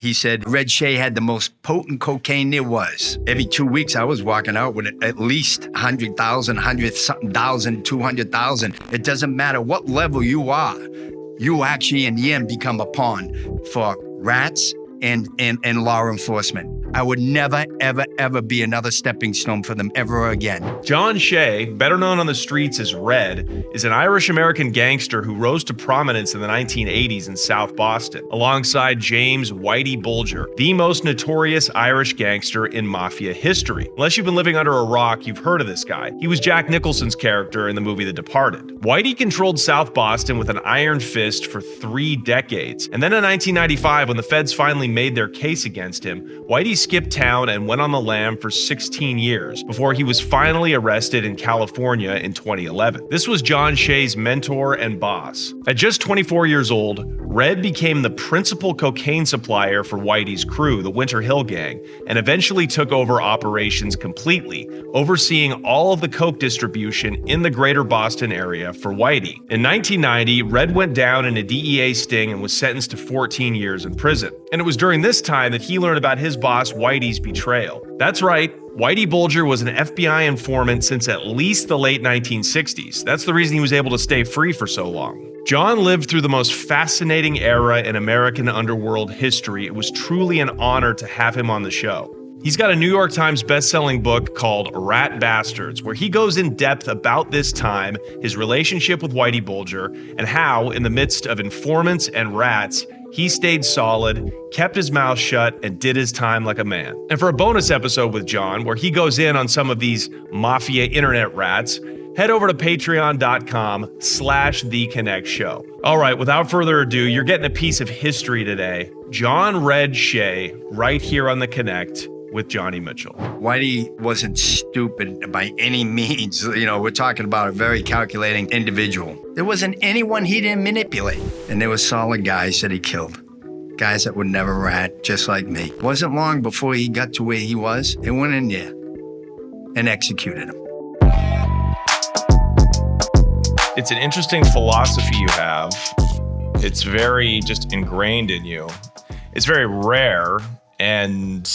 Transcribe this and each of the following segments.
He said Red Shea had the most potent cocaine there was. Every 2 weeks, I was walking out with at least 100,000, 100-something thousand, 200,000. It doesn't matter what level you are. You actually, in the end, become a pawn for rats and law enforcement. I would never, ever, ever be another stepping stone for them ever again. John Shay, better known on the streets as Red, is an Irish-American gangster who rose to prominence in the 1980s in South Boston, alongside James Whitey Bulger, the most notorious Irish gangster in Mafia history. Unless you've been living under a rock, you've heard of this guy. He was Jack Nicholson's character in the movie The Departed. Whitey controlled South Boston with an iron fist for 3 decades. And then in 1995, when the feds finally made their case against him, Whitey skipped town and went on the lam for 16 years before he was finally arrested in California in 2011. This was John Shay's mentor and boss. At just 24 years old, Red became the principal cocaine supplier for Whitey's crew, the Winter Hill Gang, and eventually took over operations completely, overseeing all of the coke distribution in the greater Boston area for Whitey. In 1990, Red went down in a DEA sting and was sentenced to 14 years in prison. And it was during this time that he learned about his boss Whitey's betrayal. That's right, Whitey Bulger was an FBI informant since at least the late 1960s. That's the reason he was able to stay free for so long. John lived through the most fascinating era in American underworld history. It was truly an honor to have him on the show. He's got a New York Times best-selling book called Rat Bastards, where he goes in depth about this time, his relationship with Whitey Bulger, and how, in the midst of informants and rats, he stayed solid, kept his mouth shut, and did his time like a man. And for a bonus episode with John, where he goes in on some of these mafia internet rats, head over to patreon.com/theconnectshow. All right, without further ado, you're getting a piece of history today. John Red Shea, right here on The Connect with Johnny Mitchell. Whitey wasn't stupid by any means. You know, we're talking about a very calculating individual. There wasn't anyone he didn't manipulate. And there were solid guys that he killed. Guys that would never rat, just like me. Wasn't long before he got to where he was. They went in there and executed him. It's an interesting philosophy you have. It's very just ingrained in you. It's very rare, and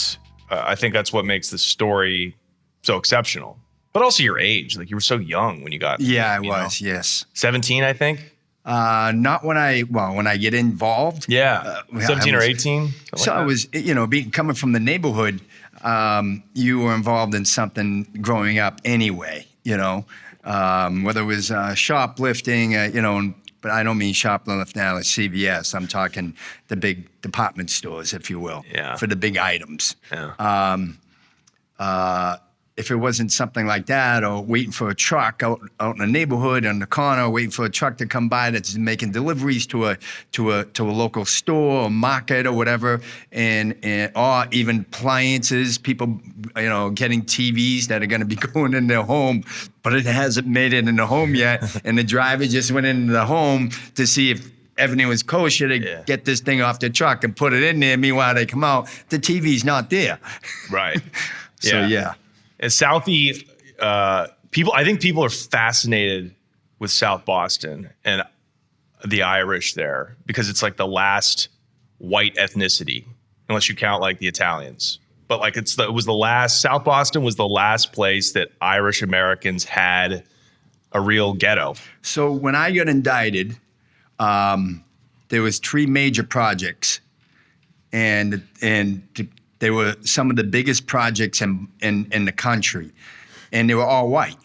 I think that's what makes the story so exceptional. But also your age, like you were so young when you got. Yeah, I was, yes. 17, I think. Not when I get involved. Yeah, 17 or 18. So I was, coming from the neighborhood, you were involved in something growing up anyway, whether it was shoplifting, but I don't mean shoplifting now at CVS. I'm talking the big department stores, if you will, for the big items. Yeah. If it wasn't something like that, or waiting for a truck out in the neighborhood on the corner, waiting for a truck to come by that's making deliveries to a local store or market or whatever, and or even appliances, people getting TVs that are going to be going in their home, but it hasn't made it in the home yet, and the driver just went into the home to see if everything was kosher to get this thing off the truck and put it in there. Meanwhile, they come out, the TV's not there. Right. So yeah. And Southie, I think people are fascinated with South Boston and the Irish there because it's like the last white ethnicity, unless you count like the Italians. But like South Boston was the last place that Irish Americans had a real ghetto. So when I got indicted, there was 3 major projects, and they were some of the biggest projects in the country, and they were all white.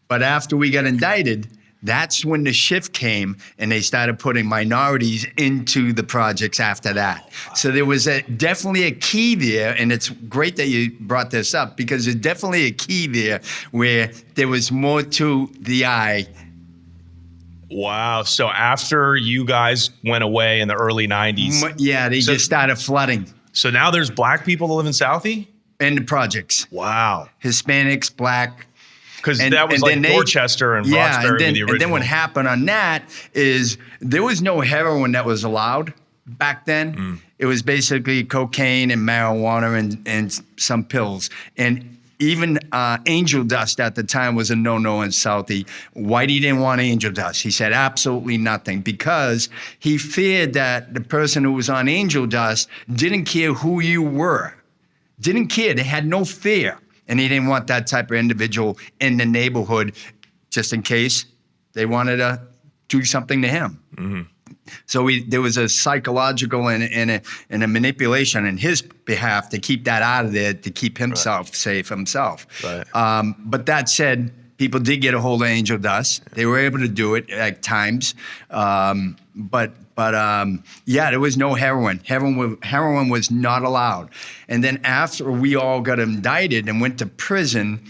But after we got indicted, that's when the shift came, and they started putting minorities into the projects after that. So there was definitely a key there, and it's great that you brought this up, because there's definitely a key there where there was more to the eye. Wow. So after you guys went away in the early 90s. Yeah, they just started flooding. So now there's black people that live in Southie? In the projects. Wow. Hispanics, black. Because that was like Dorchester and Roxbury, the original. And then what happened on that is there was no heroin that was allowed back then. It was basically cocaine and marijuana and some pills. And Even angel dust at the time was a no-no in Southie. Whitey didn't want angel dust. He said absolutely nothing because he feared that the person who was on angel dust didn't care who you were. Didn't care. They had no fear. And he didn't want that type of individual in the neighborhood just in case they wanted to do something to him. Mm-hmm. So there was a psychological and a manipulation in his behalf to keep that out of there, to keep himself safe himself. Right. But that said, people did get a hold of angel dust. They were able to do it at times. But there was no heroin. Heroin was not allowed. And then after we all got indicted and went to prison,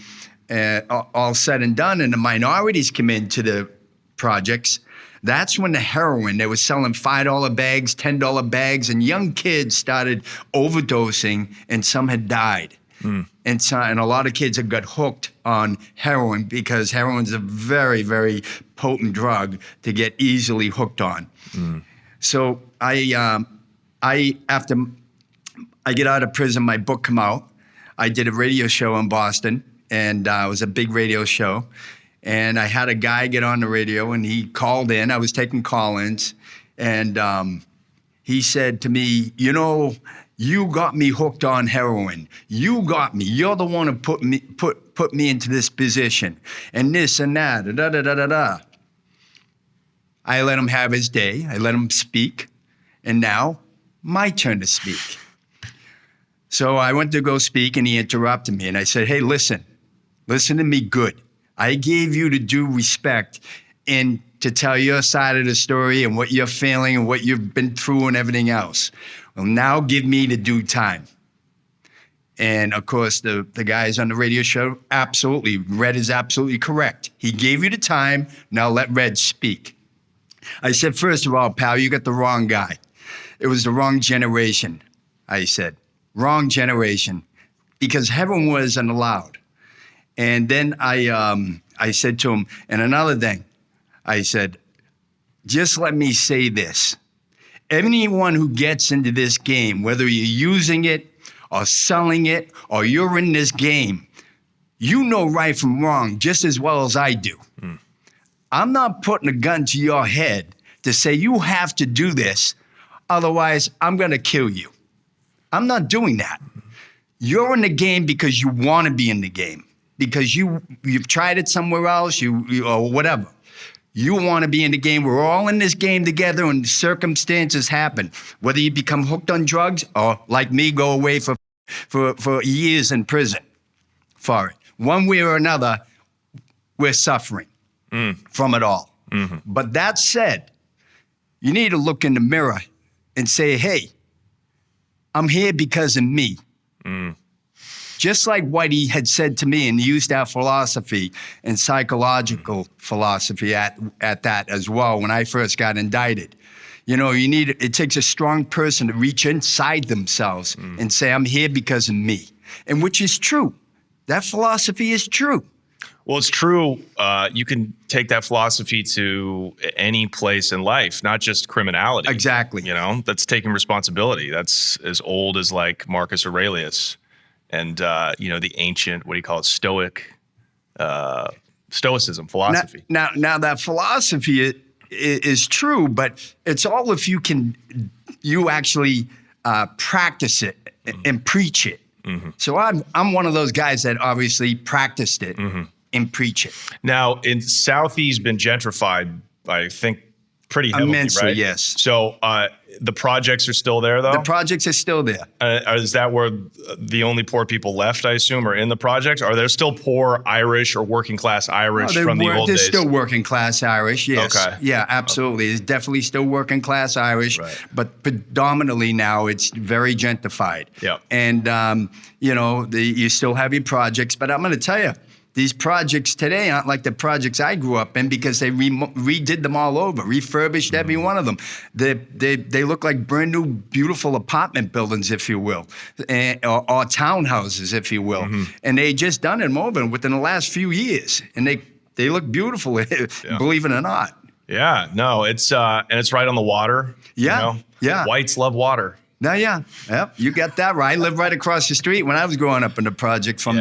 all said and done, and the minorities came into the projects, that's when the heroin, they were selling $5 bags, $10 bags, and young kids started overdosing, and some had died. Mm. And a lot of kids have got hooked on heroin because heroin's a very, very potent drug to get easily hooked on. Mm. So after I get out of prison, my book come out. I did a radio show in Boston, and it was a big radio show. And I had a guy get on the radio, and he called in. I was taking call-ins, and he said to me, you know, you got me hooked on heroin. You got me. You're the one who put me into this position, and this and that, da-da-da-da-da. I let him have his day. I let him speak, and now my turn to speak. So I went to go speak, and he interrupted me, and I said, hey, listen to me good. I gave you the due respect and to tell your side of the story and what you're feeling and what you've been through and everything else. Well, now give me the due time. And of course, the guys on the radio show, absolutely, Red is absolutely correct. He gave you the time, now let Red speak. I said, first of all, pal, you got the wrong guy. It was the wrong generation, I said. Wrong generation, because heroin wasn't allowed. And then I said to him, and another thing, I said, just let me say this. Anyone who gets into this game, whether you're using it or selling it or you're in this game, you know right from wrong just as well as I do. Mm. I'm not putting a gun to your head to say you have to do this, otherwise I'm going to kill you. I'm not doing that. You're in the game because you want to be in the game. Because you've tried it somewhere else, or whatever. You want to be in the game. We're all in this game together, and circumstances happen. Whether you become hooked on drugs or, like me, go away for years in prison for it. One way or another, we're suffering from it all. Mm-hmm. But that said, you need to look in the mirror and say, hey, I'm here because of me. Mm. Just like Whitey had said to me and used our philosophy and psychological philosophy at that as well when I first got indicted. You know, it takes a strong person to reach inside themselves and say, I'm here because of me. And which is true. That philosophy is true. Well, it's true. You can take that philosophy to any place in life, not just criminality. Exactly. You know, that's taking responsibility. That's as old as like Marcus Aurelius. And, the ancient, what do you call it, Stoicism, philosophy. Now that philosophy is true, but it's all if you actually practice it and preach it. Mm-hmm. So I'm one of those guys that obviously practiced it and preach it. Now, in Southie's been gentrified, I think, pretty heavily, immensely, right? Yes. So the projects are still there, though? The projects are still there. Is that where the only poor people left, I assume, are in the projects? Are there still poor Irish or working class Irish from the old days? There's still working class Irish, yes. Okay. Yeah, absolutely. There's definitely still working class Irish, right. But predominantly now it's very gentrified. Yeah. And, you still have your projects, but I'm going to tell you, these projects today aren't like the projects I grew up in because they redid them all over, refurbished every one of them. They look like brand new, beautiful apartment buildings, if you will, or townhouses, if you will. Mm-hmm. And they just done them over within the last few years, and they look beautiful, believe it or not. Yeah, no, it's and it's right on the water. Yeah, Yeah. Whites love water. No, yeah, yep, you got that right. I lived right across the street when I was growing up in the project from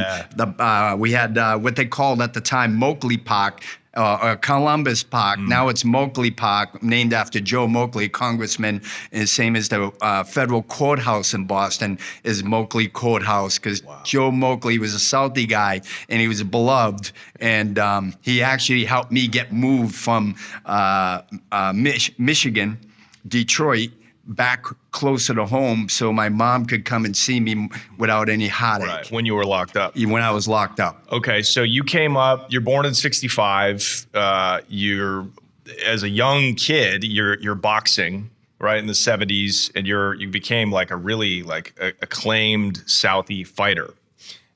we had what they called at the time Moakley Park, or Columbus Park. Now it's Moakley Park, named after Joe Moakley, congressman, and same as the federal courthouse in Boston is Moakley Courthouse, because Joe Moakley was a Southie guy and he was beloved, and he actually helped me get moved from Michigan, Detroit, back closer to home so my mom could come and see me without any heartache. Right, when you were locked up. When I was locked up. Okay, so you came up, you're born in 65, you're, as a young kid, you're boxing, right, in the 70s, and you became like a really like acclaimed Southie fighter.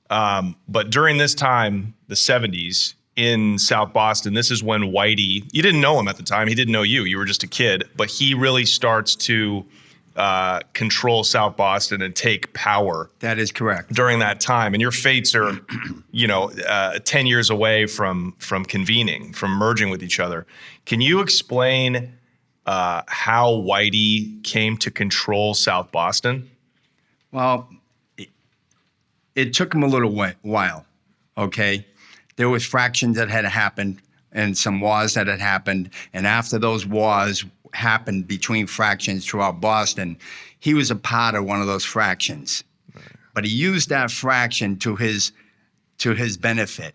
But during this time, the 70s, in South Boston, this is when Whitey, you didn't know him at the time, he didn't know you, you were just a kid, but he really starts to control South Boston and take power. That is correct. During that time, and your fates are, 10 years away from convening, from merging with each other. Can you explain how Whitey came to control South Boston? Well, it took him a little while, okay? There was fractions that had happened and some wars that had happened. And after those wars happened between fractions throughout Boston, he was a part of one of those fractions. Right. But he used that fraction to his benefit,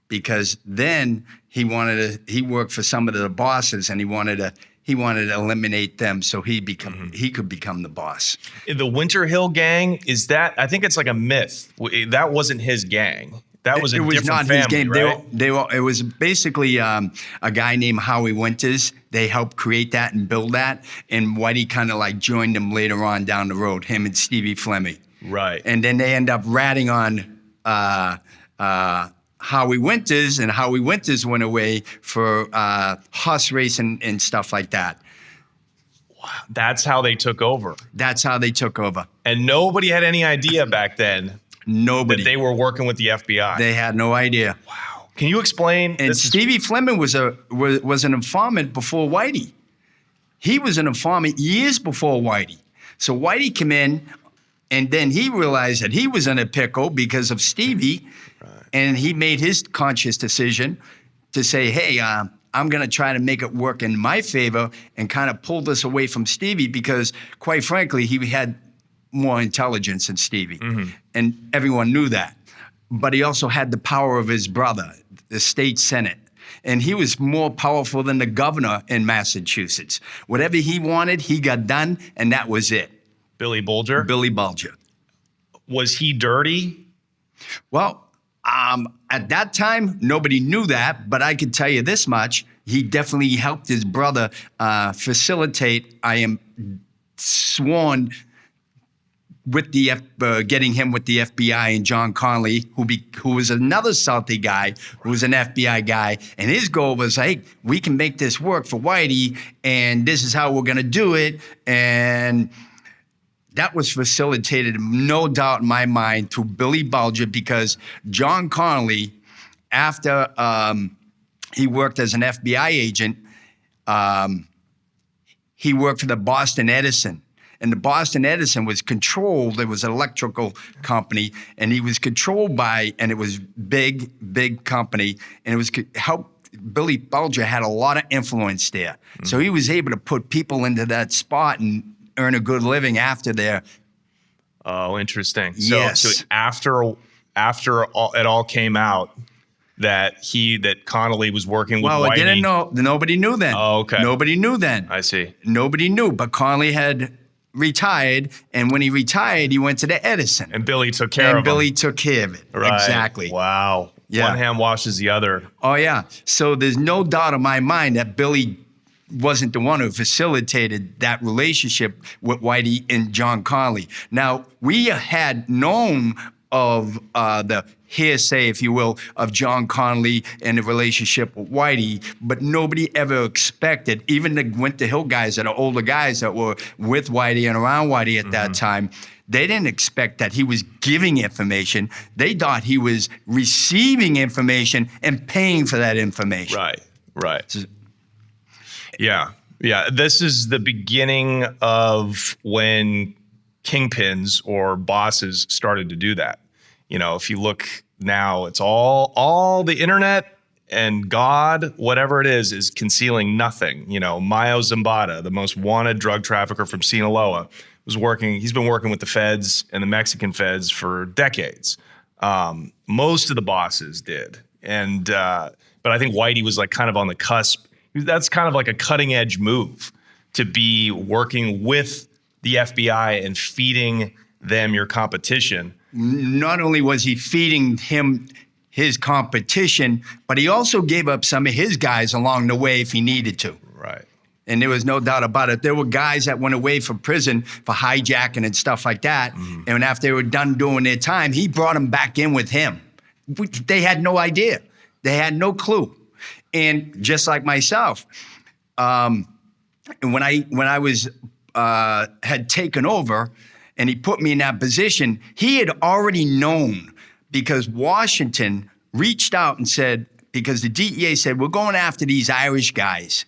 because then he worked for some of the bosses and he wanted to eliminate them so he could become the boss. The Winter Hill gang, is that, I think it's like a myth. That wasn't his gang. That was a different family, his game. Right? It was basically a guy named Howie Winters. They helped create that and build that, and Whitey kind of like joined them later on down the road, him and Stevie Flemmi. Right. And then they end up ratting on Howie Winters, and Howie Winters went away for horse racing and stuff like that. Wow. That's how they took over. That's how they took over. And nobody had any idea back then. Nobody. That they were working with the FBI. They had no idea. Wow. Can you explain? And Stevie Flemmi was an informant before Whitey. He was an informant years before Whitey. So Whitey came in, and then he realized that he was in a pickle because of Stevie, right. And he made his conscious decision to say, hey, I'm going to try to make it work in my favor and kind of pull this away from Stevie, because, quite frankly, he had more intelligence than Stevie. Mm-hmm. And everyone knew that. But he also had the power of his brother, the state senate. And he was more powerful than the governor in Massachusetts. Whatever he wanted, he got done, and that was it. Billy Bulger? Billy Bulger. Was he dirty? Well, at that time, nobody knew that, but I could tell you this much. He definitely helped his brother facilitate, I am sworn, with the getting him with the FBI and John Connolly, who was another Southie guy, who was an FBI guy, and his goal was, hey, we can make this work for Whitey, and this is how we're gonna do it. And that was facilitated, no doubt in my mind, through Billy Bulger, because John Connolly, after he worked as an FBI agent, he worked for the Boston Edison. And the Boston Edison was controlled, it was an electrical company, and he was controlled by, and it was big company, and it was helped. Billy Bulger had a lot of influence there. Mm-hmm. So he was able to put people into that spot and earn a good living after there. Oh, interesting. Yes. So after it all came out that Connolly was working with Whitey. Well, I didn't know. Nobody knew then. Oh, okay. Nobody knew then. I see. Nobody knew, but Connolly had retired, and when he retired, he went to the Edison. And Billy took care of him. And Billy took care of it. Right. Exactly. Wow. Yeah. One hand washes the other. Oh, yeah. So there's no doubt in my mind that Billy wasn't the one who facilitated that relationship with Whitey and John Connolly. Now, we had known of the hearsay, if you will, of John Connolly and the relationship with Whitey, but nobody ever expected, even the Winter Hill guys that are older guys that were with Whitey and around Whitey at that time, they didn't expect that he was giving information. They thought he was receiving information and paying for that information. Right. Yeah. This is the beginning of when kingpins or bosses started to do that. You know, if you look now, it's all the internet and God, whatever it is concealing nothing. You know, Mayo Zambada, the most wanted drug trafficker from Sinaloa, he's been working with the feds and the Mexican feds for decades. Most of the bosses did. But I think Whitey was like kind of on the cusp. That's kind of like a cutting edge move to be working with the FBI and feeding them your competition. Not only was he feeding him his competition, but he also gave up some of his guys along the way if he needed to. Right. And there was no doubt about it. There were guys that went away from prison for hijacking and stuff like that. And after they were done doing their time, he brought them back in with him. They had no idea. They had no clue. And just like myself, and when I was had taken over and he put me in that position, he had already known, because Washington reached out and said, because the DEA said, we're going after these Irish guys,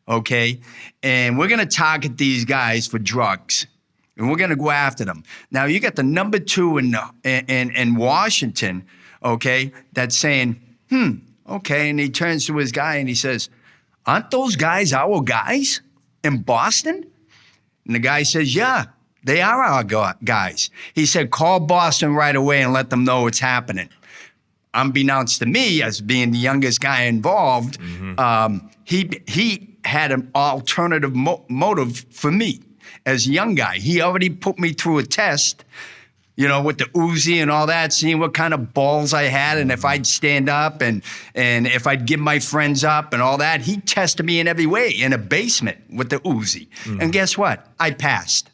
okay? And we're going to target these guys for drugs. And we're going to go after them. Now, you got the number 2 in Washington, okay, that's saying, okay. And he turns to his guy and he says, aren't those guys our guys in Boston? And the guy says, yeah, they are our guys. He said, call Boston right away and let them know what's happening. Unbeknownst to me, as being the youngest guy involved, he had an alternative motive for me as a young guy. He already put me through a test, you know, with the Uzi and all that, seeing what kind of balls I had and if I'd stand up and if I'd give my friends up and all that. He tested me in every way in a basement with the Uzi. And guess what? I passed.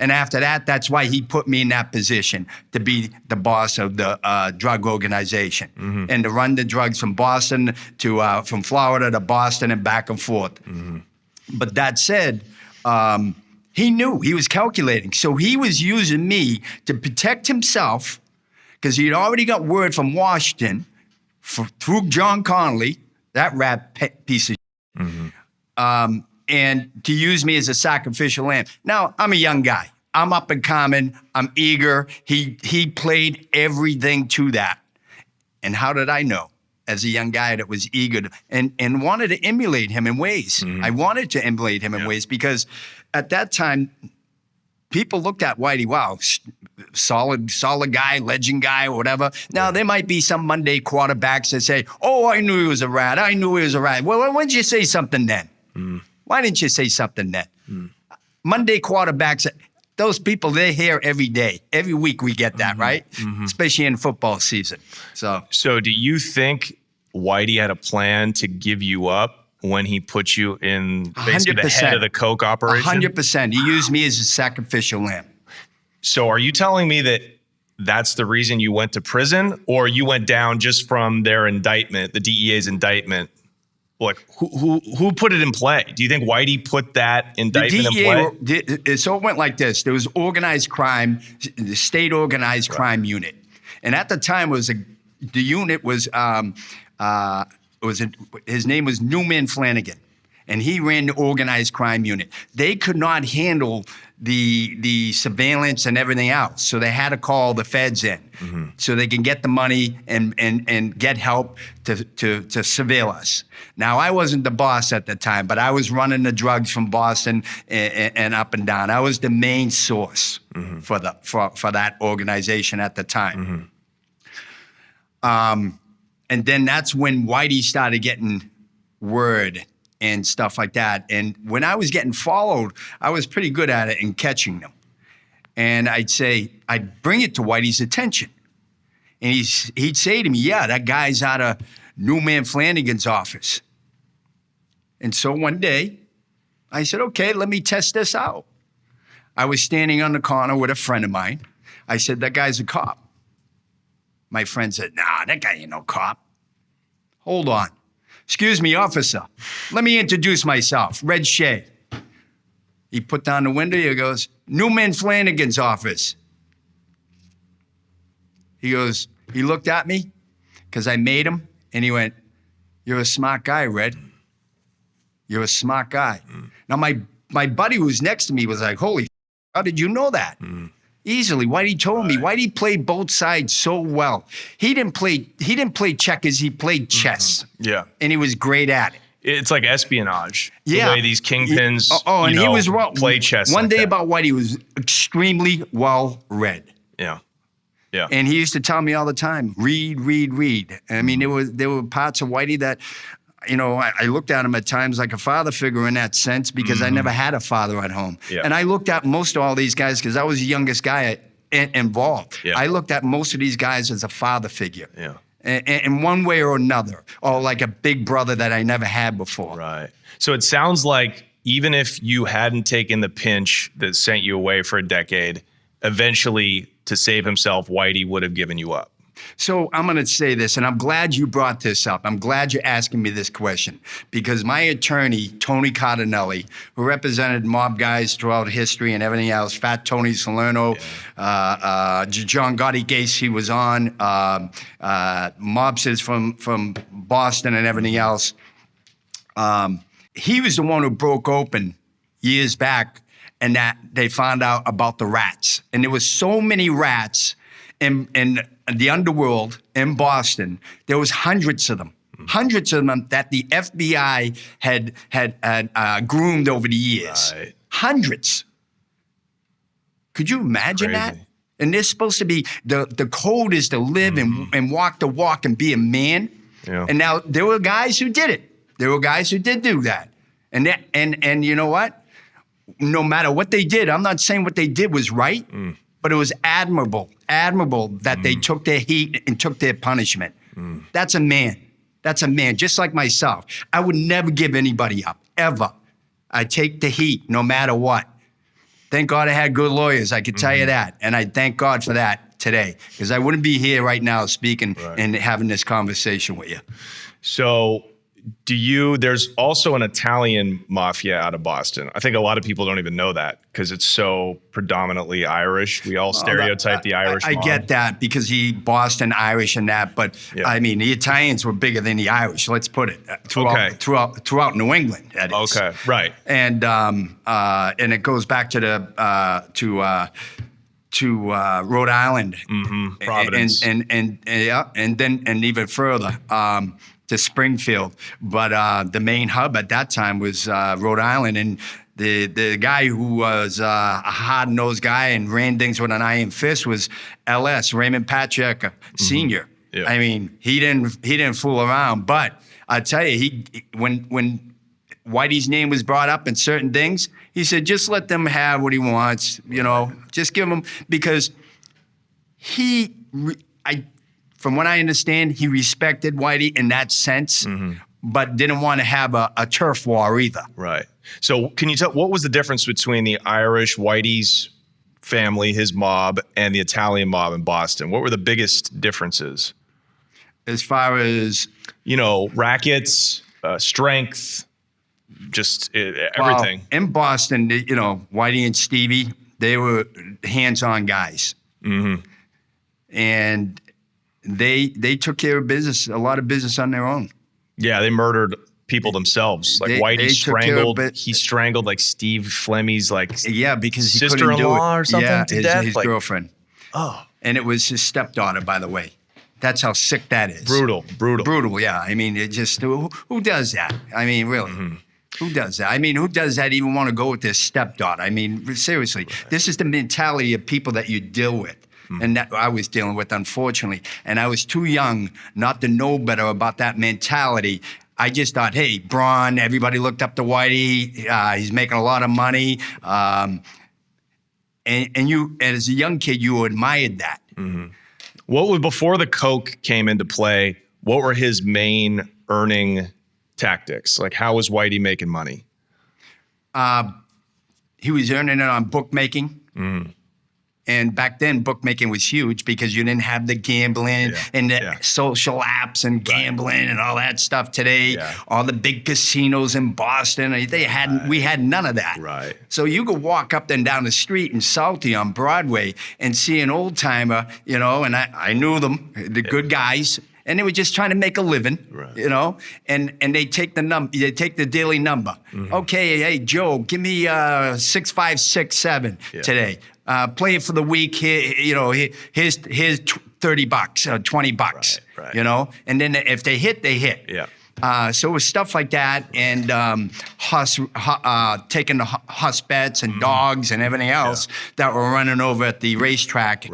And after that, that's why he put me in that position to be the boss of the drug organization and to run the drugs from Boston to from Florida to Boston and back and forth. But that said, he knew, he was calculating. So he was using me to protect himself, because he had already got word from Washington through John Connolly, that rat piece of shit, and to use me as a sacrificial lamb. Now, I'm a young guy. I'm up and coming. I'm eager. He played everything to that. And how did I know? As a young guy that was eager to, and wanted to emulate him in ways. I wanted to emulate him in ways because at that time, people looked at Whitey, wow, solid guy, legend guy, or whatever. Now, there might be some Monday quarterbacks that say, oh, I knew he was a rat. I knew he was a rat. Well, why didn't you say something then? Why didn't you say something then? Monday quarterbacks, those people, they're here every day. Every week we get that, right? Especially in football season. So do you think Whitey had a plan to give you up when he put you in basically 100%. The head of the coke operation? 100%. He used me as a sacrificial lamb. So are you telling me that that's the reason you went to prison, or you went down just from their indictment, the DEA's indictment? Like, who put it in play? Do you think Whitey put that indictment in play? So it went like this. There was organized crime, the state organized crime unit. And at the time, the unit was, his name was Newman Flanagan. And he ran the organized crime unit. They could not handle the surveillance and everything else. So they had to call the feds in so they can get the money and get help to surveil us. Now, I wasn't the boss at the time, but I was running the drugs from Boston and up and down. I was the main source for that organization at the time. And then that's when Whitey started getting word and stuff like that. And when I was getting followed, I was pretty good at it in catching them. And I'd bring it to Whitey's attention. And he'd say to me, yeah, that guy's out of Newman Flanagan's office. And so one day, I said, okay, let me test this out. I was standing on the corner with a friend of mine. I said, that guy's a cop. My friend said, nah, that guy ain't no cop. Hold on. Excuse me, officer. Let me introduce myself, Red Shea. He put down the window, he goes, Newman Flanagan's office. He goes, he looked at me, because I made him, and he went, you're a smart guy, Red. You're a smart guy. Now, my buddy who was next to me was like, holy, How did you know that? Easily. Whitey told me. Whitey played both sides so well. He didn't play checkers, he played chess. Yeah. And he was great at it. It's like espionage. Yeah. The way these kingpins he was play chess. One like day that. about Whitey was extremely well read. Yeah. Yeah. And he used to tell me all the time, read, read, read. I mean, there were parts of Whitey that, I looked at him at times like a father figure in that sense because I never had a father at home. Yeah. And I looked at most of all these guys because I was the youngest guy involved. Yeah. I looked at most of these guys as a father figure. Yeah. In one way or another, or like a big brother that I never had before. Right. So it sounds like even if you hadn't taken the pinch that sent you away for a decade, eventually to save himself, Whitey would have given you up. So I'm going to say this, and I'm glad you brought this up. I'm glad you're asking me this question because my attorney, Tony Cardinelli, who represented mob guys throughout history and everything else, Fat Tony Salerno, John Gotti case he was on, mobsters from Boston and everything else. He was the one who broke open years back and that they found out about the rats. And there was so many rats in the underworld in Boston. There was hundreds of them. Hundreds of them that the FBI had groomed over the years. Right. Hundreds. Could you imagine that? And they're supposed to be, the code is to live and walk the walk and be a man. Yeah. And now there were guys who did it. There were guys who did do that. And you know what? No matter what they did, I'm not saying what they did was right, but it was admirable that they took their heat and took their punishment. That's a man. That's a man, just like myself. I would never give anybody up, ever. I take the heat no matter what. Thank God I had good lawyers, I could tell you that. And I thank God for that today, because I wouldn't be here right now speaking and having this conversation with you. So there's also an Italian mafia out of Boston. I think a lot of people don't even know that because it's so predominantly Irish. We all stereotype the Irish I mob. get that because Boston Irish and that, but I mean, the Italians were bigger than the Irish, let's put it, throughout New England, that is. Okay, right. And it goes back to Rhode Island. Providence. And even further. To Springfield, but the main hub at that time was Rhode Island, and the guy who was a hard-nosed guy and ran things with an iron fist was LS Raymond Pacheco Sr. Yeah. I mean, he didn't fool around. But I tell you, when Whitey's name was brought up in certain things, he said, just let them have what he wants. Just give him, because from what I understand, he respected Whitey in that sense, but didn't want to have a turf war either. Right. So can you tell, what was the difference between the Irish, Whitey's family, his mob, and the Italian mob in Boston? What were the biggest differences? As far as? Rackets, strength, just everything. Well, in Boston, Whitey and Stevie, they were hands-on guys. And they took care of business, a lot of business on their own. Yeah, they murdered people themselves. Like Whitey strangled like Steve Flemmi's because he sister-in-law or something to death. His girlfriend. Oh. And it was his stepdaughter, by the way. That's how sick that is. Brutal, yeah. I mean, it just, who does that? I mean, really. Who does that? I mean, who does that even want to go with their stepdaughter? I mean, seriously, this is the mentality of people that you deal with. And that I was dealing with, unfortunately. And I was too young not to know better about that mentality. I just thought, hey, Braun, everybody looked up to Whitey. He's making a lot of money. And you, as a young kid, you admired that. What was, before the coke came into play, what were his main earning tactics? Like, how was Whitey making money? He was earning it on bookmaking. And back then, bookmaking was huge because you didn't have the gambling and the social apps and gambling and all that stuff today. All the big casinos in Boston, we had none of that. Right. So you could walk up and down the street in Salty on Broadway and see an old timer, and I knew them, the good guys, and they were just trying to make a living, Right. you know. And they take the daily number. Okay, hey Joe, give me 6567 today. Play it for the week. Here, you know, here's $30, 20 bucks. Right. You know, and then if they hit, they hit. Yeah. So it was stuff like that, and taking the huss bets and dogs and everything else that were running over at the racetrack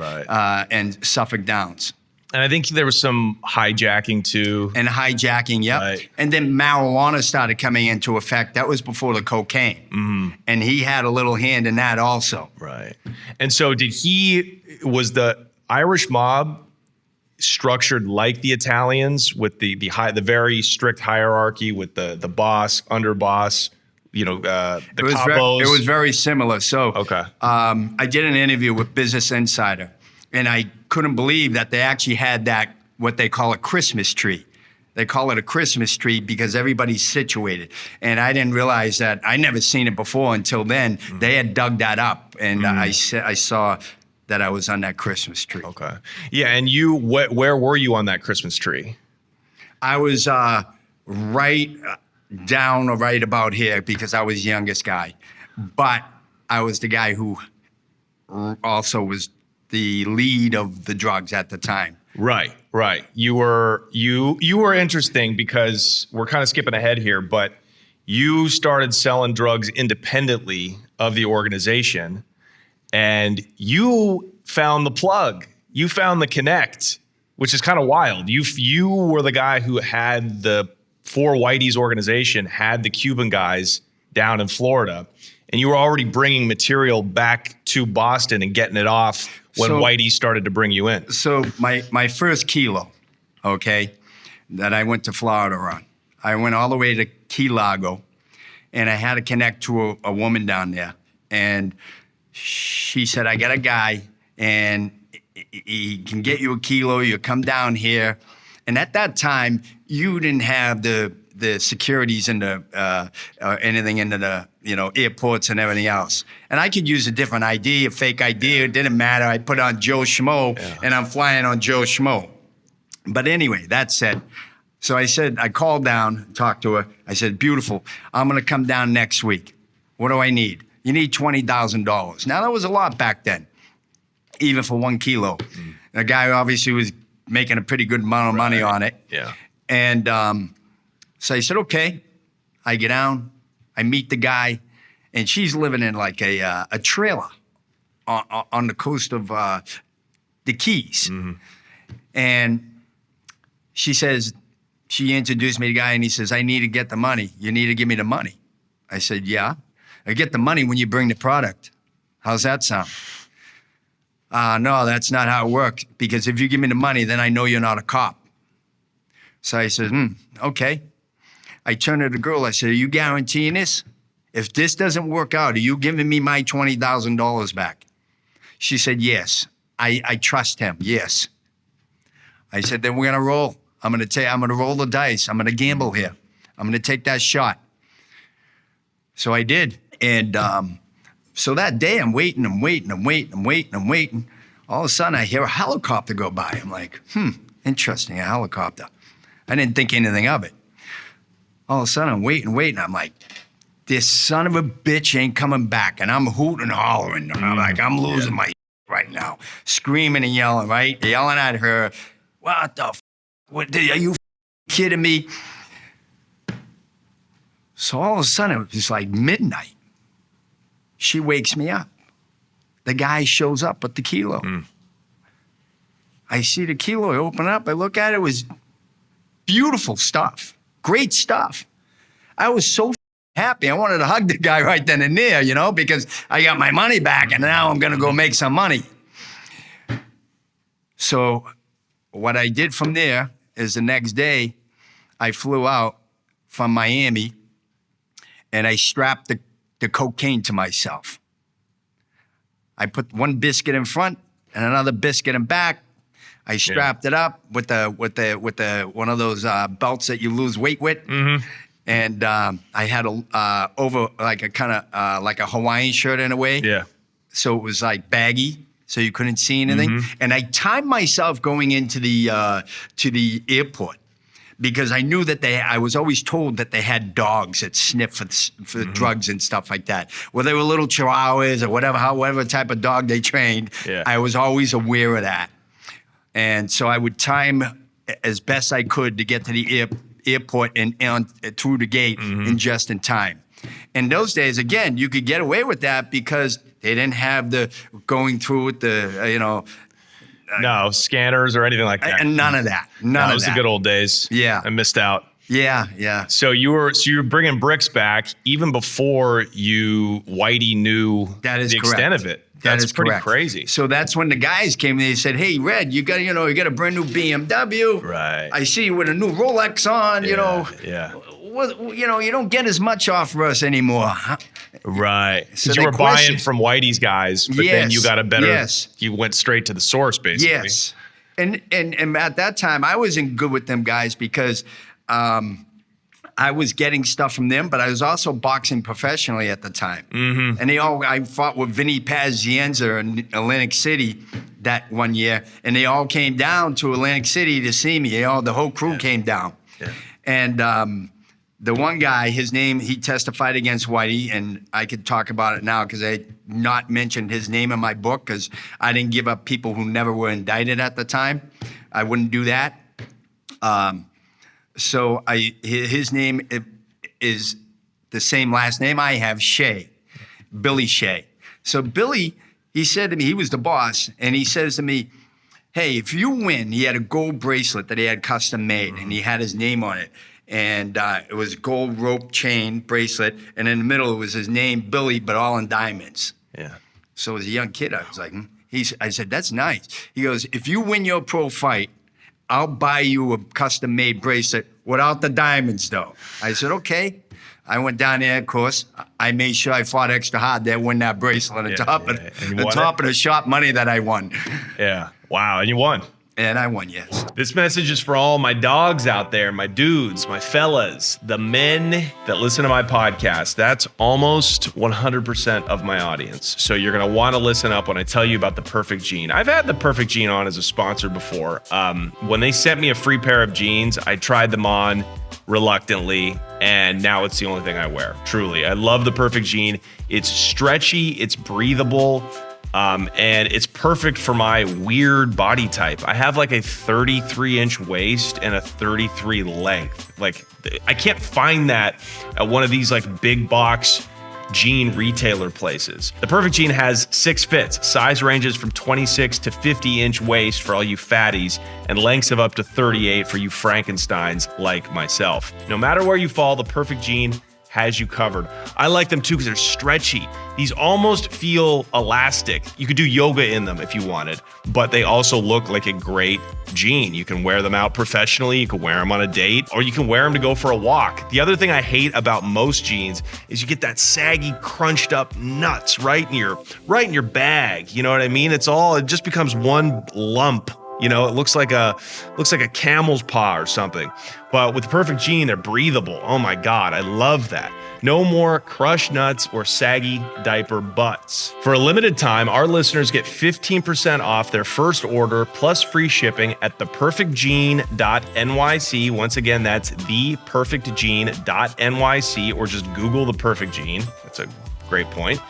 and Suffolk Downs. And I think there was some hijacking too. And hijacking, yep. Right. And then marijuana started coming into effect. That was before the cocaine. And he had a little hand in that also. Right. And so was the Irish mob structured like the Italians with the very strict hierarchy with the boss, underboss, you know, the capos? It was very similar. So Okay. I did an interview with Business Insider, and I couldn't believe that they actually had that, what they call a Christmas tree. They call it a Christmas tree because everybody's situated. And I didn't realize that. I never seen it before until then. They had dug that up, and I saw that I was on that Christmas tree. Okay. Yeah, and where were you on that Christmas tree? I was right down or right about here because I was the youngest guy. But I was the guy who also was the lead of the drugs at the time. Right. You were interesting because we're kind of skipping ahead here, but you started selling drugs independently of the organization. And you found the plug. You found the connect, which is kind of wild. You were the guy who had for Whitey's organization, had the Cuban guys down in Florida. And you were already bringing material back to Boston and getting it off when Whitey started to bring you in. So my first kilo, okay, that I went to Florida on, I went all the way to Key Largo, and I had to connect to a woman down there. And she said, I got a guy, and he can get you a kilo. You come down here. And at that time, you didn't have the securities and anything into the airports and everything else. And I could use a different ID, a fake ID. It didn't matter. I put on Joe Schmo, and I'm flying on Joe Schmo. But anyway, that said, so I called down, talked to her. I said, beautiful, I'm going to come down next week. What do I need? You need $20,000. Now, that was a lot back then, even for 1 kilo. The guy obviously was making a pretty good amount of money on it. Yeah. And so I said, okay. I get down. I meet the guy, and she's living in like a trailer on the coast of the Keys. And she introduced me to the guy, and he says, I need to get the money. You need to give me the money. I said, yeah. I get the money when you bring the product. How's that sound? No, that's not how it works. Because if you give me the money, then I know you're not a cop. So I said, okay. I turned to the girl. I said, are you guaranteeing this? If this doesn't work out, are you giving me my $20,000 back? She said, yes. I trust him. Yes. I said, then we're going to roll. I'm going to roll the dice. I'm going to gamble here. I'm going to take that shot. So I did. And so that day I'm waiting. All of a sudden I hear a helicopter go by. I'm like, interesting, a helicopter. I didn't think anything of it. All of a sudden I'm waiting. I'm like, this son of a bitch ain't coming back. And I'm hooting and hollering. I'm like, I'm losing my right now. Screaming and yelling, right? Yelling at her. What the are you kidding me? So all of a sudden, it was like midnight. She wakes me up. The guy shows up with the kilo. I see the kilo, I open up, I look at it, it was beautiful stuff, great stuff. I was so happy. I wanted to hug the guy right then and there, because I got my money back and now I'm gonna go make some money. So what I did from there is the next day, I flew out from Miami and I strapped the cocaine to myself. I put one biscuit in front and another biscuit in back. I strapped it up with the one of those belts that you lose weight with. And I had over like a kind of like a Hawaiian shirt in a way. Yeah. So it was like baggy. so you couldn't see anything. And I timed myself going into to the airport because I knew that I was always told that they had dogs that sniff for drugs and stuff like that. Well, they were little chihuahuas or however type of dog they trained. Yeah. I was always aware of that. And so I would time as best I could to get to the airport and through the gate and just in time. In those days, again, you could get away with that because they didn't have the going through with the, no scanners or anything like that. And none of that. None of that. That was the good old days. Yeah. I missed out. Yeah. So you were bringing bricks back even before Whitey knew the extent of it. That's pretty correct. Crazy. So that's when the guys came and they said, "Hey, Red, you got a brand new BMW. Right. I see you with a new Rolex on. Yeah. You don't get as much off of us anymore." Right. So you were buying from Whitey's guys, but then you got a better. Yes. You went straight to the source, basically. Yes. And at that time, I wasn't good with them guys because I was getting stuff from them, but I was also boxing professionally at the time. And I fought with Vinny Pazienza in Atlantic City that one year, and they all came down to Atlantic City to see me. The whole crew came down. Yeah. And the one guy, he testified against Whitey, and I could talk about it now because I not mentioned his name in my book because I didn't give up people who never were indicted at the time. I wouldn't do that. So his name is the same last name I have, Shay, Billy Shay. So Billy, he said to me, he was the boss, and he says to me, "Hey, if you win," he had a gold bracelet that he had custom made, and he had his name on it. And it was gold rope chain bracelet, and in the middle it was his name, Billy, but all in diamonds. Yeah. So as a young kid, I was like, I said, "That's nice." He goes, "If you win your pro fight, I'll buy you a custom-made bracelet without the diamonds, though." I said, "Okay." I went down there, of course. I made sure I fought extra hard to win that bracelet on top of the shop money that I won. Yeah. Wow. And you won. And I won, yes. This message is for all my dogs out there, my dudes, my fellas, the men that listen to my podcast. That's almost 100% of my audience. So you're going to want to listen up when I tell you about the Perfect Jean. I've had the Perfect Jean on as a sponsor before. When they sent me a free pair of jeans, I tried them on reluctantly, and now it's the only thing I wear. Truly, I love the Perfect Jean. It's stretchy, it's breathable. And it's perfect for my weird body type. I have like a 33-inch waist and a 33 length. Like, I can't find that at one of these like big box jean retailer places. The Perfect Jean has 6 fits. Size ranges from 26 to 50-inch waist for all you fatties, and lengths of up to 38 for you Frankensteins like myself. No matter where you fall, the Perfect Jean has you covered. I like them too because they're stretchy. These almost feel elastic. You could do yoga in them if you wanted, but they also look like a great jean. You can wear them out professionally, you can wear them on a date, or you can wear them to go for a walk. The other thing I hate about most jeans is you get that saggy, crunched up nuts right in your bag. You know what I mean? It just becomes one lump. It looks like a camel's paw or something. But with the Perfect Jean, they're breathable. Oh my God, I love that. No more crushed nuts or saggy diaper butts. For a limited time, our listeners get 15% off their first order plus free shipping at theperfectjean.nyc. Once again, that's theperfectjean.nyc, or just Google The Perfect Jean. That's a great point.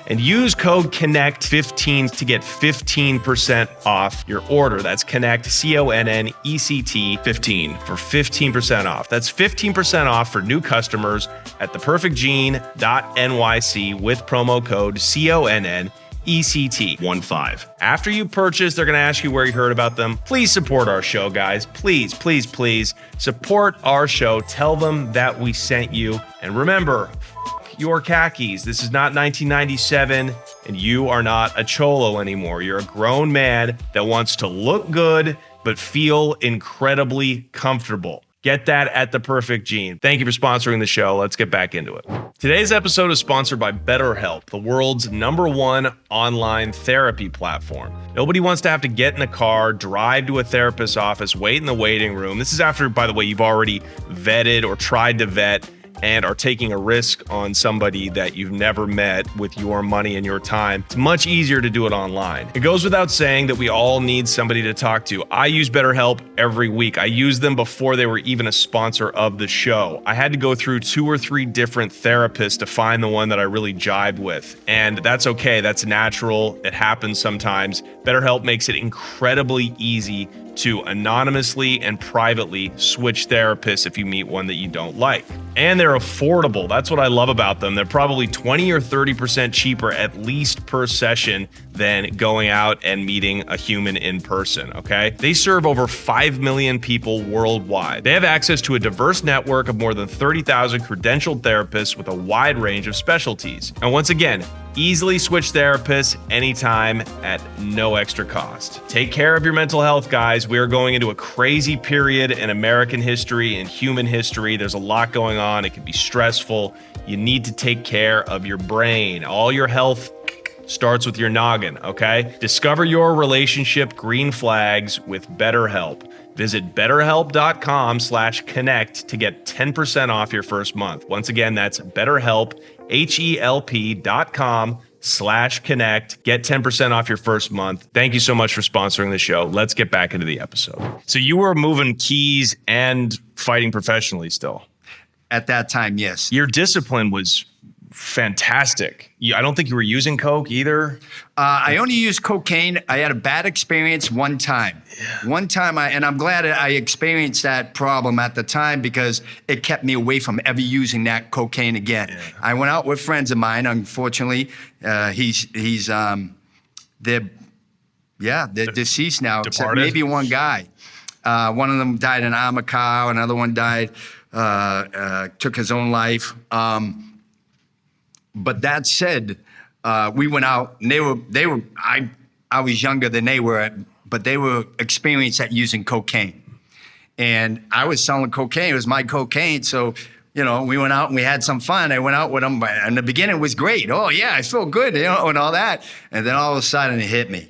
And use code CONNECT15 to get 15% off your order. That's CONNECT, CONNECT 15 for 15% off. That's 15% off for new customers at theperfectjean.nyc with promo code CONNECT15. After you purchase, they're going to ask you where you heard about them. Please support our show, guys. Please, please, please support our show. Tell them that we sent you. And remember, your khakis. This is not 1997, and you are not a cholo anymore. You're a grown man that wants to look good, but feel incredibly comfortable. Get that at The Perfect Jean. Thank you for sponsoring the show. Let's get back into it. Today's episode is sponsored by BetterHelp, the world's #1 online therapy platform. Nobody wants to have to get in a car, drive to a therapist's office, wait in the waiting room. This is after, by the way, you've already vetted or tried to vet and are taking a risk on somebody that you've never met with your money and your time, it's much easier to do it online. It goes without saying that we all need somebody to talk to. I use BetterHelp every week. I used them before they were even a sponsor of the show. I had to go through 2 or 3 different therapists to find the one that I really jibed with. And that's okay. That's natural. It happens sometimes. BetterHelp makes it incredibly easy to anonymously and privately switch therapists if you meet one that you don't like. And they're affordable. That's what I love about them. They're probably 20 or 30% cheaper at least per session than going out and meeting a human in person, okay? They serve over 5 million people worldwide. They have access to a diverse network of more than 30,000 credentialed therapists with a wide range of specialties. And once again, easily switch therapists anytime at no extra cost. Take care of your mental health, guys. We are going into a crazy period in American history and human history. There's a lot going on. It can be stressful. You need to take care of your brain. All your health starts with your noggin, okay? Discover your relationship green flags with BetterHelp. Visit betterhelp.com/connect to get 10% off your first month. Once again, that's BetterHelp, HELP.com/connect. Get 10% off your first month. Thank you so much for sponsoring the show. Let's get back into the episode. So you were moving keys and fighting professionally still. At that time, yes. Your discipline was fantastic. I don't think you were using coke either. I only used cocaine. I had a bad experience one time. Yeah. One time, and I'm glad I experienced that problem at the time because it kept me away from ever using that cocaine again. Yeah. I went out with friends of mine. Unfortunately, they're deceased now. Except maybe one guy. One of them died in an armored car. Another one died, took his own life. But that said, we went out and I was younger than they were, but they were experienced at using cocaine. And I was selling cocaine. It was my cocaine. So, you know, we went out and we had some fun. I went out with them. In the beginning, it was great. Oh, yeah, I feel good, you know, and all that. And then all of a sudden, it hit me.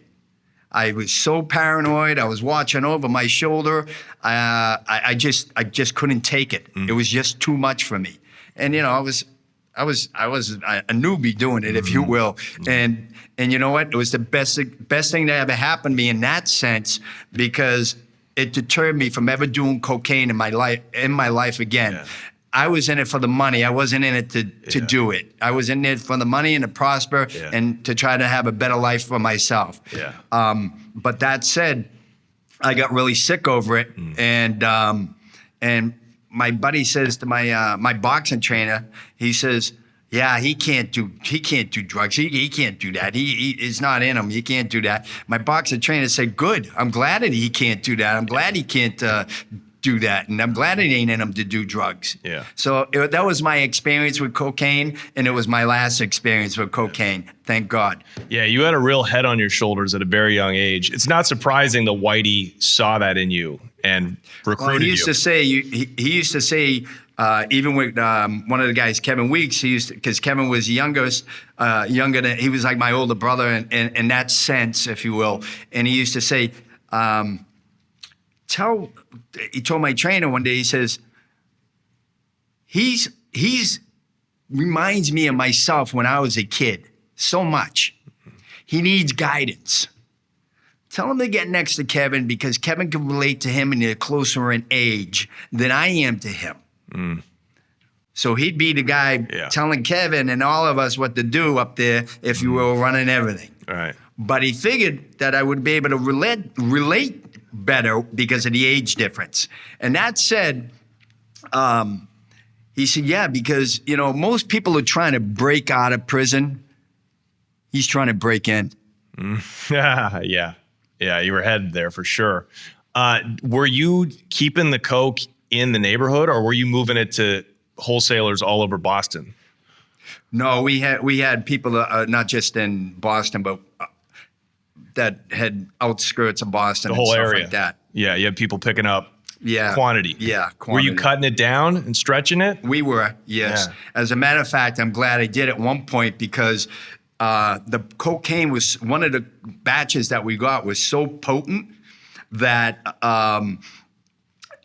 I was so paranoid. I was watching over my shoulder. I just couldn't take it. It was just too much for me. And, you know, I was a newbie doing it, if you will. And you know what? It was the best thing that ever happened to me in that sense, because it deterred me from ever doing cocaine in my life again. Yeah. I was in it for the money. I wasn't in it to do it. I was in it for the money and to prosper and to try to have a better life for myself. Yeah. But that said, I got really sick over it, and my buddy says to my boxing trainer, he says, "Yeah, he can't do drugs. He can't do that. It's not in him. He can't do that." My boxing trainer said, "Good. I'm glad that he can't do that. I'm glad he can't do that, and I'm glad it ain't in him to do drugs." Yeah. So that was my experience with cocaine, and it was my last experience with cocaine. Thank God. Yeah, you had a real head on your shoulders at a very young age. It's not surprising that Whitey saw that in you and recruited you. He used to say, even with one of the guys, Kevin Weeks, because Kevin was younger than, he was like my older brother in that sense, if you will. And he used to say, he told my trainer one day, he says, he's reminds me of myself when I was a kid so much. He needs guidance. Tell him to get next to Kevin, because Kevin can relate to him and they're closer in age than I am to him. So he'd be the guy telling Kevin and all of us what to do up there, if you will, running everything. All right. But he figured that I would be able to relate better because of the age difference. And that said, he said, yeah, because, you know, most people are trying to break out of prison. He's trying to break in. Yeah, you were headed there for sure. Were you keeping the coke in the neighborhood, or were you moving it to wholesalers all over Boston? No, we had people not just in Boston, but that had outskirts of Boston, the whole and stuff area like that. Yeah, you had people picking up quantity. Yeah, quantity. Were you cutting it down and stretching it? We were, yes. Yeah. As a matter of fact, I'm glad I did at one point, because the cocaine was, one of the batches that we got was so potent that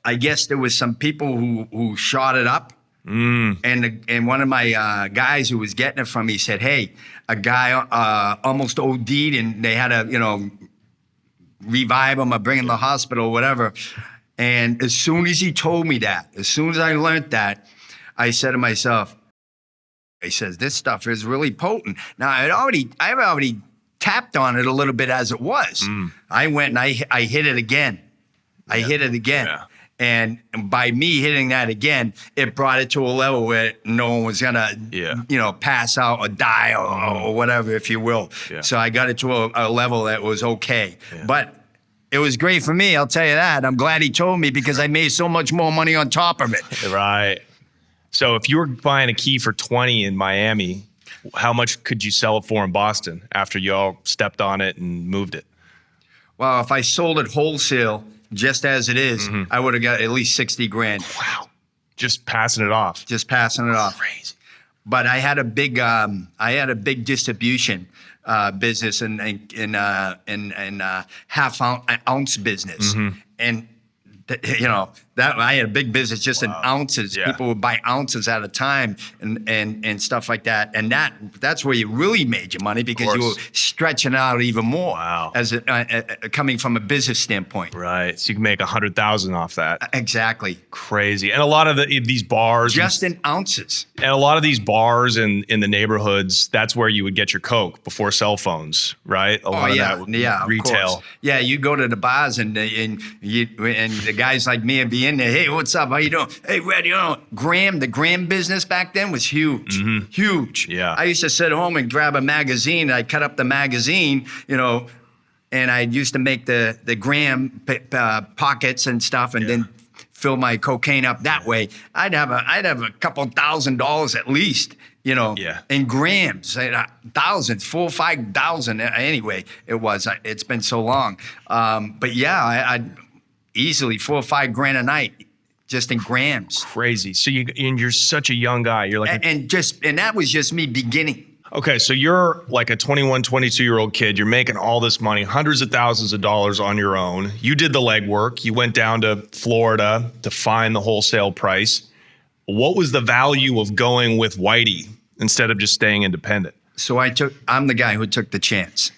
I guess there was some people who shot it up And one of my guys who was getting it from me said, hey, a guy almost OD'd and they had to, revive him or bring him to the hospital or whatever. And as soon as he told me that, as soon as I learned that, I said to myself, he says, this stuff is really potent. Now, I've already tapped on it a little bit as it was. I went and I hit it again. I hit it again. Yeah. And by me hitting that again, it brought it to a level where no one was gonna, pass out or die or whatever, if you will. Yeah. So I got it to a level that was okay. Yeah. But it was great for me, I'll tell you that. I'm glad he told me because I made so much more money on top of it. Right. So if you were buying a key for 20 in Miami, how much could you sell it for in Boston after you all stepped on it and moved it? Well, if I sold it wholesale, just as it is, I would have got at least 60 grand. Wow. Just passing it off. Just passing it off. Crazy. But I had a big distribution business in half ounce business. And that I had a big business just in ounces. Yeah. People would buy ounces at a time and stuff like that. And that's where you really made your money because you were stretching out even more. Wow. As coming from a business standpoint. Right. So you can make 100,000 off that. Exactly. Crazy. And a lot of these bars. Just in ounces. And a lot of these bars in the neighborhoods, that's where you would get your Coke before cell phones, right? A lot of that retail. Of course. Yeah, you go to the bars and the guys like me would be in there. Hey, what's up? How you doing? Hey, Red, the Graham business back then was huge. Huge. Yeah. I used to sit home and grab a magazine. I'd cut up the magazine, and I used to make the Graham pockets and stuff and then fill my cocaine up that way. I'd have a couple $1,000 at least, in grams, thousands, 4,000 or 5,000. Anyway, it's been so long. But yeah, I'd easily 4 or 5 grand a night just in grams. Crazy. So you're such a young guy. You're like, and that was just me beginning. Okay, so you're like a 21, 22-year-old kid. You're making all this money, hundreds of thousands of dollars on your own. You did the legwork. You went down to Florida to find the wholesale price. What was the value of going with Whitey instead of just staying independent? So I'm the guy who took the chance.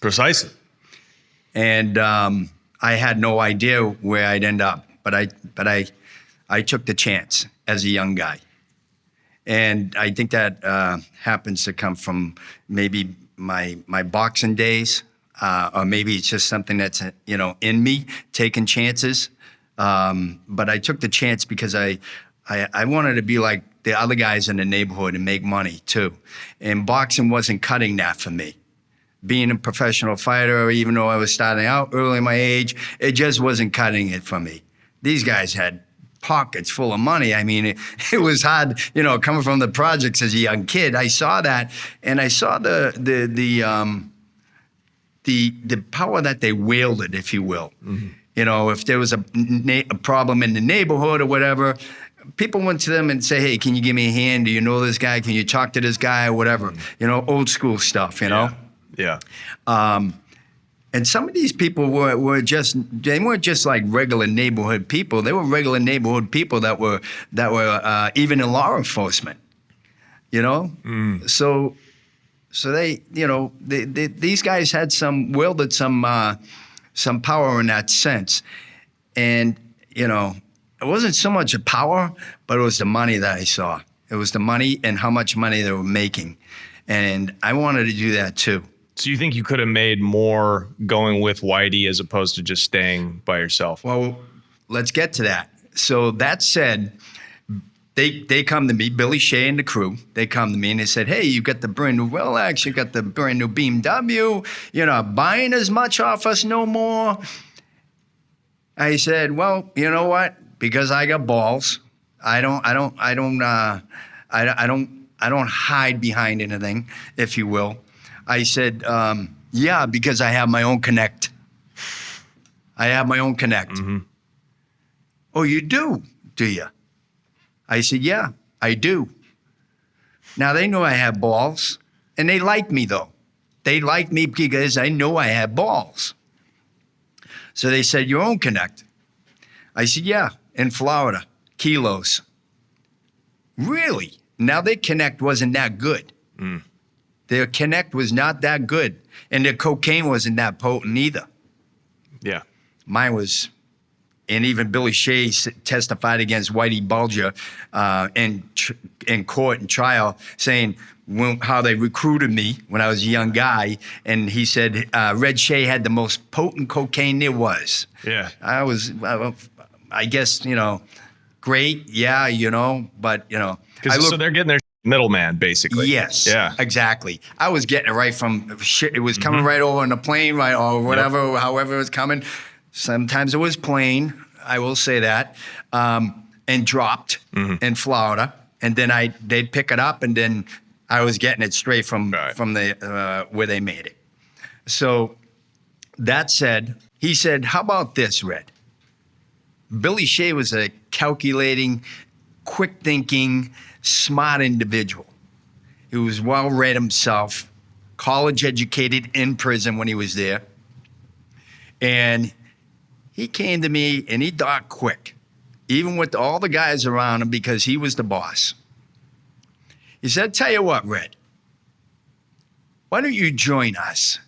Precisely. And I had no idea where I'd end up, but I took the chance as a young guy. And I think that happens to come from maybe my boxing days, or maybe it's just something that's in me, taking chances. But I took the chance because I wanted to be like the other guys in the neighborhood and make money too. And boxing wasn't cutting that for me. Being a professional fighter, even though I was starting out early in my age, it just wasn't cutting it for me. These guys had pockets full of money. I mean, it was hard, coming from the projects as a young kid. I saw that, and I saw the power that they wielded, if you will. If there was a problem in the neighborhood or whatever, people went to them and say, hey, can you give me a hand? Do you know this guy? Can you talk to this guy or whatever? Old school stuff, Yeah. And some of these people weren't just like regular neighborhood people. They were regular neighborhood people that were even in law enforcement, So they, these guys had wielded some power in that sense. And, it wasn't so much a power, but it was the money that I saw. It was the money and how much money they were making. And I wanted to do that too. So you think you could have made more going with Whitey as opposed to just staying by yourself? Well, let's get to that. So that said, they come to me, Billy Shay and the crew, they come to me and they said, hey, you got the brand new Rolex, you got the brand new BMW, you're not buying as much off us no more. I said, well, you know what? Because I got balls, I don't hide behind anything, if you will. I said, yeah, because I have my own connect. I have my own connect. Oh, you do you? I said, yeah, I do. Now, they know I have balls, and they like me, though. They like me because I know I have balls. So they said, your own connect. I said, yeah, in Florida, kilos. Really? Now their connect wasn't that good. Their connect was not that good. And their cocaine wasn't that potent either. Yeah. Mine was, and even Billy Shay testified against Whitey Bulger in court and trial, saying how they recruited me when I was a young guy. And he said Red Shea had the most potent cocaine there was. Yeah. I guess, great, yeah, but, So they're getting their middleman, basically. Yes. Yeah. Exactly. I was getting it right from shit. It was coming right over on the plane, right, or whatever, however it was coming. Sometimes it was plain, I will say that, and dropped in Florida, and then they'd pick it up, and then I was getting it straight from the where they made it. So that said, he said, "How about this, Red?" Billy Shay was a calculating, quick-thinking, smart individual. He was well-read himself, college-educated in prison when he was there, and he came to me and he thought quick, even with all the guys around him, because he was the boss. He said, "Tell you what, Red, why don't you join us?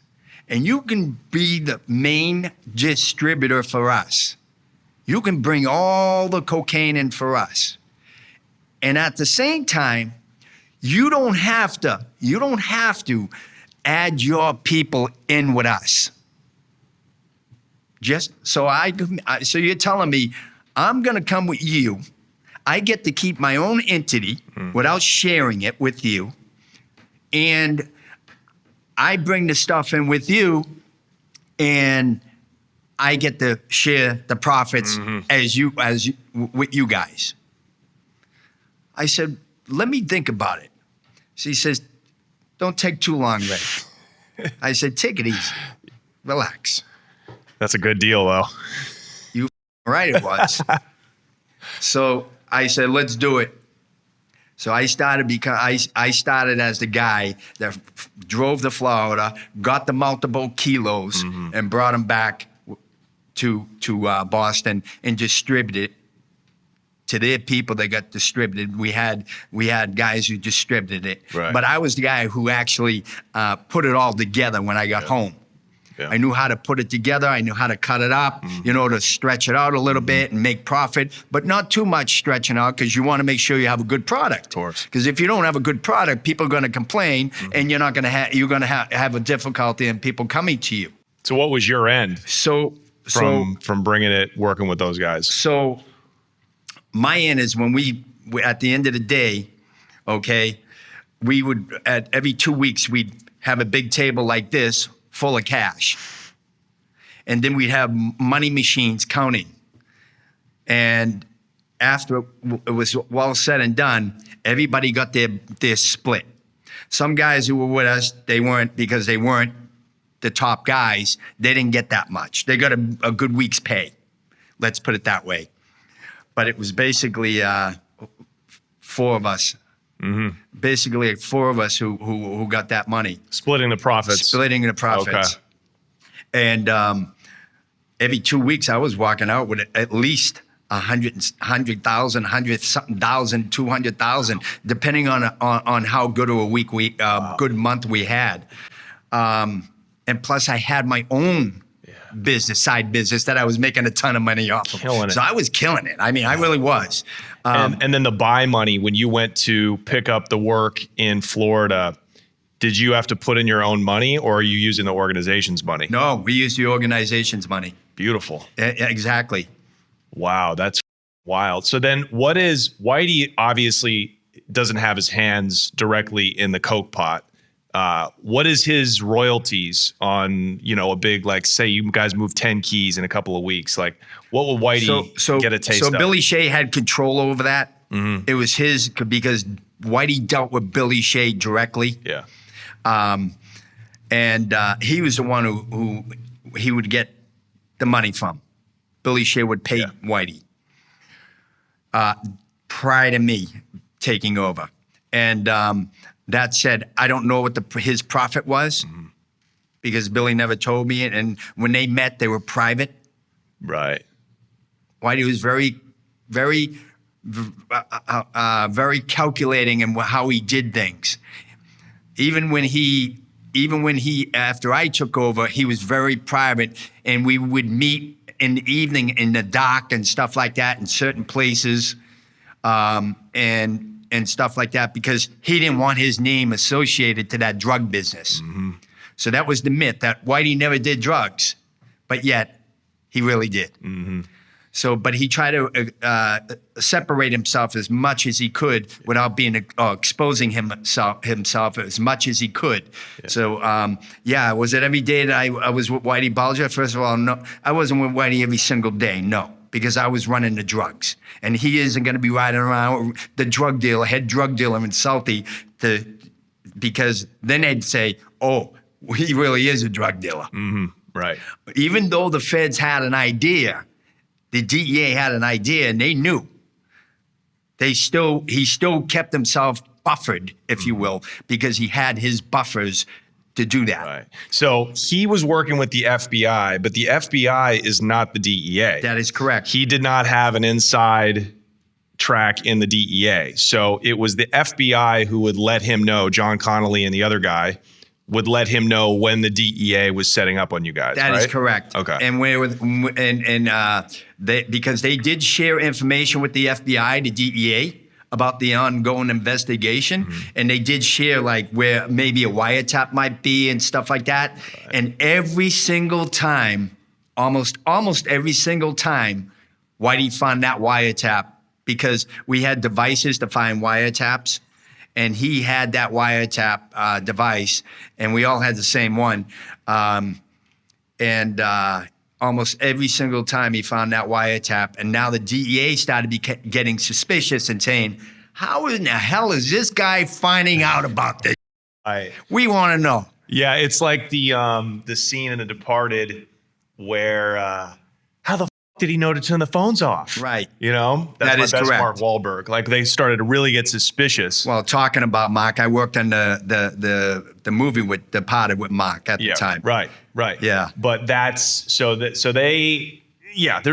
And you can be the main distributor for us. You can bring all the cocaine in for us. And at the same time, you don't have to add your people in with us. Just so so you're telling me I'm going to come with you. I get to keep my own entity without sharing it with you. And I bring the stuff in with you, and I get to share the profits with you guys." I said, "Let me think about it." So he says, "Don't take too long, Ray." I said, "Take it easy. Relax." That's a good deal, though. You right, it was. So I said, "Let's do it." So I started I started as the guy that drove to Florida, got the multiple kilos, and brought them back to Boston and distributed it to their people. They got distributed. We had guys who distributed it, but I was the guy who actually put it all together when I got home. Yeah. I knew how to put it together. I knew how to cut it up, to stretch it out a little bit and make profit, but not too much stretching out, because you want to make sure you have a good product. Of course. Because if you don't have a good product, people are going to complain, and you're going to have a difficulty in people coming to you. So what was your end? From bringing it, working with those guys. So my end is when we at the end of the day, we would every 2 weeks we'd have a big table like this, full of cash. And then we'd have money machines counting. And after it was well said and done, everybody got their split. Some guys who were with us, because they weren't the top guys, they didn't get that much. They got a good week's pay. Let's put it that way. But it was basically four of us. Basically, four of us who got that money. Splitting the profits. Okay. And every 2 weeks, I was walking out with at least 100,000, 100-something thousand, 200,000, depending on how good of a week good month we had. And plus, I had my own side business that I was making a ton of money off of. So I was killing it. I mean, I really was. And then the buy money, when you went to pick up the work in Florida, did you have to put in your own money, or are you using the organization's money? No, we used the organization's money. Beautiful. Exactly. Wow, that's wild. So then Whitey obviously doesn't have his hands directly in the coke pot. What is his royalties on, a big, like, say you guys move 10 keys in a couple of weeks? Like, what will Whitey get a taste of? So Billy Shay had control over that. It was his, because Whitey dealt with Billy Shay directly. Yeah. And he was the one who he would get the money from. Billy Shay would pay Whitey prior to me taking over. And that said, I don't know what his profit was, because Billy never told me it. And when they met, they were private. Right. Whitey was very, very very calculating in how he did things. Even when he, after I took over, he was very private, and we would meet in the evening in the dock and stuff like that in certain places, and stuff like that, because he didn't want his name associated to that drug business. Mm-hmm. So that was the myth, that Whitey never did drugs, but yet he really did. Mm-hmm. So, but he tried to separate himself as much as he could without being exposing himself as much as he could. Yeah. So, was it every day that I was with Whitey Bulger? First of all, no, I wasn't with Whitey every single day, no, because I was running the drugs. And he isn't going to be riding around the drug dealer, head drug dealer in Salty, because then they'd say, oh, he really is a drug dealer. Mm-hmm. Right. Even though the feds had an idea, the DEA had an idea, and they knew. He still kept himself buffered, if you will, because he had his buffers to do that. Right. So he was working with the FBI, but the FBI is not the DEA. That is correct. He did not have an inside track in the DEA. So it was the FBI who would let him know, John Connolly and the other guy, would let him know when the DEA was setting up on you guys. That is correct. Okay. And because they did share information with the FBI, the DEA, about the ongoing investigation, and they did share like where maybe a wiretap might be and stuff like that. Right. And every single time, almost every single time, Whitey found that wiretap, because we had devices to find wiretaps. And he had that wiretap device, and we all had the same one. Almost every single time he found that wiretap, and now the DEA started getting suspicious and saying, how in the hell is this guy finding out about this? We want to know. Yeah, it's like the scene in The Departed where how the did he know to turn the phones off? Right. You know, that's my best Mark Wahlberg. Like, they started to really get suspicious. Well, talking about Mark, I worked on the movie with Departed with Mark at the time. Right. Yeah. But there's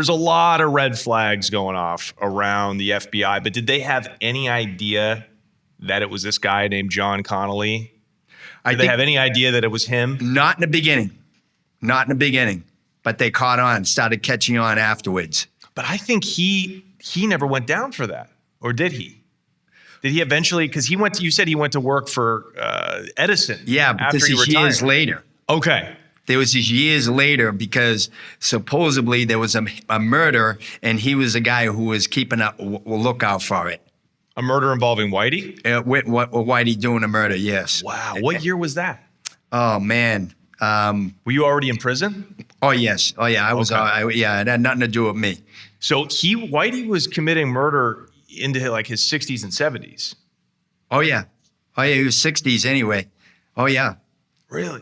a lot of red flags going off around the FBI. But did they have any idea that it was this guy named John Connolly? Did they have any idea that it was him? Not in the beginning. But they caught on, started catching on afterwards. But I think he never went down for that, or did he? Did he eventually? Because you said he went to work for Edison. Yeah, but this is years later. Okay. There was these years later, because supposedly there was a murder, and he was the guy who was keeping a lookout for it. A murder involving Whitey? Whitey doing a murder, yes. Wow. What year was that? Oh, man. Were you already in prison? Oh, yes. Oh, yeah. I was. Okay. It had nothing to do with me. So Whitey was committing murder into like his 60s and 70s. Oh, yeah. He was 60s anyway. Oh, yeah. Really?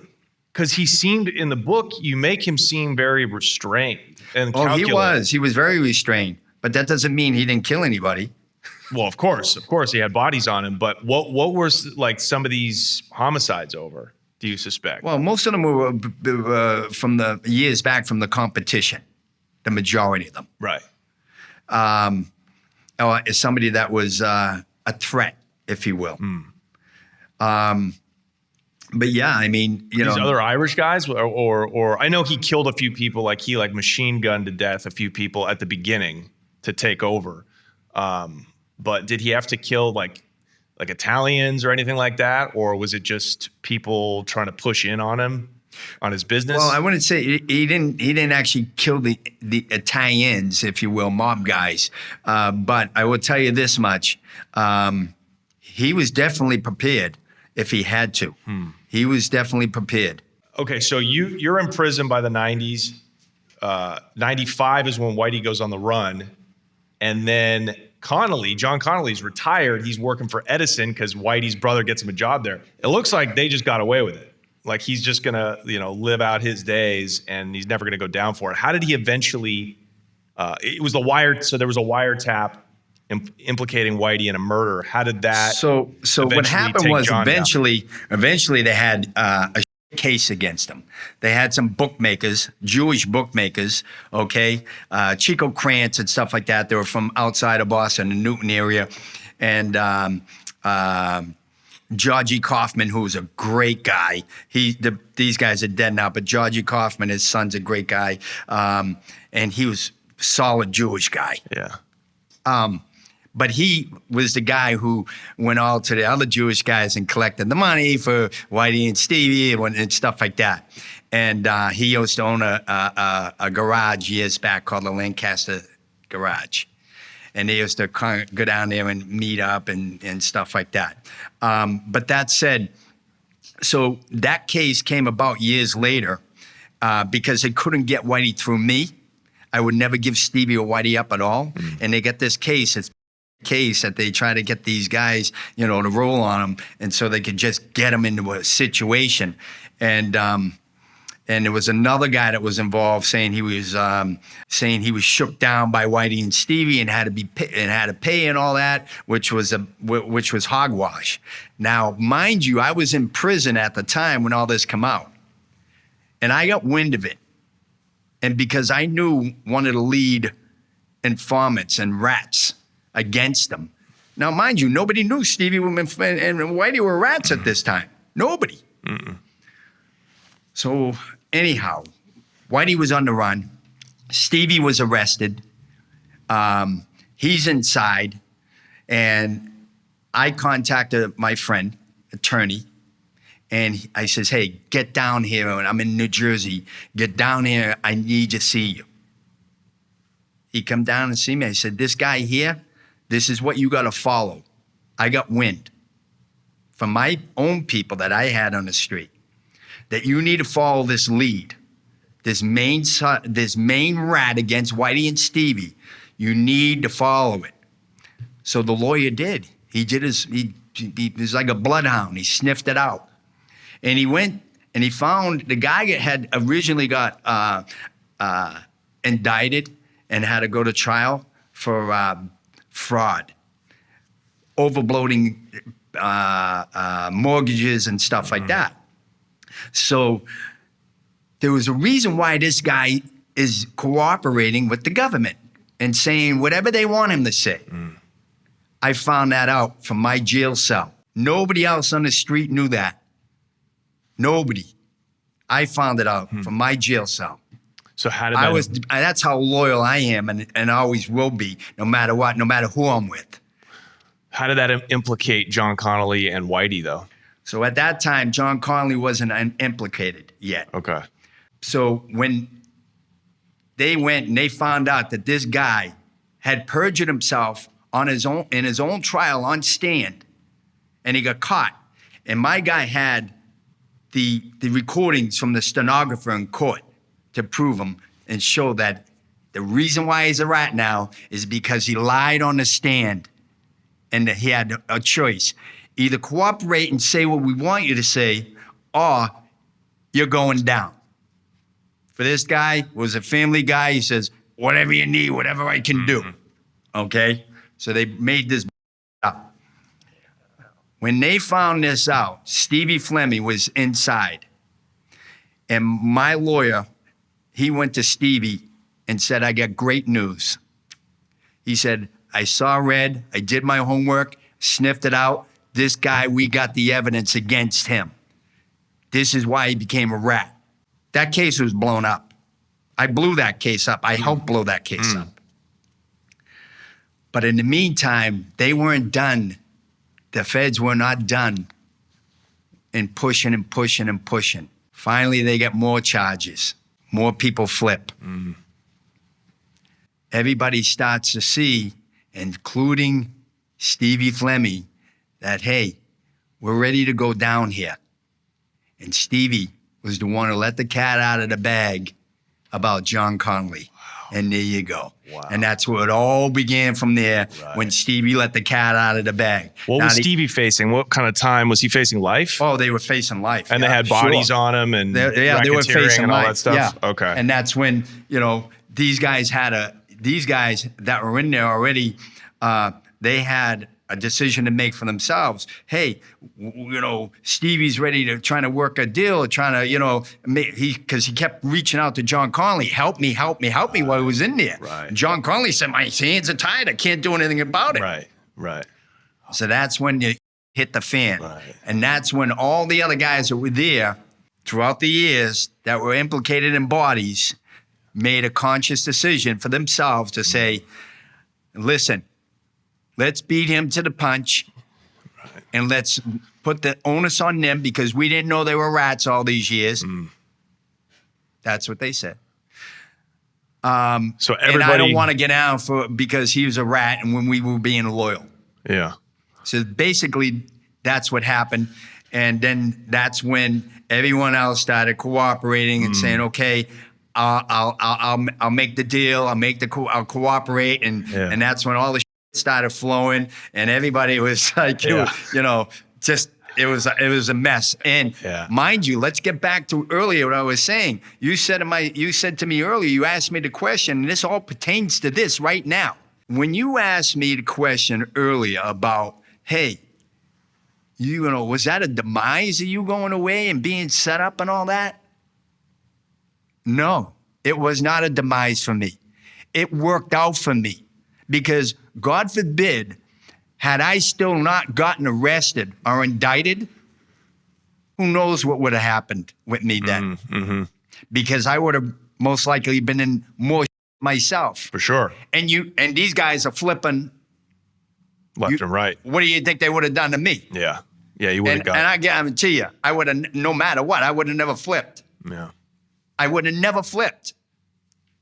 Because he seemed, in the book, you make him seem very restrained and calculated. He was. He was very restrained. But that doesn't mean he didn't kill anybody. Well, of course, he had bodies on him. But what were like some of these homicides over? Do you suspect? Well, most of them were from the years back from the competition, the majority of them. Right. Or somebody that was a threat, if you will. But yeah, I mean, these other Irish guys, or I know he killed a few people, like he machine gunned to death a few people at the beginning to take over. But did he have to kill like Italians or anything like that? Or was it just people trying to push in on him, on his business? Well, I wouldn't say he didn't actually kill the Italians, if you will, mob guys. But I will tell you this much. He was definitely prepared if he had to. He was definitely prepared. Okay, so you're in prison by the 90s. 95 is when Whitey goes on the run. And then John Connolly's retired. He's working for Edison because Whitey's brother gets him a job there. It looks like they just got away with it. Like he's just going to, live out his days and he's never going to go down for it. How did he eventually, it was so there was a wiretap implicating Whitey in a murder. How did that So what happened was eventually they had a case against them. They had some bookmakers, Jewish bookmakers, okay, Chico Krantz and stuff like that. They were from outside of Boston, the Newton area, and Georgie Kaufman, who was a great guy. These guys are dead now, but Georgie Kaufman, his son's a great guy, and he was a solid Jewish guy. Yeah. But he was the guy who went all to the other Jewish guys and collected the money for Whitey and Stevie and stuff like that. And he used to own a garage years back called the Lancaster Garage. And they used to go down there and meet up and stuff like that. But that said, so that case came about years later because they couldn't get Whitey through me. I would never give Stevie or Whitey up at all. And they get this case. It's case that they try to get these guys, to roll on them, and so they could just get them into a situation. And there was another guy that was involved saying he was shook down by Whitey and Stevie and had to pay and all that, which was hogwash. Now, mind you, I was in prison at the time when all this came out, and I got wind of it, and because I knew one of the lead informants and rats against them. Now, mind you, nobody knew Stevie and Whitey were rats at this time. Nobody. So anyhow, Whitey was on the run. Stevie was arrested. He's inside. And I contacted my friend, attorney, and I says, hey, get down here. I'm in New Jersey. Get down here. I need to see you. He come down and see me. I said, this guy here, this is what you got to follow. I got wind from my own people that I had on the street that you need to follow this lead, this main rat against Whitey and Stevie. You need to follow it. So the lawyer did. He was like a bloodhound. He sniffed it out. And he went and he found the guy that had originally got indicted and had to go to trial for fraud, overbloating mortgages and stuff like that. So there was a reason why this guy is cooperating with the government and saying whatever they want him to say. I found that out from my jail cell. Nobody else on the street knew that. Nobody. I found it out from my jail cell. So how did that... That's how loyal I am and always will be, no matter what, no matter who I'm with. How did that implicate John Connolly and Whitey, though? So at that time, John Connolly wasn't implicated yet. Okay. So when they went and they found out that this guy had perjured himself in his own trial on stand, and he got caught, and my guy had the recordings from the stenographer in court to prove him and show that the reason why he's a rat now is because he lied on the stand, and that he had a choice. Either cooperate and say what we want you to say, or you're going down. For this guy, was a family guy, he says, whatever you need, whatever I can do. Okay? So they made this up. When they found this out, Stevie Flemmi was inside. And my lawyer, he went to Stevie and said, I got great news. He said, I saw Red, I did my homework, sniffed it out. This guy, we got the evidence against him. This is why he became a rat. That case was blown up. I blew that case up. I helped blow that case up. But in the meantime, they weren't done. The feds were not done in pushing and pushing and pushing. Finally, they get more charges. More people flip. Everybody starts to see, including Stevie Flemmi, that, hey, we're ready to go down here. And Stevie was the one who let the cat out of the bag about John Connolly. Wow. And there you go. Wow. And that's where it all began from there, when Stevie let the cat out of the bag. What was Stevie facing? What kind of time? Was he facing life? Oh, they were facing life. And they had bodies on him and they were facing and all life. that stuff? Yeah. Okay. And that's when, these guys that were in there already, they had a decision to make for themselves. Hey, Stevie's ready to trying to work a deal, trying to, because he kept reaching out to John Connolly, help me while he was in there. Right. John Connolly said, my hands are tied. I can't do anything about it. Right. So that's when you hit the fan. Right. And that's when all the other guys that were there throughout the years that were implicated in bodies made a conscious decision for themselves to say, listen, let's beat him to the punch, and let's put the onus on them because we didn't know they were rats all these years. That's what they said. So everybody, and I don't want to get out because he was a rat and when we were being loyal. Yeah. So basically, that's what happened, and then that's when everyone else started cooperating and saying, okay. I'll make the deal. I'll cooperate, and that's when all the shit started flowing, and everybody was like, it was a mess. And mind you, let's get back to earlier what I was saying. You said to me earlier, you asked me the question, and this all pertains to this right now. When you asked me the question earlier about, hey, was that a demise of you going away and being set up and all that? No, it was not a demise for me. It worked out for me because, God forbid, had I still not gotten arrested or indicted, who knows what would have happened with me then? Because I would have most likely been in more myself. For sure. And these guys are flipping left and right. What do you think they would have done to me? Yeah, you would have got. And I guarantee you, I would have, no matter what, I would have never flipped. Yeah. I would have never flipped.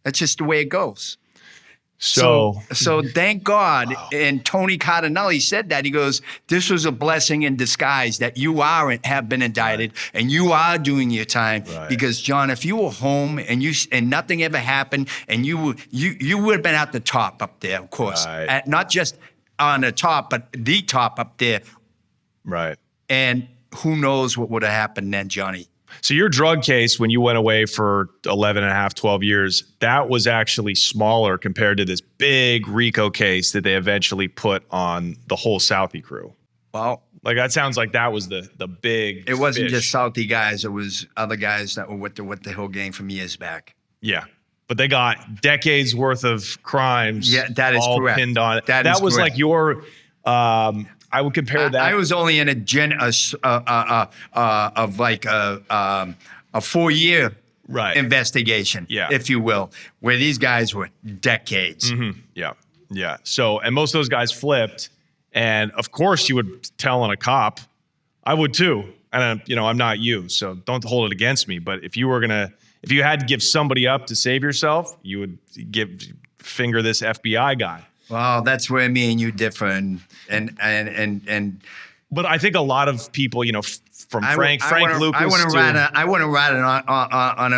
That's just the way it goes. So thank God. Wow. And Tony Cardinelli said that. He goes, this was a blessing in disguise that you have been indicted and you are doing your time. Because John, if you were home and nothing ever happened and you would have been at the top up there, of course. Not just on the top, but the top up there. Right. And who knows what would have happened then, Johnny. So your drug case, when you went away for 11 and a half, 12 years, that was actually smaller compared to this big RICO case that they eventually put on the whole Southie crew. Well, like that sounds like that was the big It wasn't fish. just Southie guys. It was other guys that were with the Hill gang from years back. Yeah. But they got decades worth of crimes. Yeah, that is all correct. Pinned on it. That was correct. like your, I would compare that. I was only in a 4-year investigation, if you will, where these guys were decades. Yeah. So, and most of those guys flipped, and of course you would tell on a cop. I would too, and I'm not you, so don't hold it against me. But if you had to give somebody up to save yourself, you would finger this FBI guy. Well, that's where me and you differ, and but I think a lot of people, from Frank Lucas, I wouldn't write it on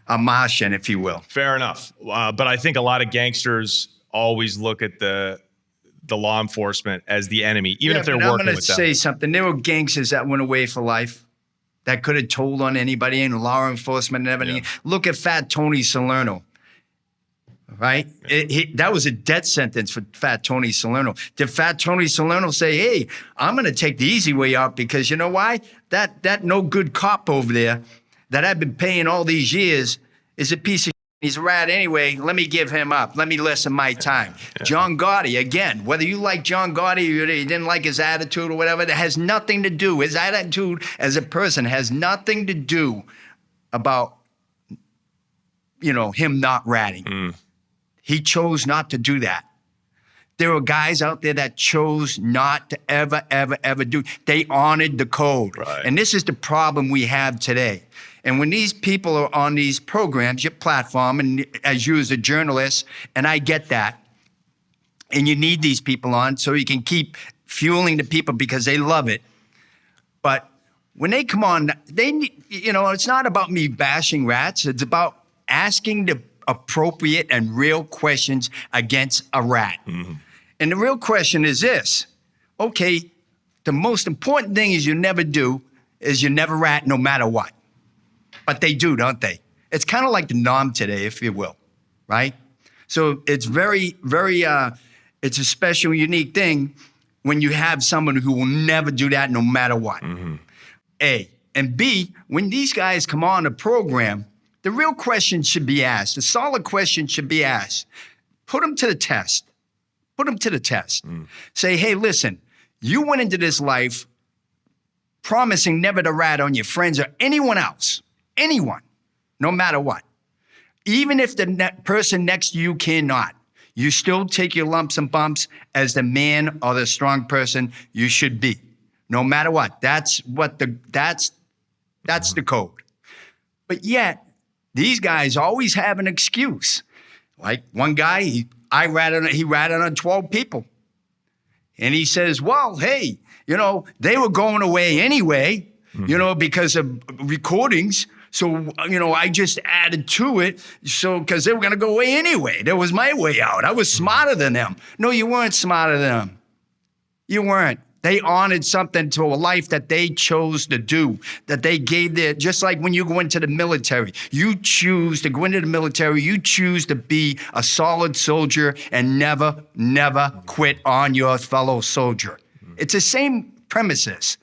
a Martian, if you will. Fair enough, but I think a lot of gangsters always look at the law enforcement as the enemy, even if they're working with them. I'm going to say something. There were gangsters that went away for life that could have told on anybody, and law enforcement and everything. Yeah. Look at Fat Tony Salerno. Right? That was a death sentence for Fat Tony Salerno. Did Fat Tony Salerno say, hey, I'm going to take the easy way out because you know why? That no good cop over there that I've been paying all these years is a piece of shit. He's a rat anyway. Let me give him up. Let me lessen my time. Yeah. John Gotti, again, whether you like John Gotti or you didn't like his attitude or whatever, that has nothing to do. His attitude as a person has nothing to do about, him not ratting. He chose not to do that. There were guys out there that chose not to ever do. They honored the code. Right. And this is the problem we have today. And when these people are on these programs, your platform, and as you as a journalist, and I get that, and you need these people on so you can keep fueling the people because they love it. But when they come on, it's not about me bashing rats. It's about asking the appropriate and real questions against a rat. Mm-hmm. And the real question is this. Okay, the most important thing is you never rat no matter what. But they do, don't they? It's kind of like the norm today, if you will, right? So it's very, very, it's a special, unique thing. when you have someone who will never do that no matter what. A. And B, when these guys come on a program, the real question should be asked. The solid question should be asked. Put them to the test. Put them to the test. Say, hey, listen, you went into this life promising never to rat on your friends or anyone else. Anyone, no matter what. Even if the person next to you cannot, you still take your lumps and bumps as the man or the strong person you should be. No matter what. That's the code. But yet, these guys always have an excuse. Like one guy, he ratted on 12 people. And he says, well, hey, they were going away anyway, because of recordings. So, I just added to it. So, because they were going to go away anyway. That was my way out. I was smarter than them. No, you weren't smarter than them. You weren't. They honored something to a life that they chose to do, that they gave their, just like when you go into the military, you choose to go into the military, you choose to be a solid soldier and never quit on your fellow soldier. It's the same premises.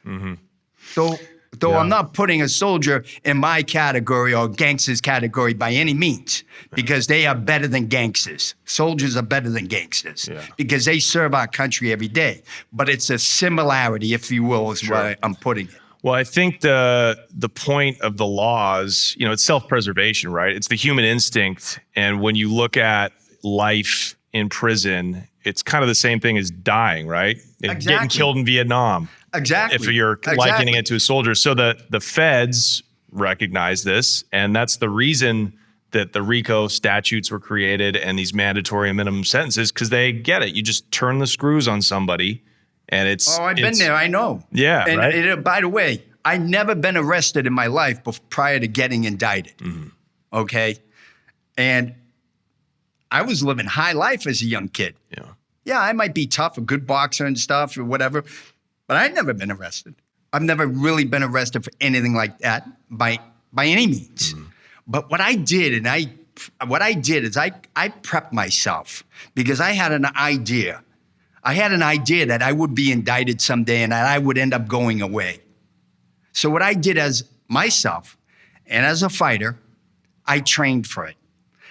Though I'm not putting a soldier in my category or gangsters category by any means, because they are better than gangsters. Soldiers are better than gangsters because they serve our country every day. But it's a similarity, if you will, is where I'm putting it. Well, I think the point of the laws, it's self-preservation, right? It's the human instinct. And when you look at life in prison, it's kind of the same thing as dying, right? Exactly. Getting killed in Vietnam. Exactly. If you're likening it to a soldier. So the feds recognize this, and that's the reason that the RICO statutes were created and these mandatory minimum sentences, because they get it. You just turn the screws on somebody, and it's... Oh, I've been there. I know. Yeah, and, right? And, by the way, I've never been arrested in my life prior to getting indicted, okay? And I was living high life as a young kid. Yeah, I might be tough, a good boxer and stuff or whatever, but I've never been arrested. I've never really been arrested for anything like that by any means. But what I did, is I prepped myself because I had an idea. I had an idea that I would be indicted someday and that I would end up going away. So what I did as myself and as a fighter, I trained for it.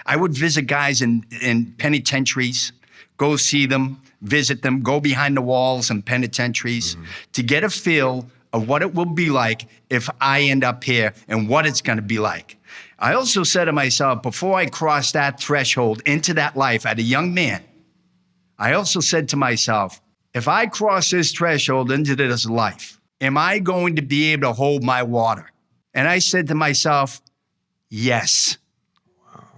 I would visit guys in penitentiaries, go see them, visit them, go behind the walls in penitentiaries to get a feel of what it will be like if I end up here and what it's going to be like. I also said to myself, before I crossed that threshold into that life as a young man, I also said to myself, if I cross this threshold into this life, am I going to be able to hold my water? And I said to myself, yes.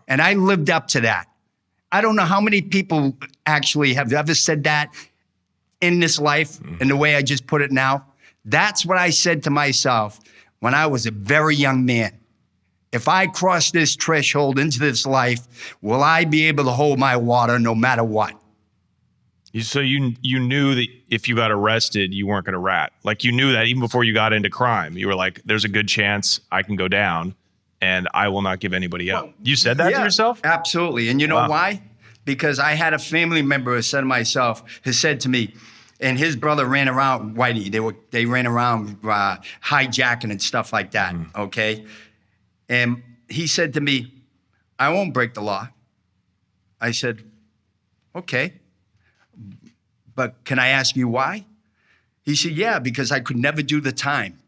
And I lived up to that. I don't know how many people actually have ever said that in this life in the way I just put it now. That's what I said to myself when I was a very young man. If I cross this threshold into this life, will I be able to hold my water no matter what? So you knew that if you got arrested, you weren't going to rat. Like you knew that even before you got into crime. You were like, there's a good chance I can go down and I will not give anybody up. You said that to yourself? Absolutely. And you know why? Because I had a family member who said to myself, has said to me, and his brother ran around, Whitey, they ran around hijacking and stuff like that, okay? And he said to me, I won't break the law. I said, okay, but can I ask you why? He said, yeah, because I could never do the time.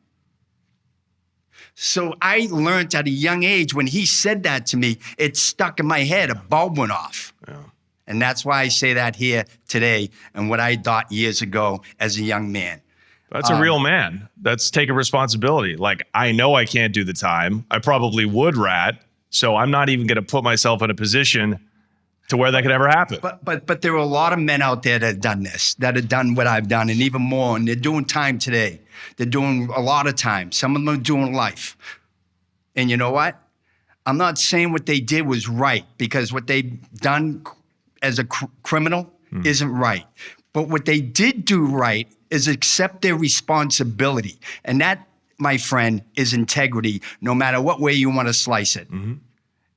So I learned at a young age, when he said that to me, it stuck in my head, a bulb went off. And that's why I say that here today and what I thought years ago as a young man. That's a real man. That's taking responsibility. Like, I know I can't do the time. I probably would rat. So I'm not even going to put myself in a position to where that could ever happen. But there are a lot of men out there that have done this, that have done what I've done, and even more. And they're doing time today. They're doing a lot of time. Some of them are doing life. And you know what? I'm not saying what they did was right, because what they've done as a criminal isn't right. But what they did do right is accept their responsibility. And that, my friend, is integrity, no matter what way you want to slice it.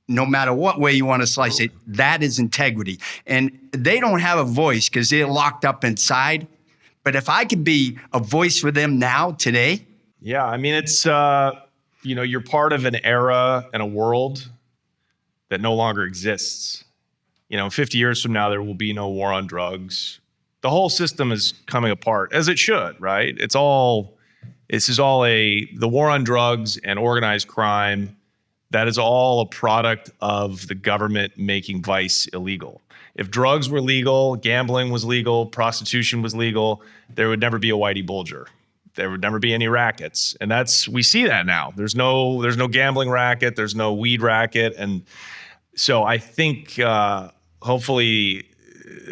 No matter what way you want to slice it, that is integrity. And they don't have a voice because they're locked up inside, But if I could be a voice for them now, today, Yeah, I mean, it's, you're part of an era and a world that no longer exists. 50 years from now, there will be no war on drugs. The whole system is coming apart, as it should, right? The war on drugs and organized crime, that is all a product of the government making vice illegal. If drugs were legal, gambling was legal, prostitution was legal, there would never be a Whitey Bulger. There would never be any rackets. And we see that now. There's no gambling racket, there's no weed racket. And so I think hopefully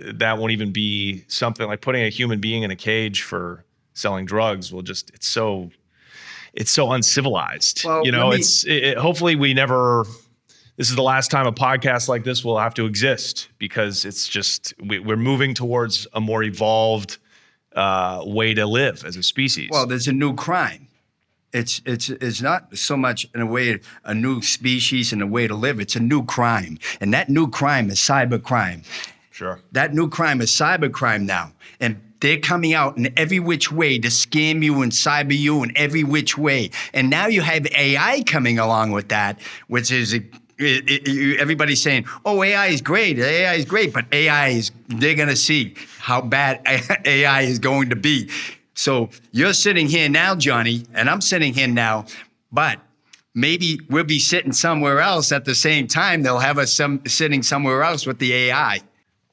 that won't even be something like putting a human being in a cage for selling drugs will just, it's so uncivilized. Well, Hopefully this is the last time a podcast like this will have to exist, because it's just, we're moving towards a more evolved way to live as a species. well, there's a new crime. It's not so much in a way a new species and a way to live. It's a new crime, and that new crime is cybercrime. Sure. That new crime is cybercrime now, and they're coming out in every which way to scam you and cyber you in every which way. And now you have AI coming along with that, which is everybody's saying, "Oh, AI is great. AI is great," but they're gonna see how bad AI is going to be. So you're sitting here now, Johnny, and I'm sitting here now, but maybe we'll be sitting somewhere else at the same time. They'll have us sitting somewhere else with the AI.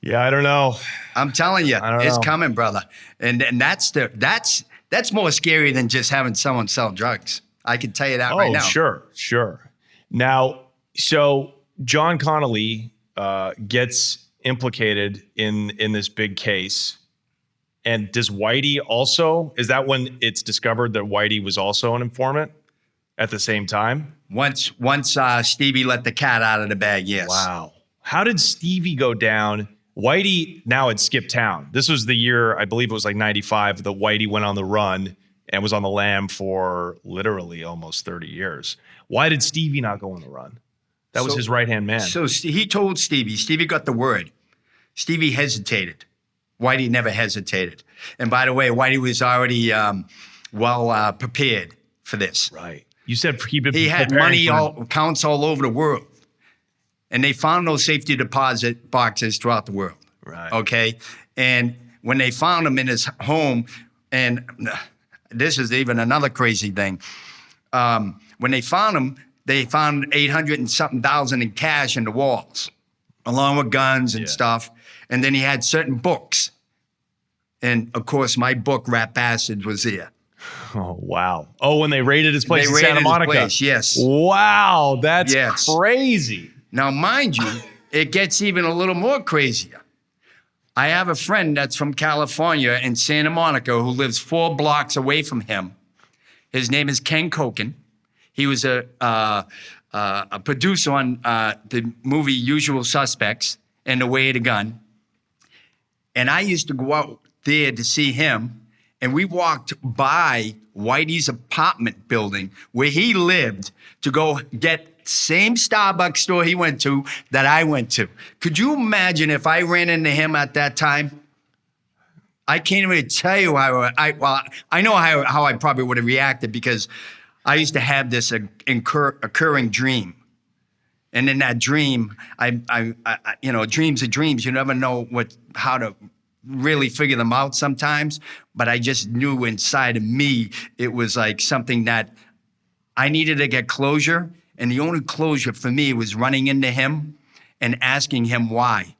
Yeah, I don't know. I'm telling you, it's know. coming, brother. And that's more scary than just having someone sell drugs. I can tell you that right now. Oh, sure. Now, so John Connolly gets implicated in this big case. And does Whitey also, is that when it's discovered that Whitey was also an informant at the same time? Once Stevie let the cat out of the bag, yes. Wow. How did Stevie go down? Whitey now had skipped town. This was the year, I believe it was like 95, that Whitey went on the run and was on the lam for literally almost 30 years. Why did Stevie not go on the run? That was his right-hand man. So he told Stevie. Stevie got the word. Stevie hesitated. Whitey never hesitated. And by the way, Whitey was already prepared for this. Right. You said he had money accounts all over the world. And they found those safety deposit boxes throughout the world. Right. Okay. And when they found him in his home, and this is even another crazy thing. When they found him, they found 800 and something thousand in cash in the walls, along with guns and stuff. And then he had certain books. And of course, my book, Rat Bastards, was there. Oh, wow. Oh, when they raided his place in Santa Monica. His place, yes. Wow, that's crazy. Now, mind you, it gets even a little more crazier. I have a friend that's from California in Santa Monica who lives 4 blocks away from him. His name is Ken Koken. He was a producer on the movie Usual Suspects and The Way of the Gun. And I used to go out there to see him, and we walked by Whitey's apartment building where he lived to go get same Starbucks store he went to that I went to. Could you imagine if I ran into him at that time? I can't even tell you how I know how I probably would have reacted, because I used to have this occurring dream. And in that dream, dreams are dreams. You never know how to really figure them out sometimes. But I just knew inside of me, it was like something that I needed to get closure. And the only closure for me was running into him and asking him why.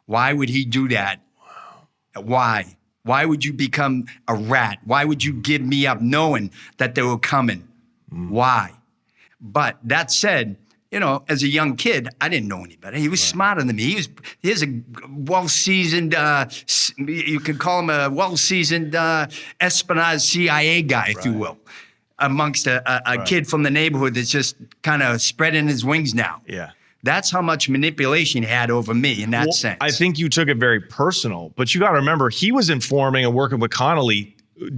Why would he do that? Wow. Why? Why would you become a rat? Why would you give me up knowing that they were coming? Why? But that said, as a young kid, I didn't know any better. He was smarter than me. He's a well-seasoned, you could call him a well-seasoned espionage CIA guy, if you will, amongst a kid from the neighborhood that's just kind of spreading his wings now. Yeah. That's how much manipulation he had over me in that sense. I think you took it very personal, but you got to remember, he was informing and working with Connolly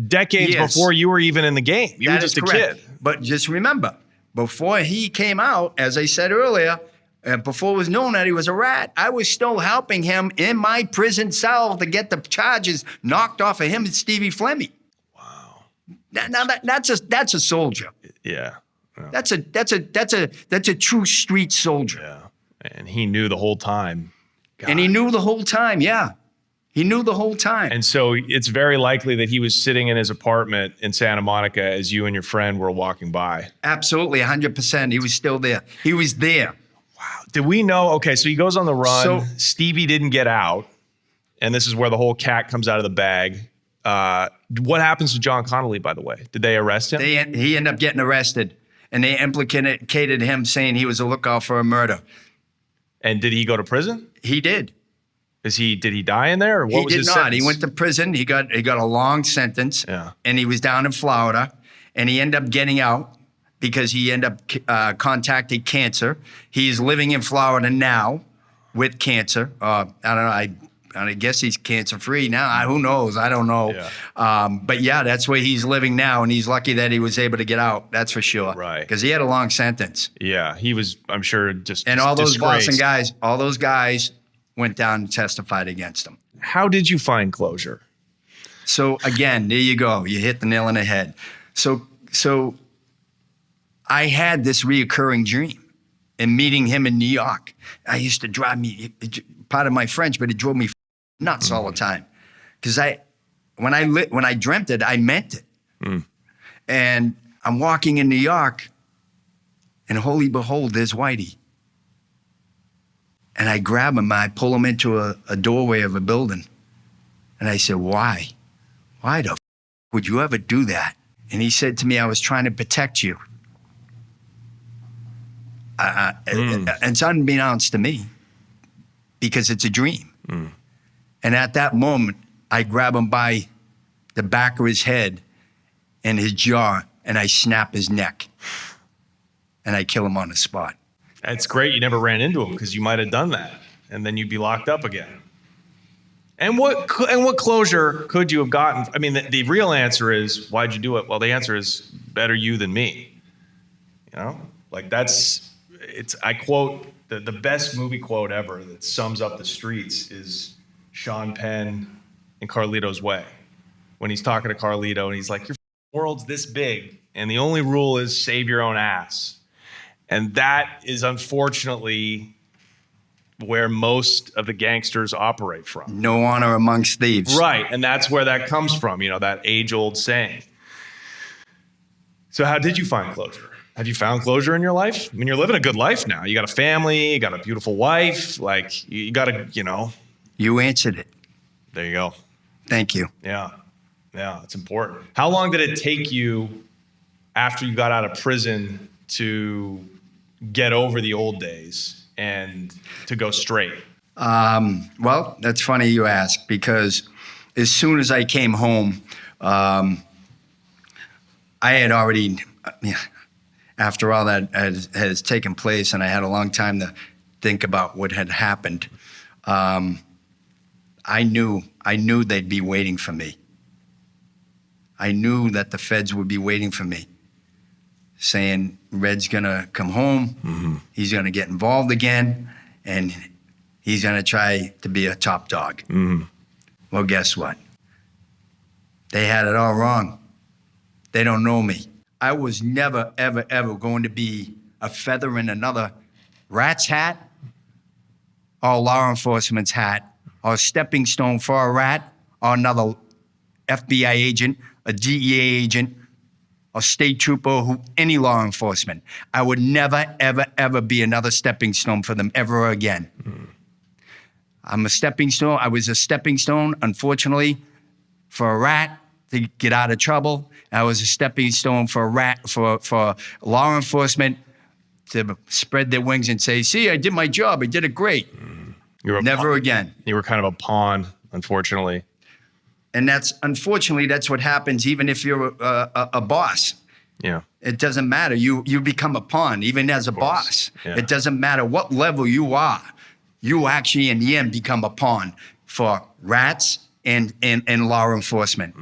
decades before you were even in the game. You were just a kid. But just remember, before he came out, as I said earlier, Before it was known that he was a rat, I was still helping him in my prison cell to get the charges knocked off of him and Stevie Flemmi. Wow. Now that's a soldier. Yeah. That's a true street soldier. Yeah. And he knew the whole time. God. And he knew the whole time. Yeah. He knew the whole time. And so it's very likely that he was sitting in his apartment in Santa Monica as you and your friend were walking by. Absolutely, 100%. He was still there. He was there. Wow. Did we know? Okay, so he goes on the run. So- Stevie didn't get out. And this is where the whole cat comes out of the bag. What happens to John Connolly, by the way? Did they arrest him? He ended up getting arrested. And they implicated him saying he was a lookout for a murder. And did he go to prison? He did. Did he die in there? Or what He was did his not. sentence? He went to prison. He got a long sentence. Yeah. And he was down in Florida. And he ended up getting out because he ended up contacting cancer. He's living in Florida now with cancer. I don't know. I guess he's cancer-free now. Who knows? I don't know. Yeah. But yeah, that's where he's living now. And he's lucky that he was able to get out. That's for sure. Right. Because he had a long sentence. Yeah, he was, I'm sure, just And all those disgraced. Boston guys, all those guys went down and testified against him. How did you find closure? So again, there you go. You hit the nail on the head. So I had this reoccurring dream and meeting him in New York. I used to drive me, part of my French, but it drove me nuts all the time. Because when I dreamt it, I meant it. And I'm walking in New York, and holy behold, there's Whitey. And I grab him, I pull him into a doorway of a building. And I said, why? Why the would you ever do that? And he said to me, I was trying to protect you. It's unbeknownst to me because it's a dream. And at that moment, I grab him by the back of his head and his jaw, and I snap his neck. And I kill him on the spot. It's great you never ran into him because you might have done that, and then you'd be locked up again. And what closure could you have gotten? I mean, the real answer is, why'd you do it? Well, the answer is, better you than me. You know, like I quote, the best movie quote ever that sums up the streets is Sean Penn in Carlito's Way. When he's talking to Carlito and he's like, your world's this big, and the only rule is save your own ass. And that is unfortunately where most of the gangsters operate from. No honor amongst thieves. Right, and that's where that comes from, that age-old saying. So how did you find closure? Have you found closure in your life? I mean, you're living a good life now. You got a family, you got a beautiful wife, like you got to, You answered it. There you go. Thank you. Yeah, it's important. How long did it take you after you got out of prison to get over the old days and to go straight? Well, that's funny you ask, because as soon as I came home, I had already, after all that has taken place, and I had a long time to think about what had happened, I knew they'd be waiting for me. I knew that the feds would be waiting for me, saying Red's gonna come home, he's gonna get involved again, and he's gonna try to be a top dog. Well, guess what? They had it all wrong. They don't know me. I was never, ever, ever going to be a feather in another rat's hat or law enforcement's hat or a stepping stone for a rat or another FBI agent, a DEA agent, or state trooper, or any law enforcement. I would never, ever, ever be another stepping stone for them ever again. I'm a stepping stone. I was a stepping stone, unfortunately, for a rat to get out of trouble. I was a stepping stone for a rat, for law enforcement to spread their wings and say, see, I did my job. I did it great. Never again. You were kind of a pawn, unfortunately. And unfortunately, that's what happens even if you're a boss. Yeah. It doesn't matter. You become a pawn, even as a boss. Yeah. It doesn't matter what level you are. You actually, in the end, become a pawn for rats and law enforcement.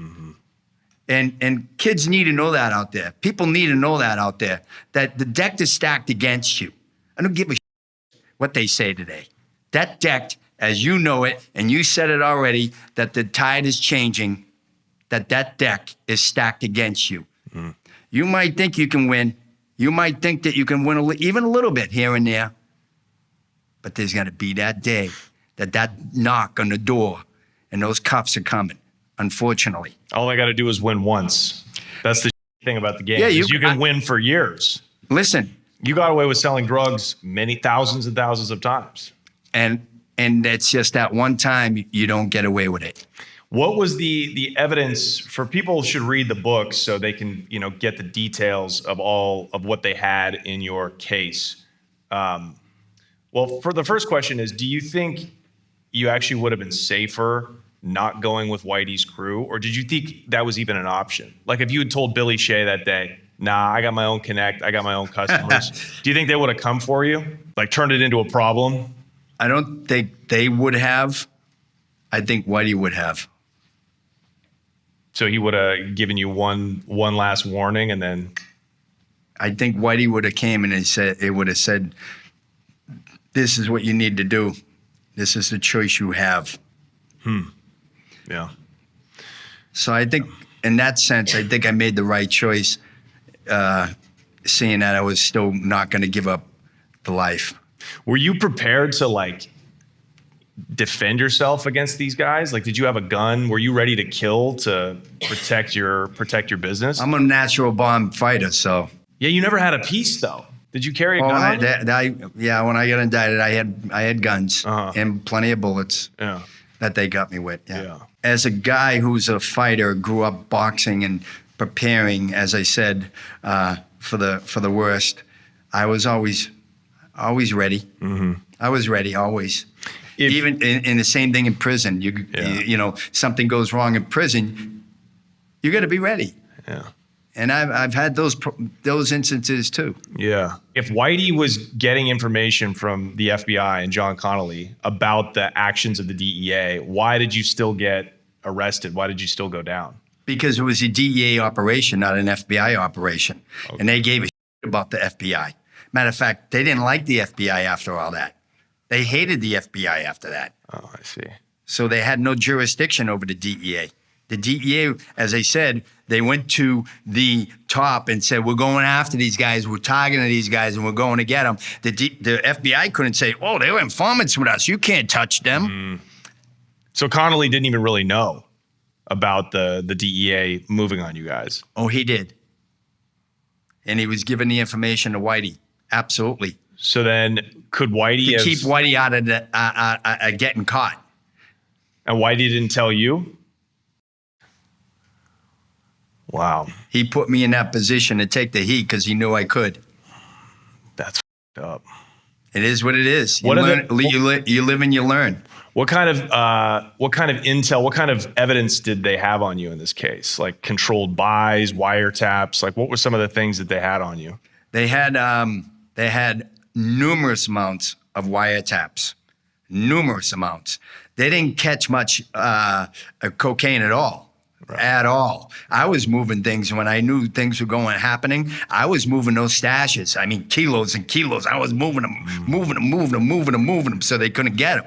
And kids need to know that out there. People need to know that out there, that the deck is stacked against you. I don't give a shit what they say today. That deck, as you know it, and you said it already, that the tide is changing, that deck is stacked against you. You might think you can win. You might think that you can win even a little bit here and there. But there's going to be that day that knock on the door and those cuffs are coming, unfortunately. All I got to do is win once. That's the thing about the game. Yeah, you can win for years. Listen. You got away with selling drugs many thousands and thousands of times. And it's just that one time you don't get away with it. What was the evidence for people should read the book so they can, get the details of all of what they had in your case? Well, for the first question is, do you think you actually would have been safer not going with Whitey's crew? Or did you think that was even an option? Like if you had told Billy Shea that day, nah, I got my own connect, I got my own customers. Do you think they would have come for you? Like turned it into a problem? I don't think they would have. I think Whitey would have. So he would have given you one last warning and then? I think Whitey would have came and it would have said, this is what you need to do. This is the choice you have. Yeah. So I think in that sense, I think I made the right choice, seeing that I was still not going to give up the life. Were you prepared to defend yourself against these guys? Like, did you have a gun? Were you ready to kill to protect your business? I'm a natural born fighter, so. Yeah, you never had a piece though. Did you carry a gun? Yeah, when I got indicted, I had guns and plenty of bullets that they got me with. Yeah. As a guy who's a fighter, grew up boxing and preparing, as I said, for the worst, I was always ready. I was ready always. Even in the same thing in prison, you know, something goes wrong in prison, you got to be ready. Yeah. And I've had those instances too. Yeah. If Whitey was getting information from the FBI and John Connolly about the actions of the DEA, why did you still get arrested? Why did you still go down? Because it was a DEA operation, not an FBI operation. Okay. And they gave a shit about the FBI. Matter of fact, they didn't like the FBI after all that. They hated the FBI after that. Oh, I see. So they had no jurisdiction over the DEA. The DEA, as I said, they went to the top and said, we're going after these guys, we're targeting these guys, and we're going to get them. The FBI couldn't say, oh, they were informants with us. You can't touch them. So Connolly didn't even really know about the DEA moving on you guys. Oh, he did. And he was giving the information to Whitey. Absolutely. So then could Whitey to keep Whitey out of getting caught. And Whitey didn't tell you? Wow. He put me in that position to take the heat because he knew I could. That's up. It is what it is. You live and you learn. What kind of intel, what kind of evidence did they have on you in this case? Like controlled buys, wiretaps? Like what were some of the things that they had on you? They had numerous amounts of wiretaps. Numerous amounts. They didn't catch much cocaine at all. Right. At all. I was moving things when I knew things were happening. I was moving those stashes. I mean, kilos and kilos. I was moving them so they couldn't get them.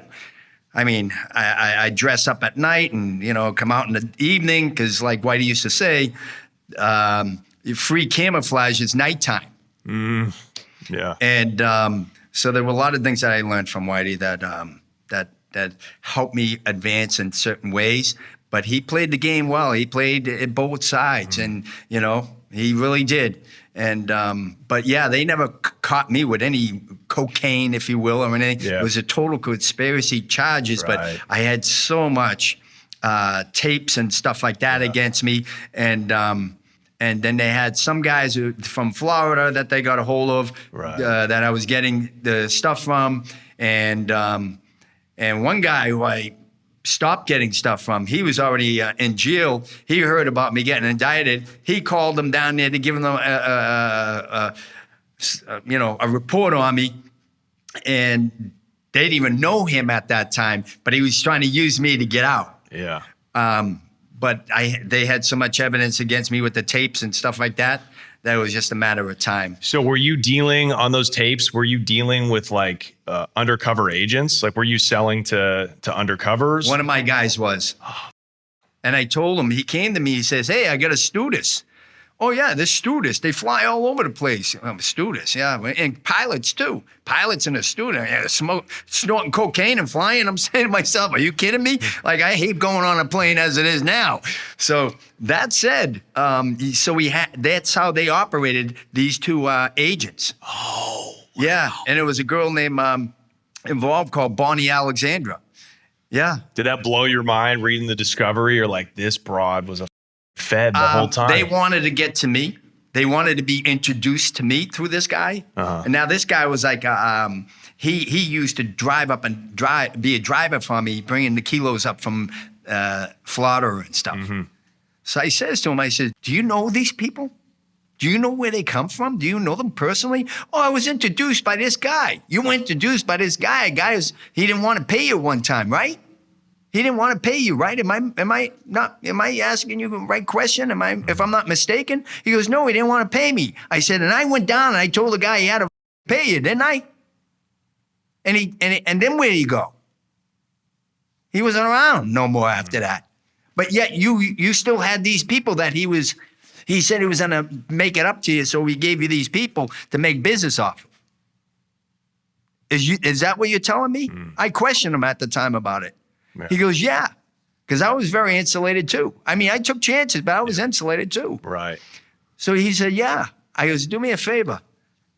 I mean, I dress up at night and, come out in the evening because like Whitey used to say, free camouflage is nighttime. Yeah. And so there were a lot of things that I learned from Whitey that helped me advance in certain ways. But he played the game well. He played at both sides, and he really did. And but yeah, they never caught me with any cocaine, if you will, or anything. Yeah. It was a total conspiracy charges. Right. But I had so much tapes and stuff like that against me, and then they had some guys from Florida that they got a hold of that I was getting the stuff from, and one guy who I stopped getting stuff from. He was already in jail. He heard about me getting indicted. He called them down there to give them a report on me, and they didn't even know him at that time. But he was trying to use me to get out. Yeah. But they had so much evidence against me with the tapes and stuff like that that it was just a matter of time. So were you dealing on those tapes? Were you dealing with like undercover agents? Like were you selling to undercovers? One of my guys was. And I told him, he came to me, he says, hey, I got a stewardess. Oh, yeah, the stewardess. They fly all over the place. Stewardess, yeah. And pilots, too. Pilots and a stewardess. Yeah, snorting cocaine and flying. I'm saying to myself, are you kidding me? Like, I hate going on a plane as it is now. So that said, that's how they operated, these two agents. Oh. Wow. Yeah, and it was a girl named involved called Bonnie Alexandra. Yeah. Did that blow your mind reading the discovery, or like this broad was a fed the whole time? They wanted to get to me. They wanted to be introduced to me through this guy. And now this guy was like, he used to drive up and be a driver for me, bringing the kilos up from Flawed and stuff. So I says to him, I said, do you know these people? Do you know where they come from? Do you know them personally? Oh, I was introduced by this guy. You were introduced by this guy. He didn't want to pay you one time, right? He didn't want to pay you, right? Am I asking you the right question? If I'm not mistaken? He goes, no, he didn't want to pay me. I said, and I went down and I told the guy he had to pay you, didn't I? And then where did he go? He wasn't around no more after that. But yet you still had these people that he said he was gonna make it up to you, so he gave you these people to make business off of. Is that what you're telling me? I questioned him at the time about it. Yeah. He goes, yeah, because I was very insulated too. I mean, I took chances, but I was insulated too. Right. So he said, yeah. I goes, do me a favor.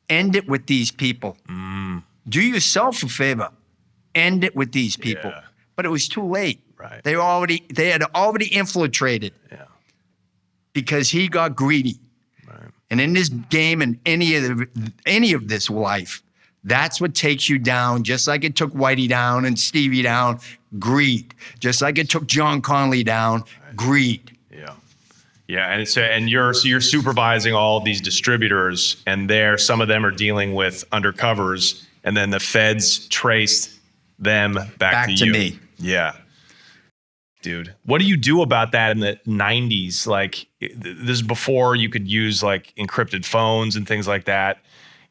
End it with these people. Do yourself a favor. End it with these people. Yeah. But it was too late. Right. They had already infiltrated. Yeah. Because he got greedy. Right. And in this game and any of this life, that's what takes you down, just like it took Whitey down and Stevie down, greed. Just like it took John Connolly down, greed. Yeah. Yeah, and you're supervising all of these distributors, and some of them are dealing with undercovers, and then the feds traced them back to you. Me. Yeah. Dude, what do you do about that in the 90s? Like, this is before you could use like encrypted phones and things like that.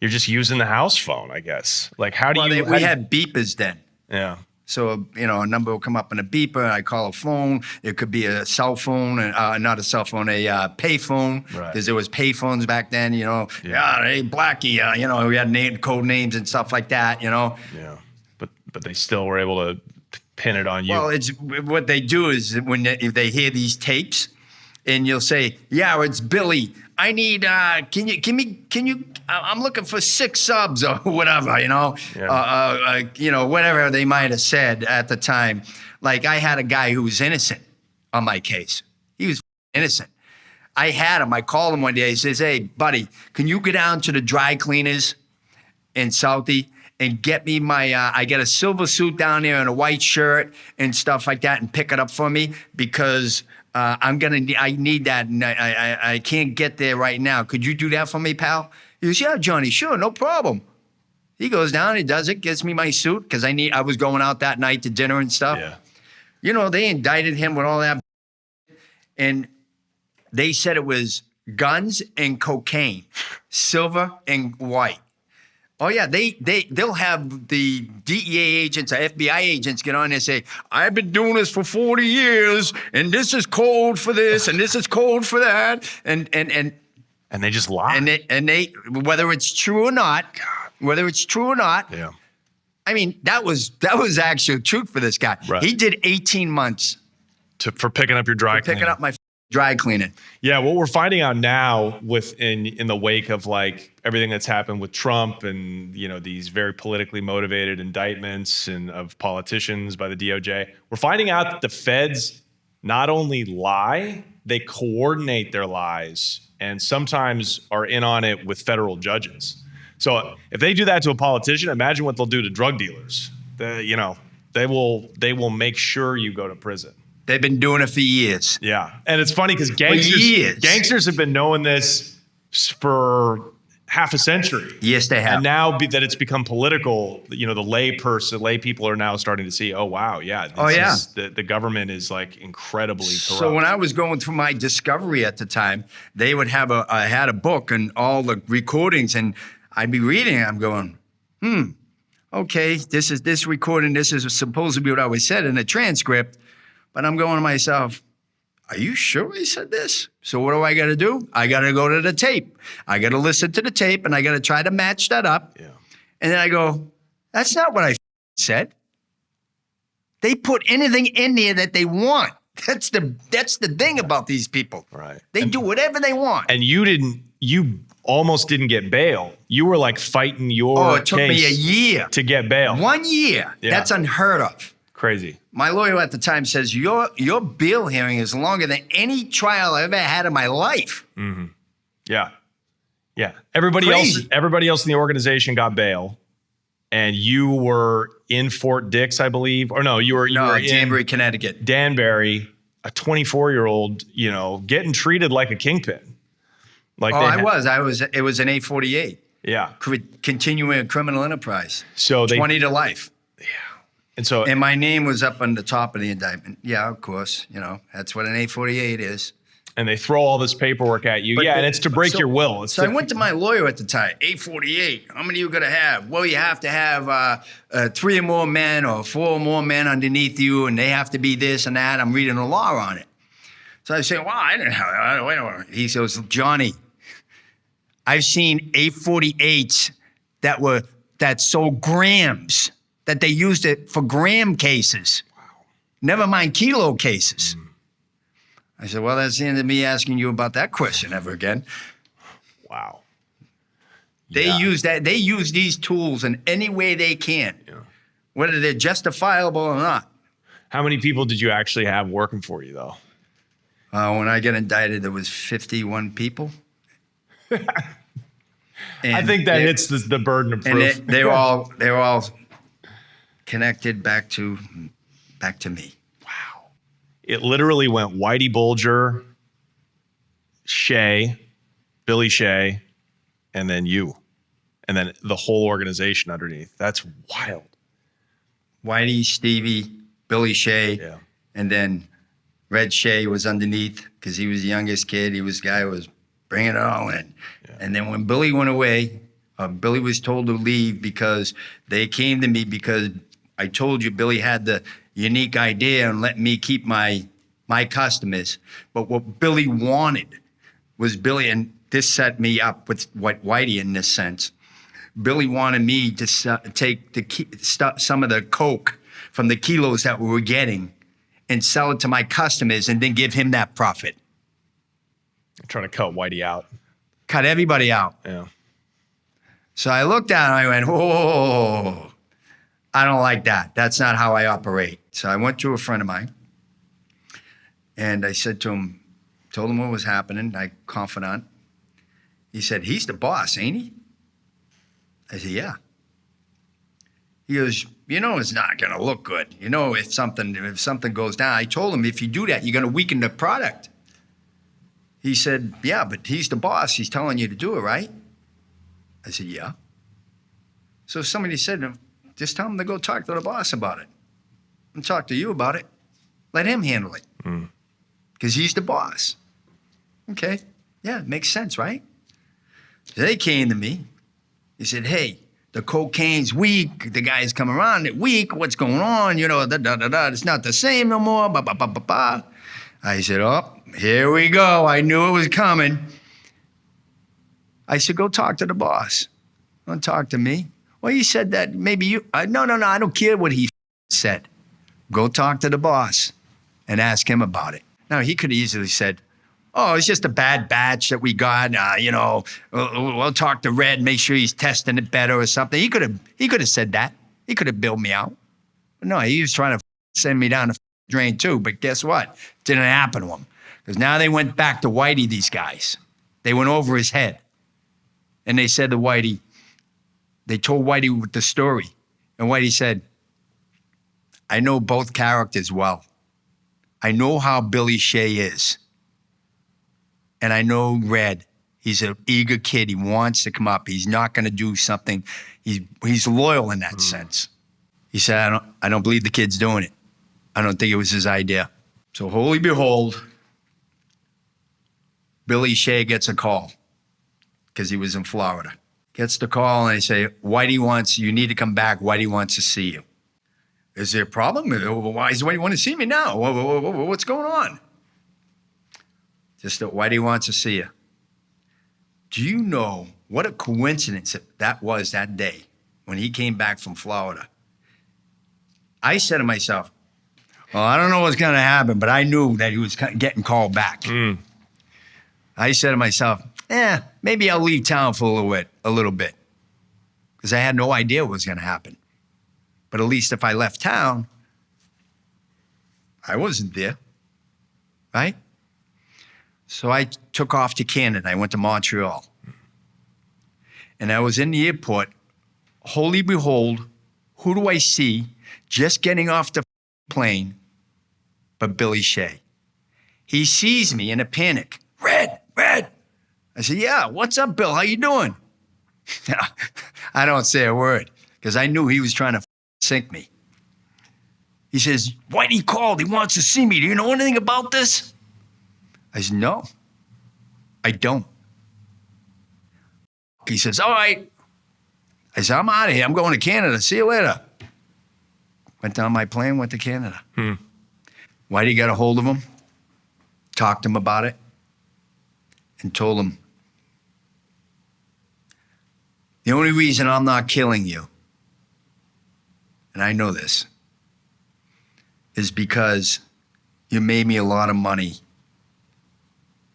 You're just using the house phone, I guess. Like, we had beepers then. Yeah. So, a number will come up in a beeper. I call a phone. It could be a cell phone, not a cell phone, a pay phone. Because there was pay phones back then, Yeah, hey, Blackie, we had code names and stuff like that, Yeah. But they still were able to pin it on you. Well, it's what they do is if they hear these tapes, and you'll say, "Yeah, it's Billy. I need. Can you? I'm looking for 6 subs or whatever. Whatever they might have said at the time. Like I had a guy who was innocent on my case. He was innocent. I had him. I called him one day. He says, "Hey, buddy, can you go down to the dry cleaners in Southie and get me I got a silver suit down there and a white shirt and stuff like that and pick it up for me because I need that and I can't get there right now. Could you do that for me, pal?" He goes, "Yeah, Johnny, sure, no problem." He goes down, he does it, gets me my suit because I was going out that night to dinner and stuff. Yeah. They indicted him with all that, and they said it was guns and cocaine, silver and white. Oh yeah, they'll have the DEA agents or FBI agents get on there and say, "I've been doing this for 40 years, and this is code for this, and this is code for that," and they just lie. And they whether it's true or not, Yeah. I mean, that was actual truth for this guy. Right. He did 18 months for picking up your dry cleaning. Picking up my dry cleaning. Yeah, what we're finding out now in the wake of like everything that's happened with Trump and these very politically motivated indictments and of politicians by the DOJ, we're finding out that the feds not only lie, they coordinate their lies and sometimes are in on it with federal judges. So if they do that to a politician, imagine what they'll do to drug dealers. They will make sure you go to prison. They've been doing it for years. Yeah. And it's funny because gangsters have been knowing this for half a century. Yes, they have. And now that it's become political, you know, the lay people are now starting to see, oh, wow, yeah. The government is like incredibly corrupt. So when I was going through my discovery at the time, they would have I had a book and all the recordings, and I'd be reading it. I'm going, okay, this recording, this is supposed to be what I was said in the transcript, but I'm going to myself, are you sure I said this? So what do I got to do? I got to go to the tape. I got to listen to the tape, and I got to try to match that up. Yeah. And then I go, that's not what I said. They put anything in there that they want. That's the thing about these people. Right. They do whatever they want. And you almost didn't get bail. You were like fighting your it took me a year to get bail. 1 year. Yeah. That's unheard of. Crazy. My lawyer at the time says, your bail hearing is longer than any trial I've ever had in my life. Mm-hmm. Yeah. Yeah. Everybody else in the organization got bail. And you were in Fort Dix, I believe. Or no, you were in Danbury, Connecticut. Danbury, a 24-year-old, you know, getting treated like a kingpin. Like I was. It was an 848. Yeah. Continuing a criminal enterprise. So 20 to life. Yeah. And my name was up on the top of the indictment. Yeah, of course. You know, that's what an 848 is. And they throw all this paperwork at you. And it's to break your will. I went to my lawyer at the time, 848. How many are you going to have? Well, you have to have 3 or more men or 4 or more men underneath you, and they have to be this and that. I'm reading the law on it. So I say, well, I didn't have that. Wait a minute. He says, Johnny, I've seen 848s that sold grams, that they used it for gram cases. Wow. Never mind kilo cases. I said, well, that's the end of me asking you about that question ever again. Wow. They use these tools in any way they can, whether they're justifiable or not. How many people did you actually have working for you, though? When I got indicted, there was 51 people. I think that hits the burden of proof. And they were all connected back to me. Wow. It literally went Whitey Bulger, Shay, Billy Shay, and then you. And then the whole organization underneath. That's wild. Whitey, Stevie, Billy Shay, and then Red Shea was underneath because he was the youngest kid. He was the guy who was bringing it all in. Yeah. And then when Billy went away, Billy was told to leave because they came to me because I told you Billy had the unique idea and let me keep my customers. But what Billy wanted was and this set me up with Whitey in this sense. Billy wanted me to take some of the coke from the kilos that we were getting and sell it to my customers and then give him that profit. I'm trying to cut Whitey out. Cut everybody out. Yeah. So I looked at him and I went, whoa, I don't like that. That's not how I operate. So I went to a friend of mine and I said to him, told him what was happening, my confidant. He said, he's the boss, ain't he? I said, yeah. He goes, you know, it's not going to look good. You know, if something goes down. I told him, if you do that, you're going to weaken the product. He said, yeah, but he's the boss. He's telling you to do it, right? I said, yeah. So somebody said, just tell him to go talk to the boss about it. And talk to you about it. Let him handle it. Because he's the boss. Okay. Yeah, it makes sense, right? So they came to me. He said, hey, the cocaine's weak. The guy's come around it weak. What's going on? You know, it's not the same no more. I said, oh, here we go. I knew it was coming. I said, go talk to the boss. Don't talk to me. Well, he said that maybe you. No, I don't care what he said. Go talk to the boss and ask him about it. Now, he could have easily said, oh, it's just a bad batch that we got. We'll talk to Red, make sure he's testing it better or something. He could have said that. He could have bailed me out. But no, he was trying to send me down the drain too. But guess what? Didn't happen to him. Because now they went back to Whitey, these guys. They went over his head. And they said to Whitey, they told Whitey the story. And Whitey said, I know both characters well. I know how Billy Shay is. And I know Red. He's an eager kid. He wants to come up. He's not going to do something. He's loyal in that sense. He said, I don't believe the kid's doing it. I don't think it was his idea. So holy behold, Billy Shay gets a call because he was in Florida. Gets the call and they say, you need to come back. Whitey wants to see you. Is there a problem? Why does Whitey want to see me now? What's going on? Just that Whitey wants to see you. Do you know what a coincidence that was that day when he came back from Florida? I said to myself, well, I don't know what's going to happen, but I knew that he was getting called back. I said to myself, maybe I'll leave town for a little bit, because I had no idea what was going to happen. But at least if I left town, I wasn't there, right? So I took off to Canada. I went to Montreal. And I was in the airport. Holy behold, who do I see just getting off the plane but Billy Shay? He sees me in a panic. Red. I said, yeah, what's up, Bill? How you doing? I don't say a word because I knew he was trying to sink me. He says, Whitey called. He wants to see me. Do you know anything about this? I said, no, I don't. He says, all right. I said, I'm out of here. I'm going to Canada. See you later. Went down my plane, went to Canada. Whitey got a hold of him, talked to him about it, and told him, the only reason I'm not killing you, and I know this, is because you made me a lot of money.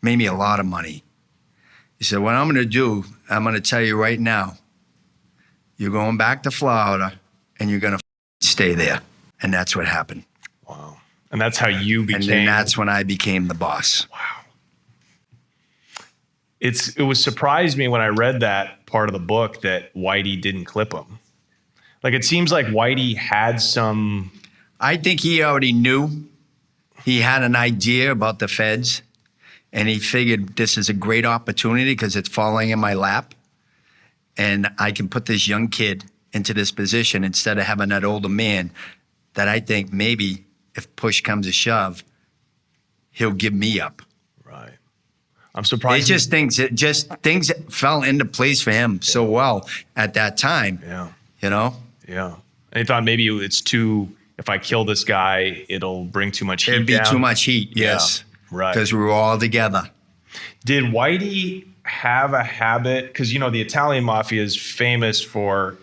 He said, what I'm going to do, I'm going to tell you right now, you're going back to Florida and you're going to stay there. And that's what happened. Wow. And that's how you became. And then that's when I became the boss. Wow. It was surprised me when I read that part of the book that Whitey didn't clip him. Like, it seems like Whitey had some. I think he already knew. He had an idea about the feds. And he figured this is a great opportunity because it's falling in my lap. And I can put this young kid into this position instead of having that older man that I think maybe if push comes to shove, he'll give me up. Right. I'm surprised. It's just things fell into place for him so well at that time. Yeah. You know? Yeah. And he thought maybe if I kill this guy, it'll bring too much heat. It'd be down. too much heat, yes. Yeah. Right. Because we were all together. Did Whitey have a habit? Because, the Italian mafia is famous for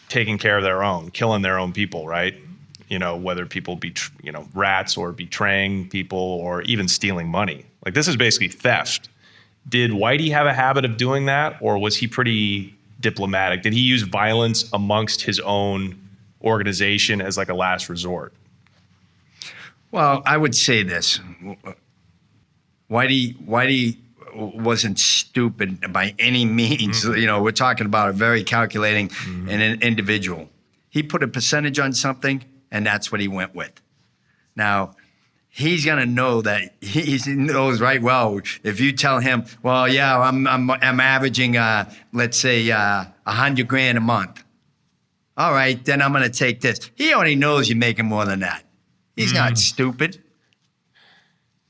taking care of their own, killing their own people, right? Whether people be, rats or betraying people or even stealing money. Like, this is basically theft. Did Whitey have a habit of doing that, or was he pretty diplomatic? Did he use violence amongst his own organization as like a last resort? Well, I would say this. Whitey wasn't stupid by any means. We're talking about a very calculating and an individual. He put a percentage on something, and that's what he went with. Now, he's gonna know that he knows right well. If you tell him, well, yeah, I'm averaging, let's say, $100,000 a month. All right, then I'm gonna take this. He already knows you're making more than that. He's not stupid.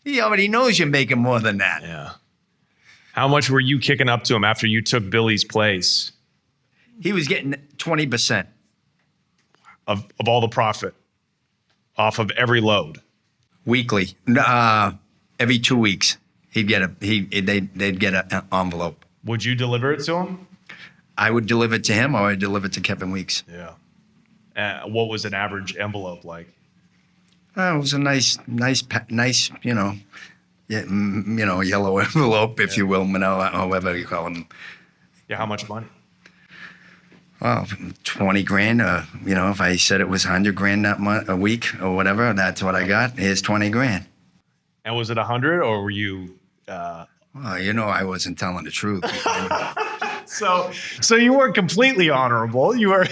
He already knows you're making more than that. Yeah. How much were you kicking up to him after you took Billy's place? He was getting 20% of all the profit off of every load. Weekly, every 2 weeks, they'd get an envelope. Would you deliver it to him? I would deliver it to him, or I'd deliver it to Kevin Weeks. Yeah. What was an average envelope like? It was a nice, yellow envelope, if you will, however you call them. Yeah, how much money? Well, $20,000. If I said it was $100,000 that month, a week or whatever, that's what I got. Here's $20,000. And was it 100, or were you? Well, I wasn't telling the truth. So you weren't completely honorable. You were.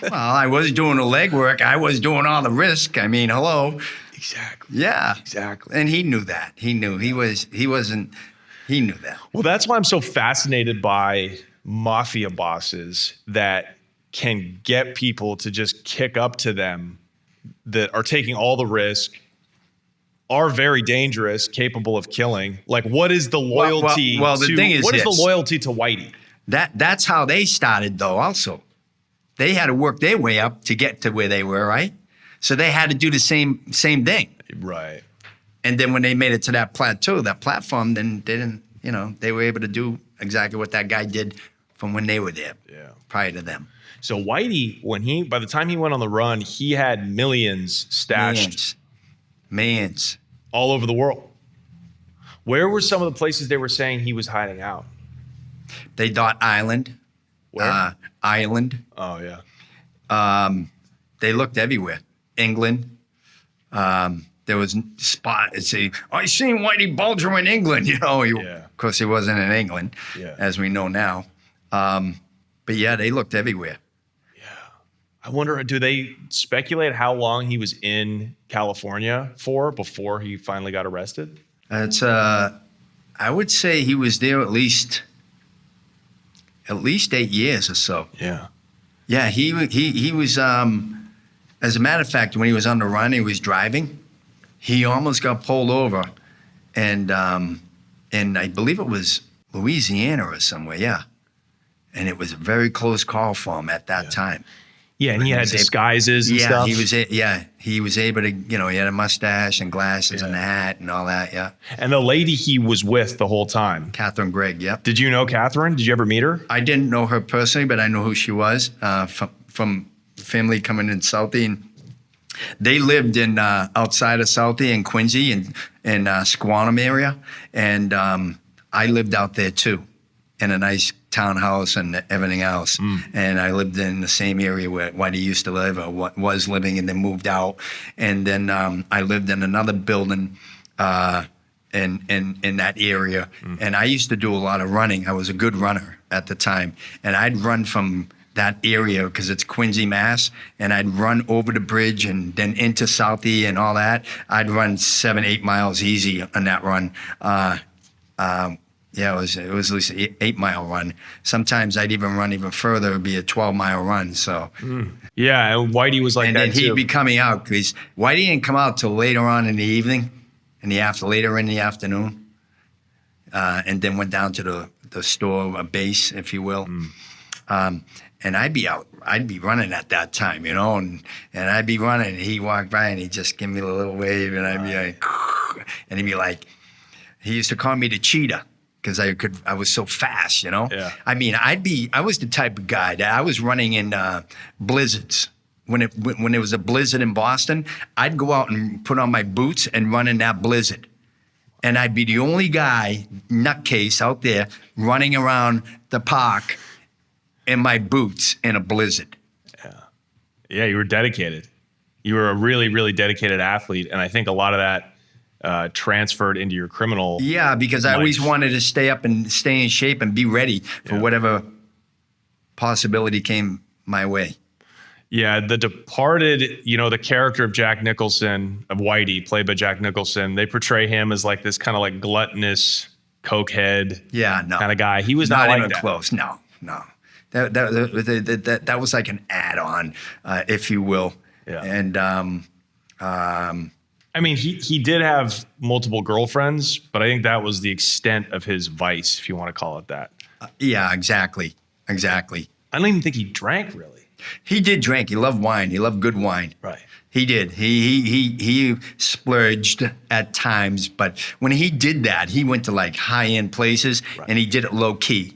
Well, I was doing the legwork. I was doing all the risk. I mean, hello. Exactly. Yeah. Exactly. And he knew that. He knew he wasn't. He knew that. Well, that's why I'm so fascinated by mafia bosses that can get people to just kick up to them, that are taking all the risk, are very dangerous, capable of killing. Like, what is the loyalty well, the thing is what is the this. loyalty to Whitey? That's how they started, though, also. They had to work their way up to get to where they were, right? So they had to do the same thing. Right. And then when they made it to that plateau, that platform, then they didn't, they were able to do exactly what that guy did from when they were there, prior to them. So Whitey, by the time he went on the run, he had millions stashed Millions. all over the world. Where were some of the places they were saying he was hiding out? They thought Ireland. Where? Ireland. Oh, yeah. They looked everywhere. England. There was say, I seen Whitey Bulger in England. Of course, he wasn't in England, as we know now. But yeah, they looked everywhere. Yeah. I wonder, do they speculate how long he was in California for before he finally got arrested? I would say he was there at least 8 years or so. Yeah. Yeah, he was. As a matter of fact, when he was on the run, he was driving. He almost got pulled over, and I believe it was Louisiana or somewhere. Yeah, and it was a very close call for him at that time. Yeah, and he had disguises and stuff. He was able to, he had a mustache and glasses and a hat and all that. Yeah. And the lady he was with the whole time, Catherine Gregg. Yep. Did you know Catherine? Did you ever meet her? I didn't know her personally, but I know who she was from family coming in Southie. And they lived in outside of Southie in Quincy and Squantum area, and I lived out there too, in a nice townhouse and everything else. And I lived in the same area where Whitey used to live or was living, and then moved out. And then I lived in another building in that area. And I used to do a lot of running. I was a good runner at the time, and I'd run from that area because it's Quincy, Mass, and I'd run over the bridge and then into Southie and all that. I'd run 7-8 miles easy on that run. Yeah, it was at least an 8-mile run. Sometimes I'd even run even further. It would be a 12-mile run. So yeah, and Whitey was like and that then he'd too. be coming out because Whitey didn't come out till later on in the evening, later in the afternoon, and then went down to the store, a base, if you will. And I'd be out. I'd be running at that time, and I'd be running. And he'd walk by and he'd just give me a little wave, and I'd be like, and he'd be like, he used to call me the cheetah because I was so fast, Yeah. I mean, I was the type of guy that I was running in blizzards. When there was a blizzard in Boston, I'd go out and put on my boots and run in that blizzard. And I'd be the only guy, nutcase out there, running around the park in my boots in a blizzard. Yeah, you were dedicated. You were a really, really dedicated athlete, and I think a lot of that transferred into your criminal. Yeah, because I always wanted to stay up and stay in shape and be ready for whatever possibility came my way. Yeah, The Departed, the character of Jack Nicholson, of Whitey, played by Jack Nicholson, they portray him as like this kind of like gluttonous, cokehead kind of guy. He was not like even that. Close. No. That was like an add-on, if you will. Yeah. And I mean, he did have multiple girlfriends, but I think that was the extent of his vice, if you want to call it that. Yeah, exactly. I don't even think he drank really. He did drink. He loved wine. He loved good wine. Right. He did. He splurged at times, but when he did that, he went to like high-end places, and he did it low key.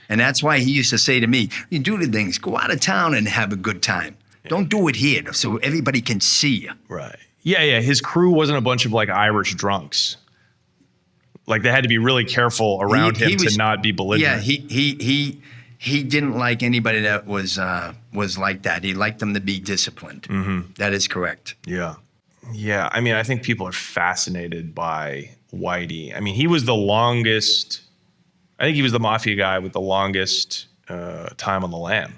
And that's why he used to say to me, you do the things, go out of town and have a good time. Yeah. Don't do it here so everybody can see you. Right. Yeah. His crew wasn't a bunch of like Irish drunks. Like they had to be really careful around him to not be belligerent. Yeah, he didn't like anybody that was like that. He liked them to be disciplined. Mm-hmm. That is correct. Yeah. Yeah. I mean, I think people are fascinated by Whitey. I mean, he was the longest. I think he was the mafia guy with the longest time on the lam.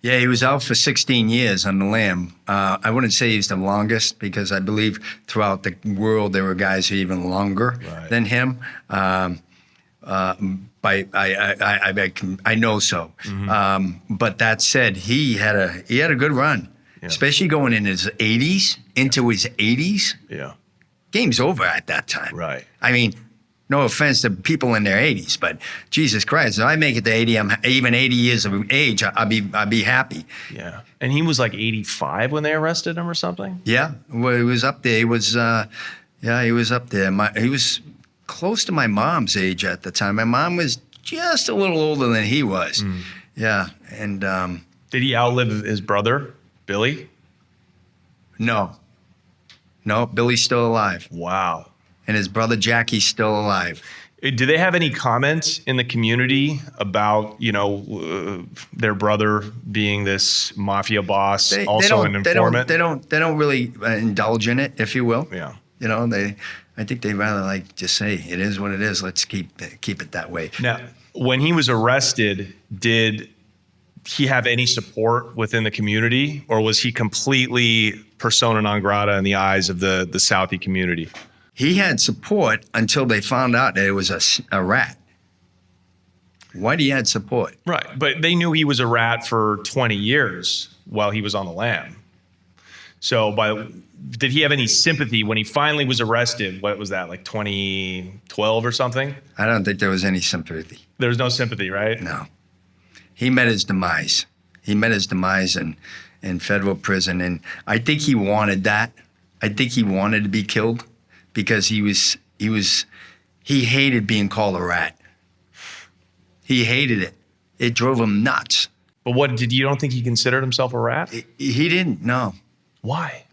Yeah, he was out for 16 years on the lam. I wouldn't say he's the longest because I believe throughout the world there were guys who are even longer than him. I know so. But that said, he had a good run, especially going in his 80s, into his 80s. Yeah. Game's over at that time. Right. I mean, no offense to people in their 80s, but Jesus Christ, if I make it to 80, I'm even 80 years of age, I'll be happy. Yeah. And he was like 85 when they arrested him or something? Yeah. Well, he was up there. He was he was up there. He was close to my mom's age at the time. My mom was just a little older than he was. Yeah. And did he outlive his brother, Billy? No, Billy's still alive. Wow. And his brother Jackie's still alive. Do they have any comments in the community about, their brother being this mafia boss, an informant? They don't really indulge in it, if you will. Yeah. I think they'd rather like just say it is what it is. Let's keep it that way. Now, when he was arrested, did he have any support within the community, or was he completely persona non grata in the eyes of the Southie community? He had support until they found out that it was a rat. Whitey had support. Right, but they knew he was a rat for 20 years while he was on the lam. So did he have any sympathy when he finally was arrested? What was that, like 2012 or something? I don't think there was any sympathy. There was no sympathy, right? No. He met his demise. He met his demise in federal prison, and I think he wanted that. I think he wanted to be killed because he hated being called a rat. He hated it. It drove him nuts. But you don't think he considered himself a rat? He didn't, no. Why?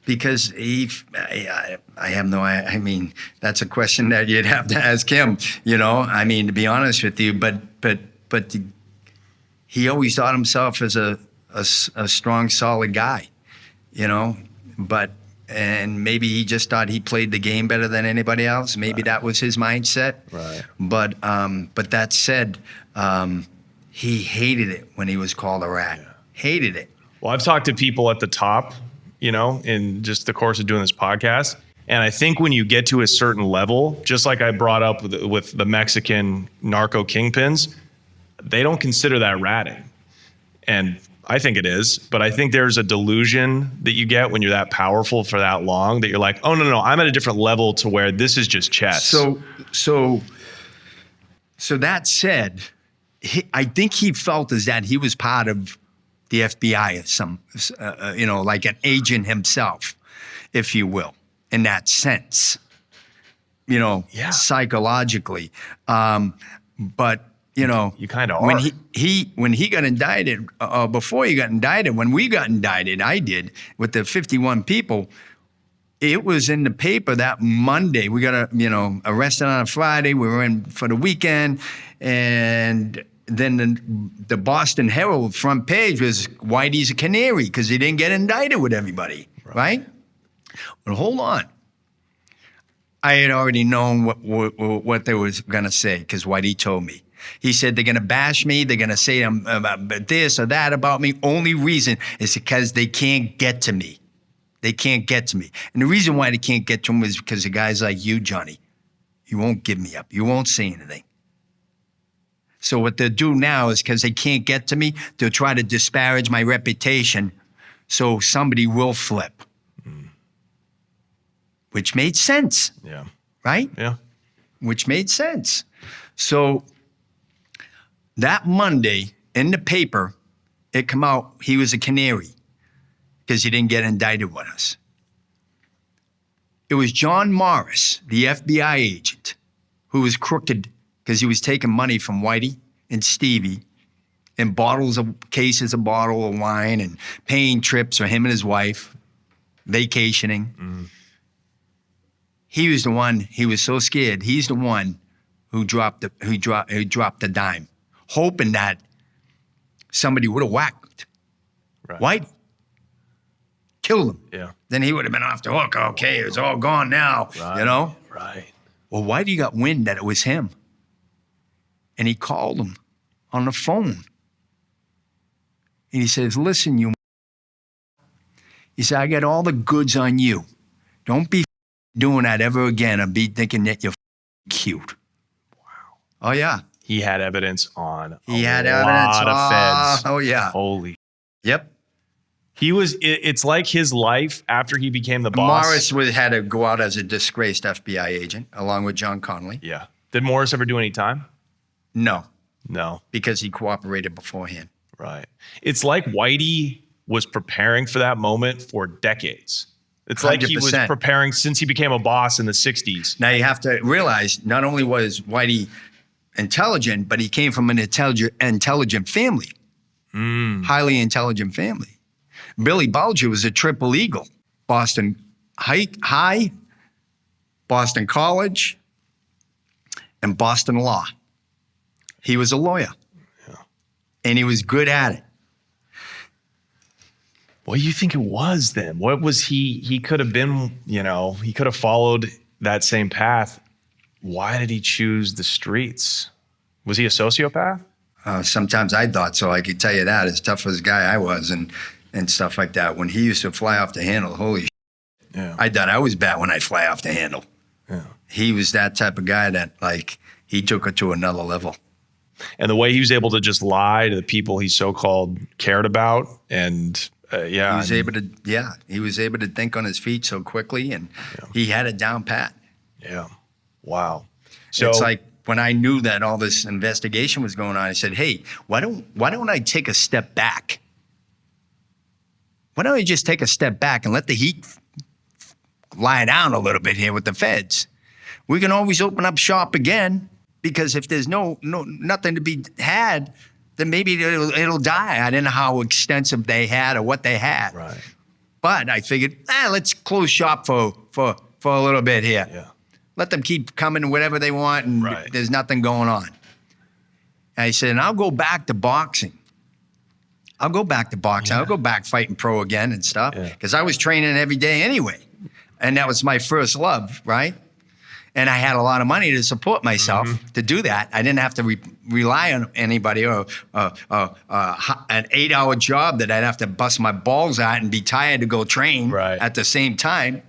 Because I have no, I mean, that's a question that you'd have to ask him, I mean, to be honest with you, but he always thought himself as a strong, solid guy, and maybe he just thought he played the game better than anybody else. Maybe that was his mindset. Right. But that said, he hated it when he was called a rat. Yeah. Hated it. Well, I've talked to people at the top, in just the course of doing this podcast. And I think when you get to a certain level, just like I brought up with the Mexican narco kingpins, they don't consider that ratting. And I think it is, but I think there's a delusion that you get when you're that powerful for that long that you're like, oh, no, I'm at a different level to where this is just chess. So that said, I think he felt as that he was part of the FBI or some, like an agent himself, if you will, in that sense, psychologically. But, you kind of are. When he got indicted, before he got indicted, when we got indicted, I did, with the 51 people, it was in the paper that Monday. We got arrested on a Friday. We were in for the weekend, and then the Boston Herald front page was Whitey's a canary because he didn't get indicted with everybody, right? But hold on. I had already known what they was going to say because Whitey told me. He said, they're going to bash me. They're going to say about this or that about me. Only reason is because they can't get to me. They can't get to me. And the reason why they can't get to him is because of guys like you, Johnny. You won't give me up. You won't say anything. So what they'll do now is because they can't get to me, they'll try to disparage my reputation so somebody will flip. Which made sense. Yeah. Right? Yeah. Which made sense. So that Monday in the paper, it come out he was a canary because he didn't get indicted with us. It was John Morris, the FBI agent, who was crooked because he was taking money from Whitey and Stevie and cases of bottle of wine and paying trips for him and his wife, vacationing. Mm-hmm. He was the one, he was so scared, he's the one who dropped the dime, hoping that somebody would have whacked Whitey. Killed him. Yeah. Then he would have been off the hook. Okay, it's all gone now, Right. Well, Whitey got wind that it was him. And he called him on the phone. And he says, listen, you. He said, I got all the goods on you. Don't be doing that ever again or be thinking that you're cute. Wow. Oh, yeah. He had evidence on He a had lot evidence. of feds. Oh, yeah. Holy. Yep. It's like his life after he became the boss. Morris had to go out as a disgraced FBI agent along with John Connolly. Yeah. Did Morris ever do any time? No, No. because he cooperated beforehand. Right. It's like Whitey was preparing for that moment for decades. It's like he was 100%. preparing since he became a boss in the 60s. Now you have to realize not only was Whitey intelligent, but he came from an intelligent family, highly intelligent family. Billy Bulger was a triple eagle, Boston High, Boston College, and Boston Law. He was a lawyer, and he was good at it. What do you think it was then? What was he? He could have been, he could have followed that same path. Why did he choose the streets? Was he a sociopath? Sometimes I thought so. I could tell you that, as tough as a guy I was and stuff like that. When he used to fly off the handle, holy shit. Yeah. I thought I was bad when I fly off the handle. Yeah. He was that type of guy that, like, he took it to another level. And the way he was able to just lie to the people he so-called cared about and He was able to think on his feet so quickly, and he had it down pat. Yeah. Wow. So It's like when I knew that all this investigation was going on, I said, hey, why don't I take a step back? Why don't I just take a step back and let the heat lie down a little bit here with the feds? We can always open up shop again, because if there's nothing to be had, then maybe it'll die. I didn't know how extensive they had or what they had. Right. But I figured, let's close shop for a little bit here. Yeah. Let them keep coming whatever they want, and there's nothing going on. And I said, and I'll go back to boxing. I'll go back fighting pro again and stuff, because I was training every day anyway. And that was my first love, right? And I had a lot of money to support myself to do that. I didn't have to rely on anybody or an 8-hour job that I'd have to bust my balls at and be tired to go train at the same time.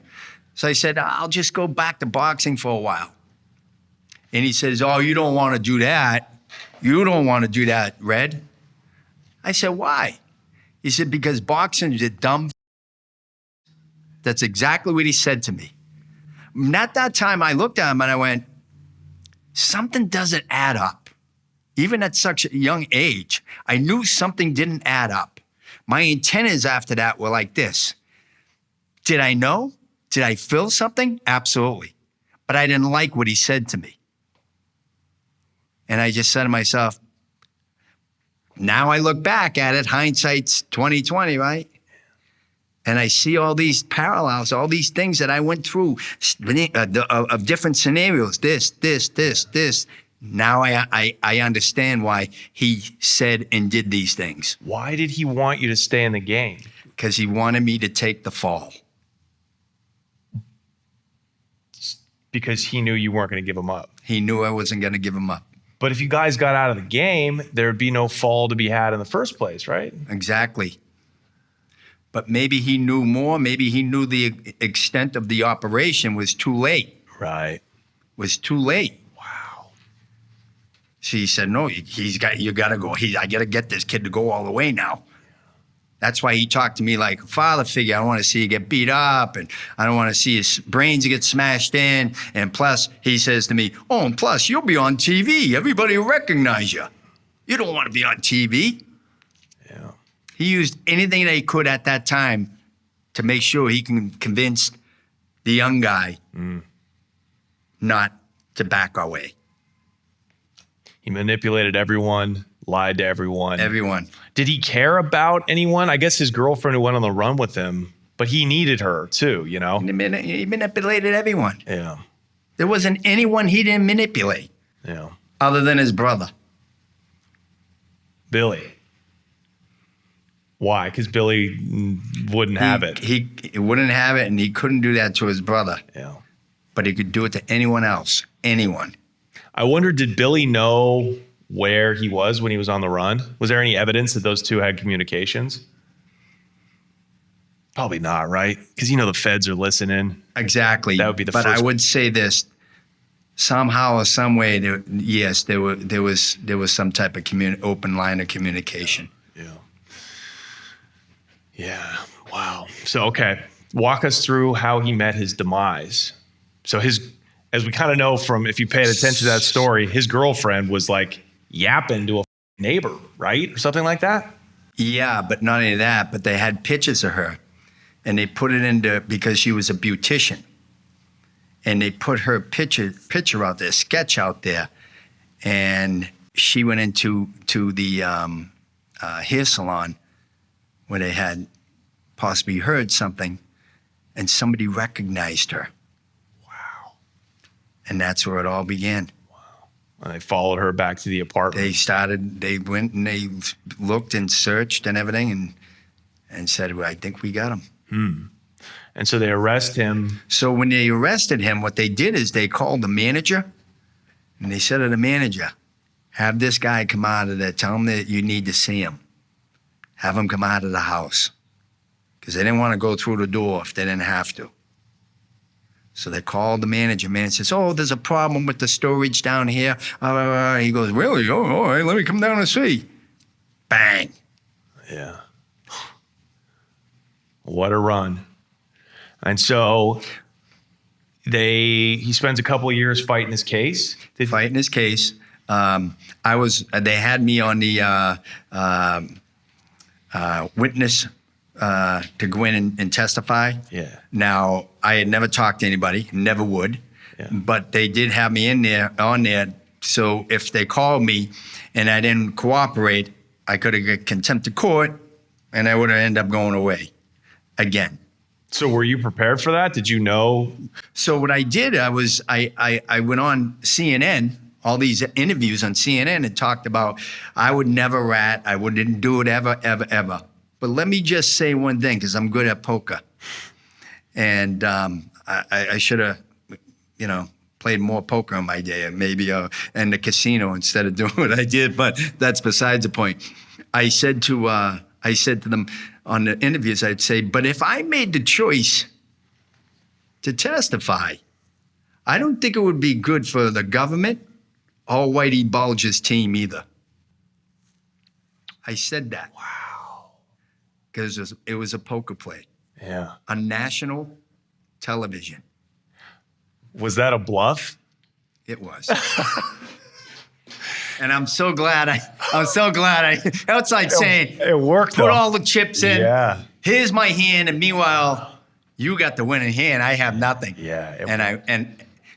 So I said, I'll just go back to boxing for a while. And he says, oh, you don't want to do that. You don't want to do that, Red. I said, why? He said, because boxing is a dumb. That's exactly what he said to me. And at that time, I looked at him and I went, something doesn't add up. Even at such a young age, I knew something didn't add up. My antennas after that were like this. Did I know? Did I feel something? Absolutely. But I didn't like what he said to me. And I just said to myself, now I look back at it, hindsight's 20/20, right? And I see all these parallels, all these things that I went through of different scenarios, this. Now I understand why he said and did these things. Why did he want you to stay in the game? Because he wanted me to take the fall. Because he knew you weren't going to give him up. He knew I wasn't going to give him up. But if you guys got out of the game, there would be no fall to be had in the first place, right? Exactly. But maybe he knew more. Maybe he knew the extent of the operation was too late. Right. Was too late. Wow. So he said, no, you got to go. I got to get this kid to go all the way now. That's why he talked to me like a father figure. I don't want to see you get beat up, and I don't want to see his brains get smashed in. And plus, he says to me, oh, and plus, you'll be on TV. Everybody will recognize you. You don't want to be on TV. Yeah. He used anything that he could at that time to make sure he can convince the young guy not to back away. He manipulated everyone, lied to everyone. Everyone. Did he care about anyone? I guess his girlfriend who went on the run with him, but he needed her too, you know? He manipulated everyone. Yeah. There wasn't anyone he didn't manipulate. Yeah. Other than his brother. Billy. Why? Because Billy wouldn't have it. He wouldn't have it, and he couldn't do that to his brother. Yeah. But he could do it to anyone else. Anyone. I wonder, did Billy know where he was when he was on the run? Was there any evidence that those two had communications? Probably not, right? Because the feds are listening. Exactly. That would be the but first. I would say this: somehow or some way, there was some type of open line of communication. Yeah. Wow. So okay, walk us through how he met his demise. So as we kind of know from, if you paid attention to that story, his girlfriend was like yapping to a neighbor, right? Or something like that? Yeah, but not only that, but they had pictures of her, and they put it into, because she was a beautician, and they put her picture out there, sketch out there, and she went into the hair salon where they had possibly heard something, and somebody recognized her. Wow. And that's where it all began. And they followed her back to the apartment. They went and they looked and searched and everything and said, well, I think we got him. And so they arrest him. So when they arrested him, what they did is they called the manager, and they said to the manager, have this guy come out of there, tell him that you need to see him. Have him come out of the house. Because they didn't want to go through the door if they didn't have to. So they called the manager. Man says, oh, there's a problem with the storage down here. He goes, really? Oh, all right, let me come down and see. Bang. Yeah. What a run. And so he spends a couple of years fighting his case. Fighting his case. They had me on the witness to go in and testify. Yeah. Now, I had never talked to anybody, never would, but they did have me on there. So if they called me and I didn't cooperate, I could have got contempt of court, and I would have ended up going away again. So were you prepared for that? Did you know? So what I did, I went on CNN, all these interviews on CNN, and talked about I would never rat, I wouldn't do it ever, ever, ever. But let me just say one thing, because I'm good at poker. And I should have, played more poker in my day, maybe in the casino instead of doing what I did. But that's besides the point. I said to them on the interviews, I'd say, but if I made the choice to testify, I don't think it would be good for the government or Whitey Bulger's team either. I said that. Wow. Because it was a poker play. Yeah. On national television. Was that a bluff? It was. And I'm so glad that's like saying, it worked. Put all the chips in. Yeah. Here's my hand, and meanwhile, you got the winning hand. I have nothing. Yeah.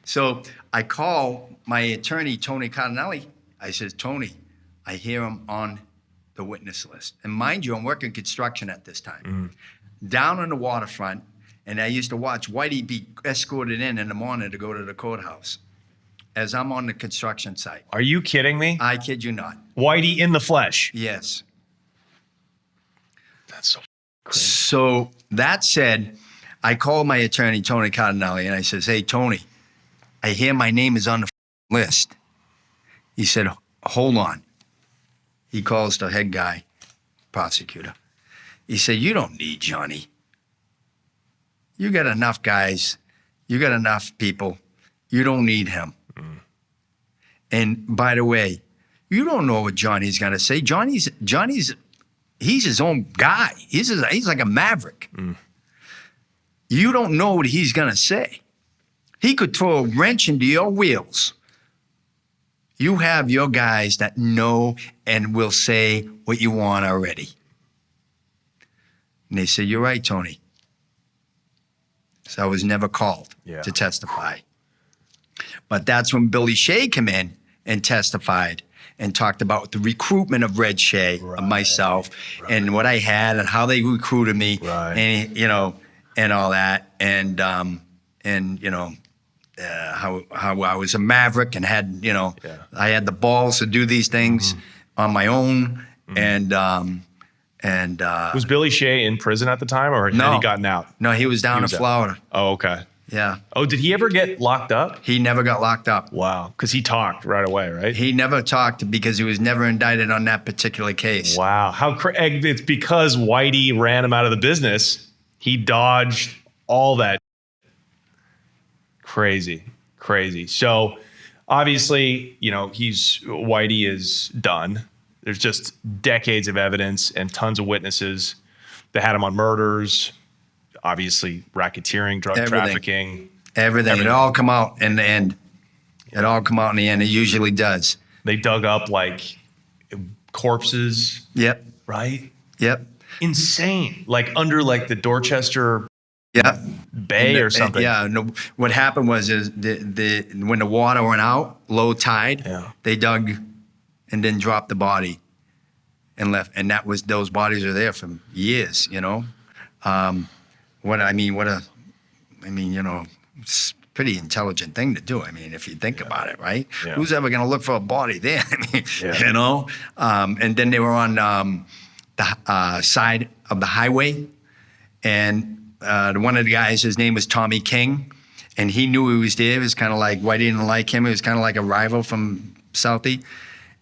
So I call my attorney, Tony Connolly. I says, Tony, I hear him on the witness list. And mind you, I'm working construction at this time. Down on the waterfront, and I used to watch Whitey be escorted in the morning to go to the courthouse as I'm on the construction site. Are you kidding me? I kid you not. Whitey in the flesh. Yes. That's so crazy. So that said, I called my attorney, Tony Cardinelli, and I says, hey, Tony, I hear my name is on the list. He said, hold on. He calls the head guy, prosecutor. He said, you don't need Johnny. You got enough guys. You got enough people. You don't need him. And by the way, you don't know what Johnny's going to say. Johnny's he's his own guy. He's like a maverick. You don't know what he's going to say. He could throw a wrench into your wheels. You have your guys that know and will say what you want already. And they said, you're right, Tony. So I was never called to testify. But that's when Billy Shay came in and testified and talked about the recruitment of Red Shea, of myself, and what I had and how they recruited me, and and all that, and how I was a maverick and had I had the balls to do these things on my own, and was Billy Shay in prison at the time, or had he gotten out? No, he was down in Florida. Oh, okay. Yeah. Oh, did he ever get locked up? He never got locked up. Wow. Because he talked right away, right? He never talked because he was never indicted on that particular case. Wow. It's because Whitey ran him out of the business. He dodged all that. Crazy. So obviously, Whitey is done. There's just decades of evidence and tons of witnesses that had him on murders, obviously racketeering, drug trafficking. Everything. It all come out in the end. It all come out in the end. It usually does. They dug up like corpses. Yep. Right? Yep. Insane. Like under like the Dorchester Bay or something. Yeah. No, what happened was when the water went out, low tide, they dug and then dropped the body and left. And those bodies are there for years, it's a pretty intelligent thing to do. I mean, if you think about it, right? Yeah. Who's ever going to look for a body there? And then they were on the side of the highway, and one of the guys, his name was Tommy King, and he knew he was there. It was kind of like Whitey didn't like him. It was kind of like a rival from Southie,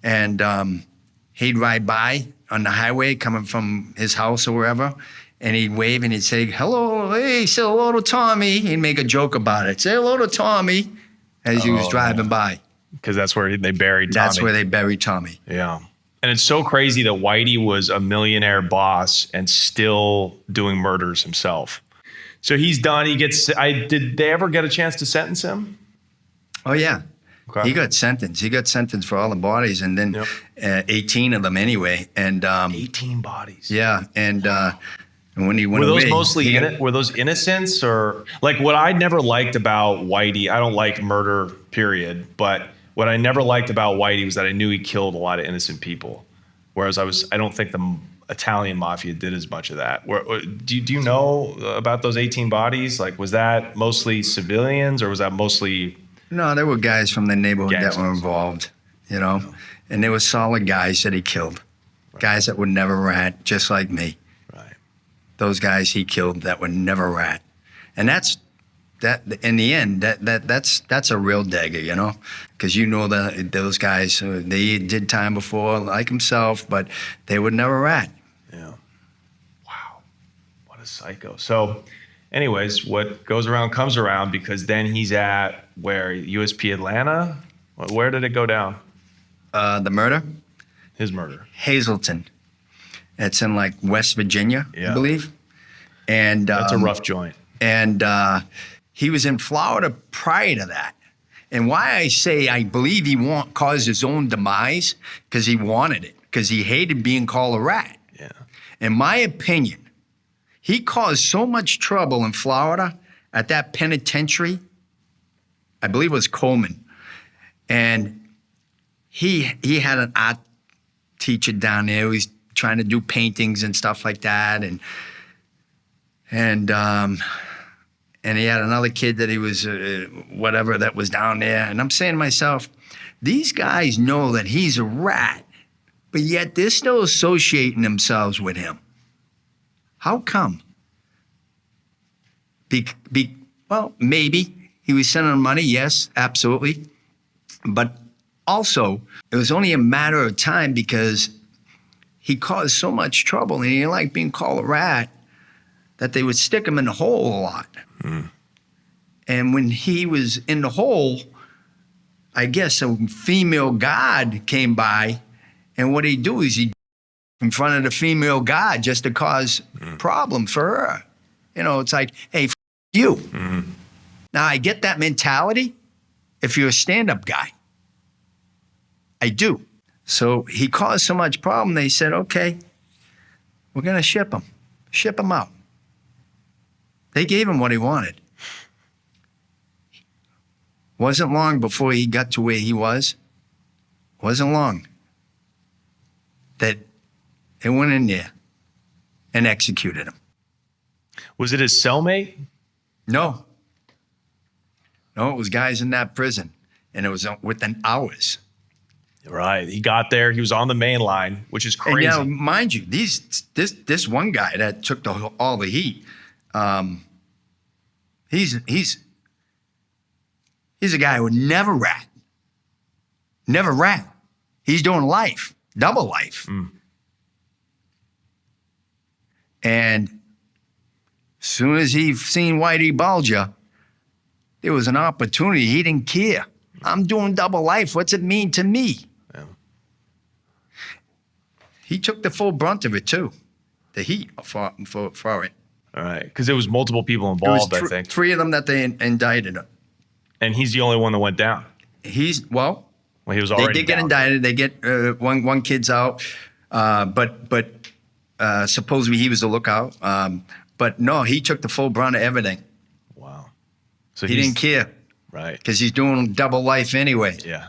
and he'd ride by on the highway coming from his house or wherever, and he'd wave and he'd say, hello, hey, say hello to Tommy. He'd make a joke about it. Say hello to Tommy as he was driving by. Because that's where they buried Tommy. That's where they buried Tommy. Yeah. And it's so crazy that Whitey was a millionaire boss and still doing murders himself. So he's done. Did they ever get a chance to sentence him? Oh, yeah. Okay. He got sentenced. He got sentenced for all the bodies, and then 18 of them anyway. And 18 bodies. Yeah. And when he went away, were those innocents, or like what I never liked about Whitey? I don't like murder, period. But what I never liked about Whitey was that I knew he killed a lot of innocent people. Whereas I don't think the Italian Mafia did as much of that. Do you know about those 18 bodies? Like, was that mostly civilians, or was that mostly? No, there were guys from the neighborhood gangsters that were involved, and they were solid guys that he killed. Right. Guys that would never rat, just like me. Right. Those guys he killed that would never rat. And that in the end, that's a real dagger, because that those guys, they did time before like himself, but they would never rat. Yeah. Wow. What a psycho. So anyways, what goes around comes around, because then he's at USP Atlanta? Where did it go down? The murder? His murder. Hazleton. It's in like West Virginia, I believe. And that's a rough joint. And he was in Florida prior to that. And why I say I believe he caused his own demise, because he wanted it, because he hated being called a rat. Yeah. In my opinion, he caused so much trouble in Florida at that penitentiary. I believe it was Coleman. And he had an art teacher down there who was trying to do paintings and stuff like that. And he had another kid that he was, that was down there. And I'm saying to myself, these guys know that he's a rat, but yet they're still associating themselves with him. How come? Well, maybe he was sending them money. Yes, absolutely. But also, it was only a matter of time, because he caused so much trouble and he didn't like being called a rat, that they would stick him in the hole a lot. Mm. And when he was in the hole, I guess a female guard came by, and what he'd do is he'd in front of the female guard just to cause problem for her. It's like, hey, you. Mm-hmm. Now, I get that mentality if you're a stand-up guy. I do. So he caused so much problem, they said, okay, we're going to ship him out. They gave him what he wanted. Wasn't long before he got to where he was. Wasn't long that they went in there and executed him. Was it his cellmate? No. No, it was guys in that prison, and it was within hours. Right. He got there. He was on the main line, which is crazy. And mind you, this one guy that took all the heat, he's He's a guy who would never rat. Never rat. He's doing life, double life. And as soon as he seen Whitey Bulger, there was an opportunity. He didn't care. I'm doing double life. What's it mean to me? Yeah. He took the full brunt of it too. The heat for it. All right. Because there was multiple people There was involved, I think. three of them that they indicted. And he's the only one that went down. Well, He was they already did get down. indicted. They get one kid's out, but supposedly he was a lookout. But no, he took the full brunt of everything. Wow. So He didn't care Right. because he's doing double life anyway. Yeah.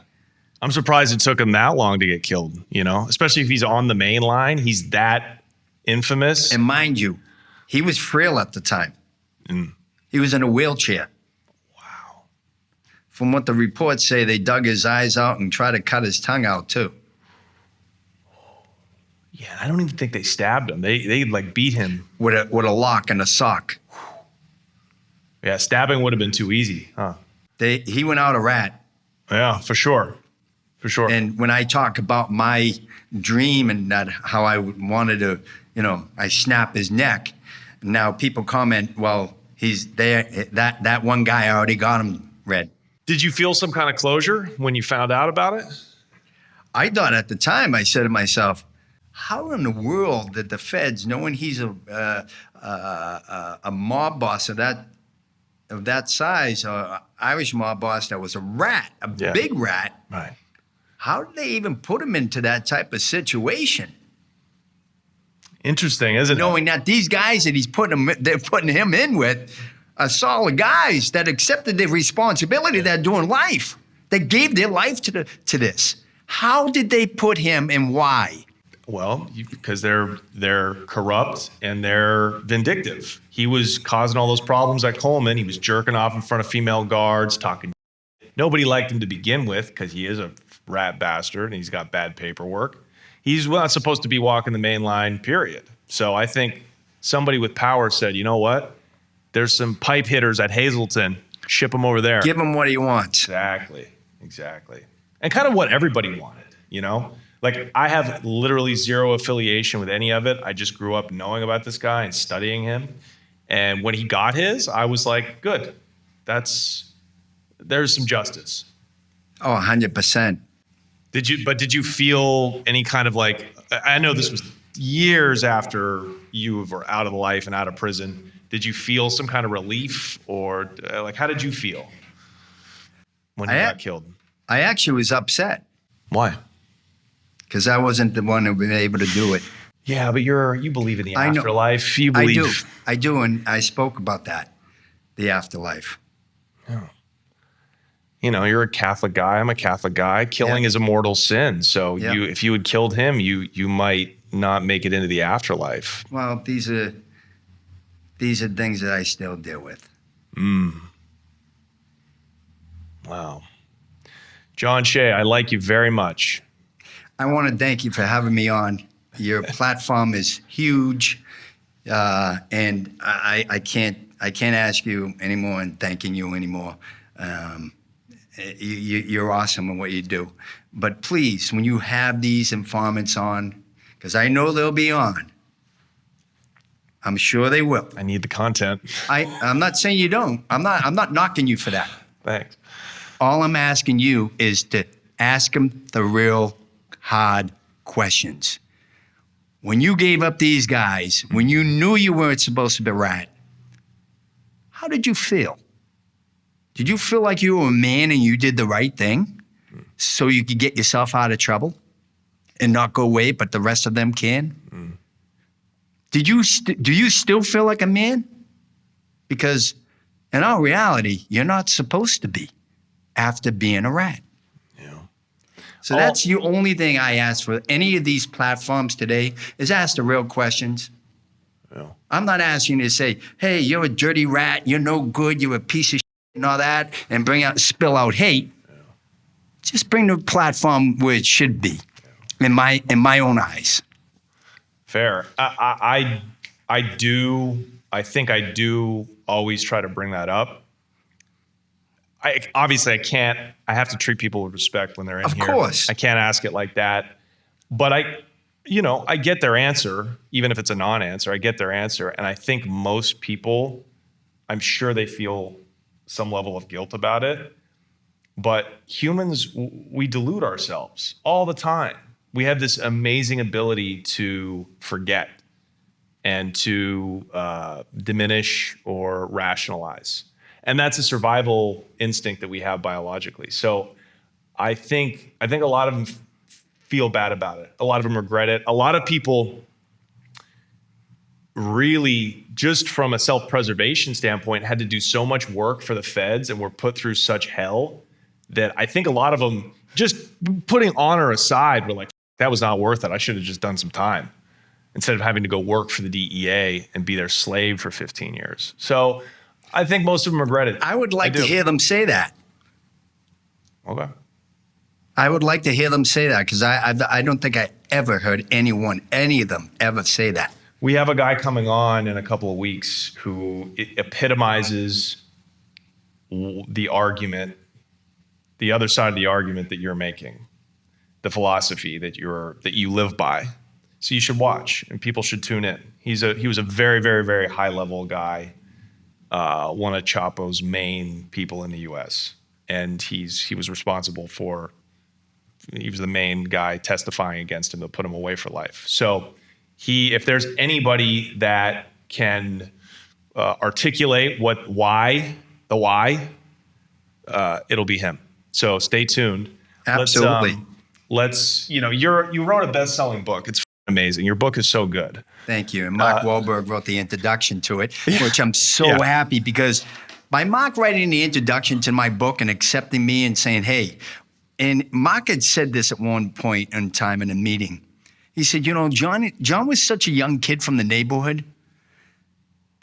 I'm surprised it took him that long to get killed, especially if he's on the main line. He's that infamous. And mind you, he was frail at the time. He was in a wheelchair. Wow. From what the reports say, they dug his eyes out and tried to cut his tongue out too. Yeah, I don't even think they stabbed him. They like beat him. With a lock and a sock. Yeah, stabbing would have been too easy, huh? He went out a rat. Yeah, for sure. For sure. And when I talk about my dream and that how I wanted to, I snap his neck. Now people comment, well, he's there. That one guy already got him, Red. Did you feel some kind of closure when you found out about it? I thought at the time, I said to myself, how in the world did the feds, knowing he's a mob boss of that size, Irish mob boss that was a rat, big rat, Right. how did they even put him into that type of situation? Interesting, isn't it? Knowing that these guys that they're putting him in with are solid guys that accepted their responsibility, that are doing life, that gave their life to this. How did they put him and why? Well, because they're corrupt and they're vindictive. He was causing all those problems at Coleman. He was jerking off in front of female guards, talking. Nobody liked him to begin with because he is a rat bastard and he's got bad paperwork. He's not supposed to be walking the main line, period. So I think somebody with power said, you know what? There's some pipe hitters at Hazleton. Ship them over there. Give him what he wants. Exactly. And kind of what everybody wanted, Like, I have literally zero affiliation with any of it. I just grew up knowing about this guy and studying him. And when he got his, I was like, good. There's some justice. Oh, 100%. Did you feel any kind of like, I know this was years after you were out of life and out of prison. Did you feel some kind of relief or like, how did you feel when you got killed? I actually was upset Why? because I wasn't the one who was able to do it. Yeah, but you believe in the I know. afterlife. You believe. I do, and I spoke about that, the afterlife. You're a Catholic guy. I'm a Catholic guy. Killing is a mortal sin. So if you had killed him, you might not make it into the afterlife. Well, these are things that I still deal with. Wow. John Shay, I like you very much. I want to thank you for having me on. Your platform is huge, and I can't ask you anymore and thanking you anymore. You're awesome in what you do. But please, when you have these informants on, because I know they'll be on, I'm sure they will. I need the content. I'm not saying you don't. I'm not knocking you for that. Thanks. All I'm asking you is to ask them the real hard questions. When you gave up these guys, when you knew you weren't supposed to be rat, how did you feel? Did you feel like you were a man and you did the right thing so you could get yourself out of trouble and not go away, but the rest of them can? Do you still feel like a man? Because in all reality, you're not supposed to be after being a rat. So that's the only thing I ask for any of these platforms today is ask the real questions. Yeah. I'm not asking you to say, hey, you're a dirty rat, you're no good, you're a piece of shit and all that, and spill out hate. Yeah. Just bring the platform where it should be, in my own eyes. Fair. I think I do always try to bring that up. Obviously I can't. I have to treat people with respect when they're in here. Of course. I can't ask it like that. But I get their answer, even if it's a non-answer. I get their answer, and I think most people, I'm sure they feel some level of guilt about it. But humans, we delude ourselves all the time. We have this amazing ability to forget and to diminish or rationalize. And that's a survival instinct that we have biologically. So I think a lot of them feel bad about it. A lot of them regret it. A lot of people really, just from a self-preservation standpoint, had to do so much work for the feds and were put through such hell that I think a lot of them, just putting honor aside, were like, that was not worth it. I should have just done some time instead of having to go work for the DEA and be their slave for 15 years. So I think most of them regret it. I would like to hear them say that. Okay. I would like to hear them say that, because I don't think I ever heard any of them ever say that. We have a guy coming on in a couple of weeks who epitomizes the argument, the other side of the argument that you're making, the philosophy that you live by. So you should watch, and people should tune in. He was a very, very, very high level guy, one of Chapo's main people in the U.S., and he was responsible for. He was the main guy testifying against him to put him away for life. So if there's anybody that can articulate the why, it'll be him. So stay tuned. Absolutely. You wrote a best-selling book. It's amazing. Your book is so good. Thank you. And Mark Wahlberg wrote the introduction to it, which I'm so happy, because by Mark writing the introduction to my book and accepting me and saying, hey, and Mark had said this at one point in time in a meeting. He said, John was such a young kid from the neighborhood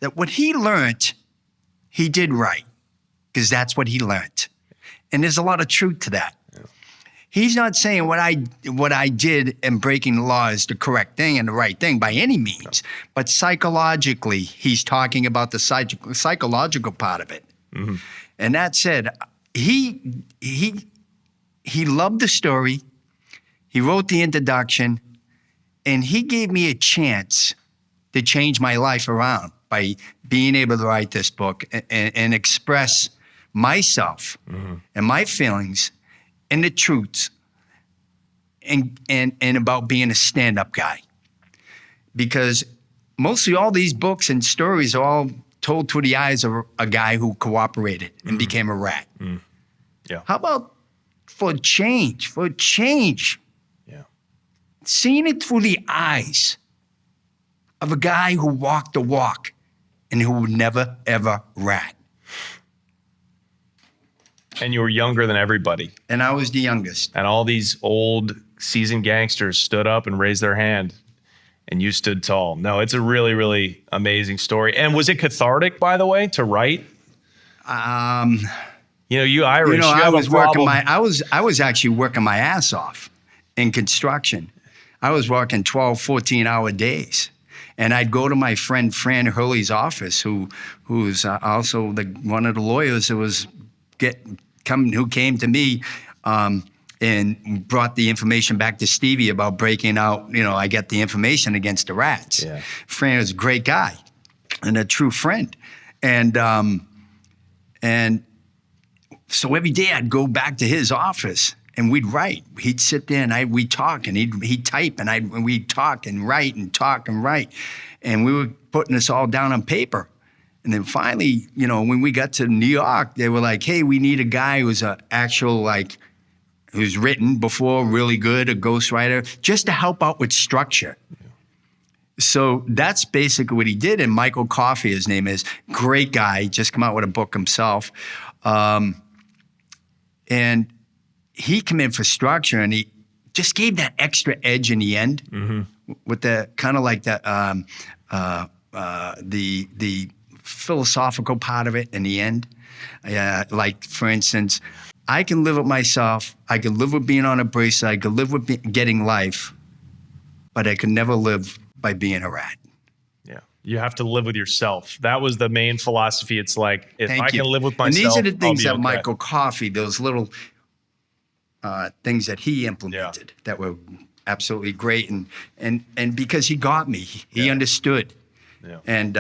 that what he learned, he did right, because that's what he learned. And there's a lot of truth to that. Yeah. He's not saying what I did in breaking the law is the correct thing and the right thing by any means, but psychologically, he's talking about the psychological part of it. Mm-hmm. And that said, he loved the story. He wrote the introduction, and he gave me a chance to change my life around by being able to write this book and express myself and my feelings and the truths and about being a stand-up guy. Because mostly all these books and stories are all told through the eyes of a guy who cooperated and became a rat. Mm. Yeah. How about for a change, seeing it through the eyes of a guy who walked the walk and who would never, ever rat. And you were younger than everybody. And I was the youngest. And all these old seasoned gangsters stood up and raised their hand, and you stood tall. No, it's a really, really amazing story. And was it cathartic, by the way, to write? You Irish. I was actually working my ass off in construction. I was working 12, 14-hour days. And I'd go to my friend Fran Hurley's office, who's also one of the lawyers who came to me and brought the information back to Stevie about breaking out. I get the information against the rats. Yeah. Fran was a great guy and a true friend. And so every day I'd go back to his office and we'd write. He'd sit there and we'd talk, and he'd type, and we'd talk and write and talk and write. And we were putting this all down on paper. And then finally, when we got to New York, they were like, hey, we need a guy who's an actual, who's written before, really good, a ghostwriter, just to help out with structure. Yeah. So that's basically what he did. And Michael Coffey, his name is, great guy, just come out with a book himself. And he came in for structure, and he just gave that extra edge in the end, with the kind of like the philosophical part of it in the end. Like, for instance, I can live with myself. I can live with being on a bracelet. I can live with getting life, but I could never live by being a rat. Yeah. You have to live with yourself. That was the main philosophy. It's like, if Thank I you. can live with And myself, these are the things I'll that be okay. Michael Coffey, those little things that he implemented that were absolutely great. And because he got me, he understood. Yeah. And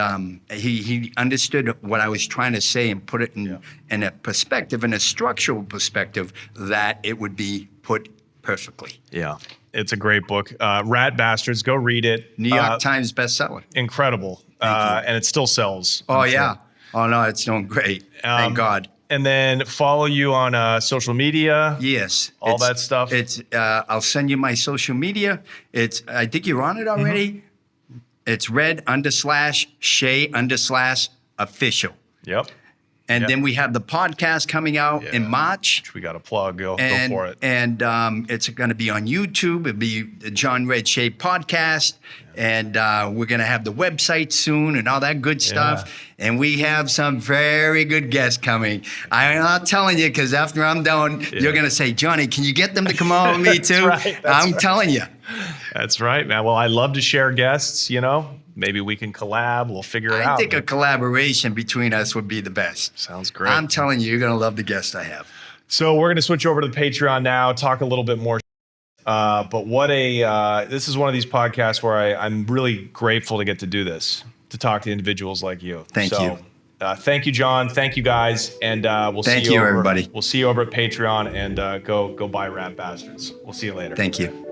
he understood what I was trying to say and put it in a perspective, in a structural perspective, that it would be put perfectly. Yeah. It's a great book. Rat Bastards, go read it. New York Times bestseller. Incredible. And it still sells. Oh, I'm sure. yeah. Oh, no, it's doing great. Thank God. And then follow you on social media. Yes. All that stuff. It's I'll send you my social media. I think you're on it already. It's red_Shay_official. Yep. And then we have the podcast coming out in March. Which we got to plug. Go for it. And it's going to be on YouTube. It'll be the John Red Shea podcast. And we're going to have the website soon and all that good stuff. And we have some very good guests coming. I'm not telling you because after I'm done, you're going to say, Johnny, can you get them to come on with me too? I'm telling you. That's right, man. Well, I love to share guests, you know. Maybe we can collab. We'll figure it out. I think a collaboration between us would be the best. Sounds great. I'm telling you, you're going to love the guests I have. So we're going to switch over to the Patreon now, talk a little bit more. But this is one of these podcasts where I'm really grateful to get to do this, to talk to individuals like you. Thank you. Thank you, John. Thank you, guys. And we'll see you everybody. We'll see you over at Patreon, and go buy Rat Bastards. We'll see you later. Thank you.